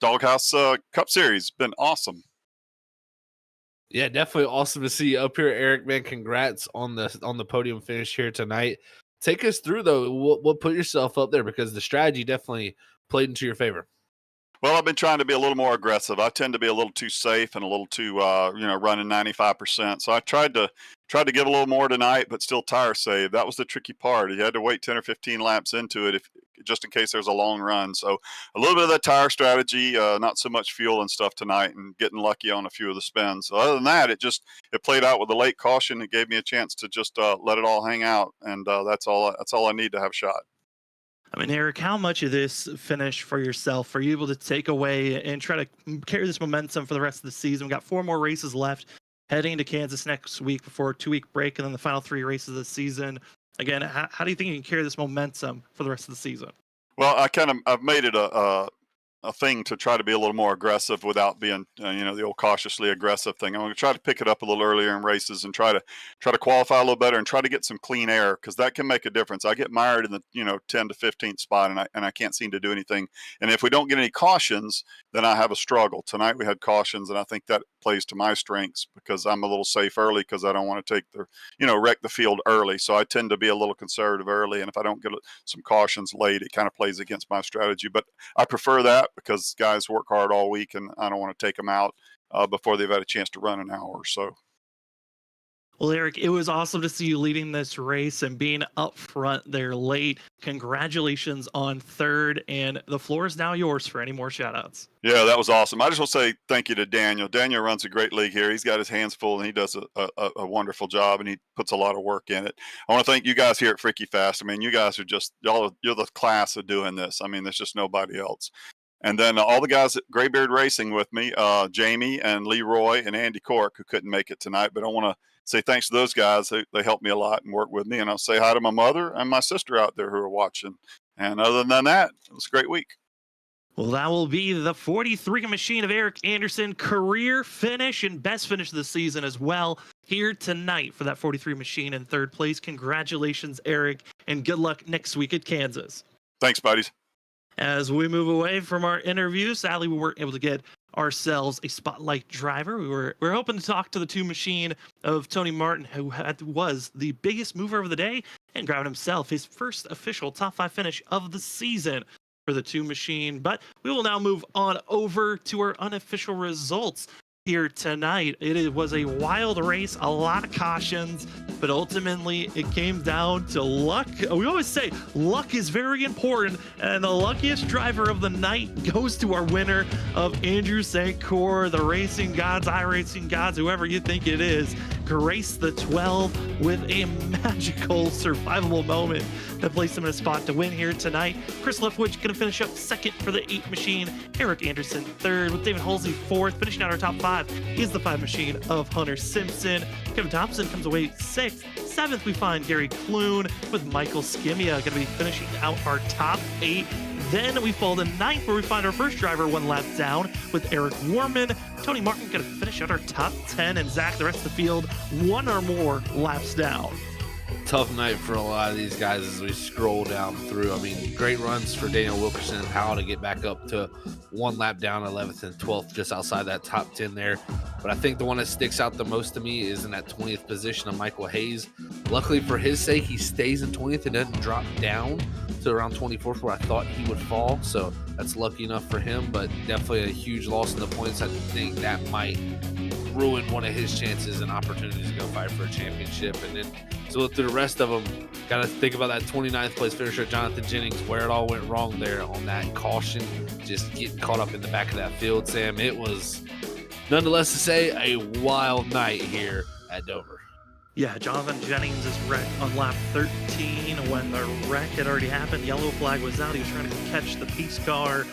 Doghouse Cup Series. Been awesome. Yeah, definitely awesome to see you up here, Eric. Man, congrats on the podium finish here tonight. Take us through though. What put yourself up there, because the strategy definitely played into your favor. Well, I've been trying to be a little more aggressive. I tend to be a little too safe and a little too, running 95%. So I tried to give a little more tonight, but still tire save. That was the tricky part. You had to wait 10 or 15 laps into it just in case there's a long run. So a little bit of that tire strategy, not so much fuel and stuff tonight, and getting lucky on a few of the spins. So other than that, it played out with a late caution. It gave me a chance to just let it all hang out, and that's all I need to have a shot. I mean, Eric, how much of this finish for yourself are you able to take away and try to carry this momentum for the rest of the season? We've got 4 more races left heading to Kansas next week before a 2-week break, and then the final 3 races of the season. Again, how do you think you can carry this momentum for the rest of the season? Well, I've made it a thing to try to be a little more aggressive without being, the old cautiously aggressive thing. I'm going to try to pick it up a little earlier in races and try to qualify a little better and try to get some clean air, because that can make a difference. I get mired in the 10 to 15th spot, and I can't seem to do anything. And if we don't get any cautions, then I have a struggle. Tonight we had cautions, and I think that plays to my strengths, because I'm a little safe early, because I don't want to take wreck the field early. So I tend to be a little conservative early, and if I don't get some cautions late, it kind of plays against my strategy. But I prefer that, because guys work hard all week, and I don't want to take them out before they've had a chance to run an hour or so. Well, Eric, it was awesome to see you leading this race and being up front there late. Congratulations on third, and the floor is now yours for any more shout-outs. Yeah, that was awesome. I just want to say thank you to Daniel. Daniel runs a great league here. He's got his hands full, and he does a wonderful job, and he puts a lot of work in it. I want to thank you guys here at Freaky Fast. I mean, you guys are you're the class of doing this. I mean, there's just nobody else. And then all the guys at Graybeard Racing with me, Jamie and Leroy and Andy Cork, who couldn't make it tonight. But I want to say thanks to those guys. They helped me a lot and worked with me. And I'll say hi to my mother and my sister out there who are watching. And other than that, it was a great week. Well, that will be the 43 machine of Eric Anderson, career finish and best finish of the season as well, here tonight for that 43 machine in third place. Congratulations, Eric, and good luck next week at Kansas. Thanks, buddies. As we move away from our interview, sadly, we weren't able to get ourselves a spotlight driver. We were hoping to talk to the 2 machine of Tony Martin, who was the biggest mover of the day and grabbed himself his first official top 5 finish of the season for the 2 machine. But we will now move on over to our unofficial results here tonight. It was a wild race, a lot of cautions, but ultimately it came down to luck. We always say luck is very important, and the luckiest driver of the night goes to our winner of Andrew St. Cyr, the racing gods, iRacing gods, whoever you think it is, graced the 12 with a magical survivable moment that placed him in a spot to win here tonight. Chris Leftwich going to finish up second for the 8 machine. Eric Anderson third, with David Halsey fourth. Finishing out our top 5 is the 5 machine of Hunter Simpson. Kevin Thompson comes away 6th. 7th, we find Gary Clune, with Michael Skimia going to be finishing out our top 8. Then we fall to 9th, where we find our first driver 1 lap down with Eric Warman. Tony Martin going to finish out our top 10, and Zach, the rest of the field, 1 or more laps down. Tough night for a lot of these guys as we scroll down through. I mean, great runs for Daniel Wilkerson and Powell to get back up to 1 lap down, 11th and 12th, just outside that top 10 there. But I think the one that sticks out the most to me is in that 20th position of Michael Hayes. Luckily for his sake, he stays in 20th and doesn't drop down to around 24th where I thought he would fall. So that's lucky enough for him, but definitely a huge loss in the points. I think that might ruin one of his chances and opportunities to go fight for a championship. And then to look through the rest of them, got to think about that 29th place finisher, Jonathan Jennings, where it all went wrong there on that caution, just getting caught up in the back of that field, Sam. It was, nonetheless to say, a wild night here at Dover. Yeah, Jonathan Jennings is wrecked on lap 13 when the wreck had already happened. Yellow flag was out. He was trying to catch the peace car,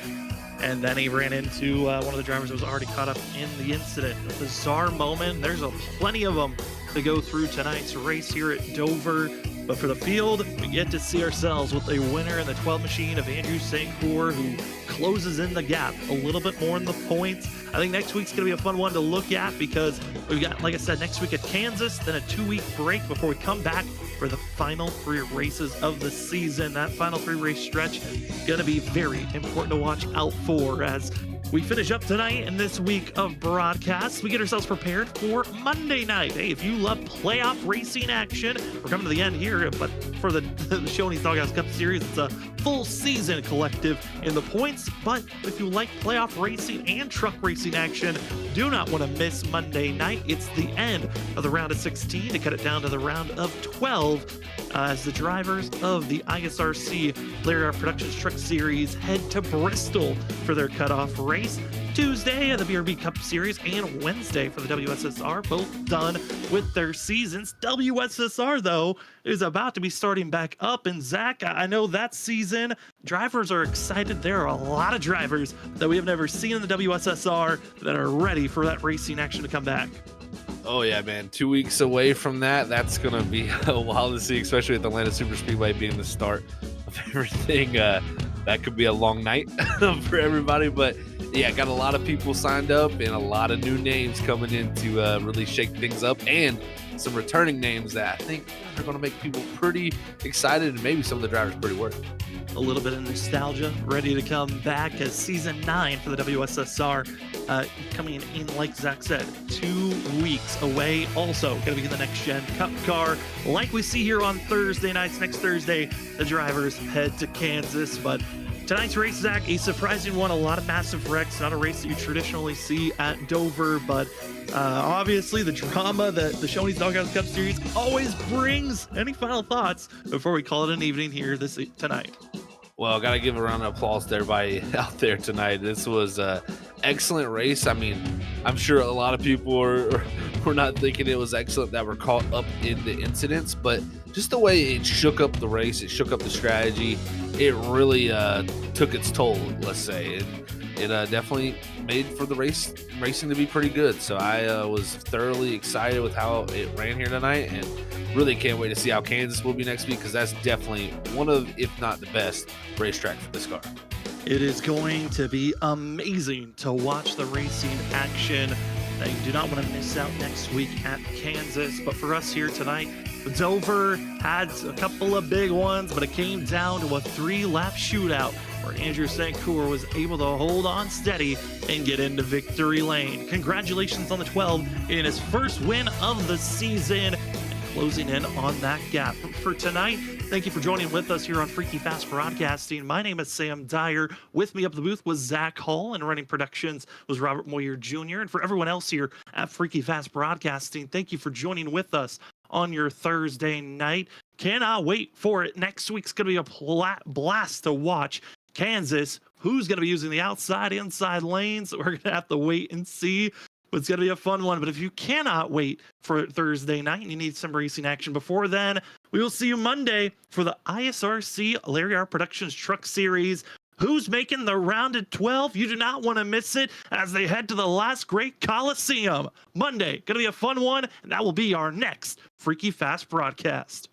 and then he ran into one of the drivers that was already caught up in the incident. A bizarre moment. There's plenty of them to go through tonight's race here at Dover. But for the field, we get to see ourselves with a winner in the 12 machine of Andrew St. Cour, who closes in the gap a little bit more in the points. I think next week's going to be a fun one to look at because we've got, like I said, next week at Kansas, then a 2-week break before we come back for the final 3 races of the season. That final 3 race stretch going to be very important to watch out for as we finish up tonight in this week of broadcasts. We get ourselves prepared for Monday night. Hey, if you love playoff racing action, we're coming to the end here, but for the Shoney's Doghouse Cup Series, it's a full season collective in the points. But if you like playoff racing and truck racing action, do not want to miss Monday night. It's the end of the round of 16 to cut it down to the round of 12 as the drivers of the ISRC Larry R Productions Truck Series head to Bristol for their cutoff race. Tuesday of the BRB Cup Series and Wednesday for the WSSR, both done with their seasons. WSSR, though, is about to be starting back up. And Zach, I know that season, drivers are excited. There are a lot of drivers that we have never seen in the WSSR that are ready for that racing action to come back. Oh, yeah, man. 2 weeks away from that. That's going to be a while to see, especially with Atlanta Superspeedway being the start of everything. That could be a long night for everybody. But, yeah, got a lot of people signed up and a lot of new names coming in to really shake things up, and some returning names that I think are going to make people pretty excited and maybe some of the drivers pretty worried. A little bit of nostalgia ready to come back as season 9 for the WSSR coming in, like Zach said, 2 weeks away. Also going to be the next gen cup car like we see here on Thursday nights. Next Thursday, the drivers head to Kansas. But tonight's race, Zach, a surprising one. A lot of massive wrecks. Not a race that you traditionally see at Dover, but obviously the drama that the Shoney's Doghouse Cup Series always brings. Any final thoughts before we call it an evening here tonight? Well, got to give a round of applause to everybody out there tonight. This was an excellent race. I mean, I'm sure a lot of people were not thinking it was excellent that were caught up in the incidents, but just the way it shook up the race, it shook up the strategy, it really took its toll, let's say. It definitely made for the racing to be pretty good. So I was thoroughly excited with how it ran here tonight, and really can't wait to see how Kansas will be next week, because that's definitely one of, if not the best, racetrack for this car. It is going to be amazing to watch the racing action. You do not want to miss out next week at Kansas. But for us here tonight, Dover had a couple of big ones, but it came down to a 3-lap shootout where Andrew St. Cour was able to hold on steady and get into victory lane. Congratulations on the 12 in his first win of the season, closing in on that gap. For tonight, thank you for joining with us here on Freaky Fast Broadcasting. My name is Sam Dyer. With me up the booth was Zach Hall, and running productions was Robert Moyer Jr. And for everyone else here at Freaky Fast Broadcasting, thank you for joining with us on your Thursday night. Cannot wait for it. Next week's going to be a blast to watch. Kansas, who's going to be using the outside, inside lanes? We're going to have to wait and see. It's going to be a fun one. But if you cannot wait for Thursday night and you need some racing action before then, we will see you Monday for the ISRC Larry R Productions Truck Series. Who's making the round at 12? You do not want to miss it as they head to the last great Coliseum. Monday, going to be a fun one, and that will be our next Freaky Fast broadcast.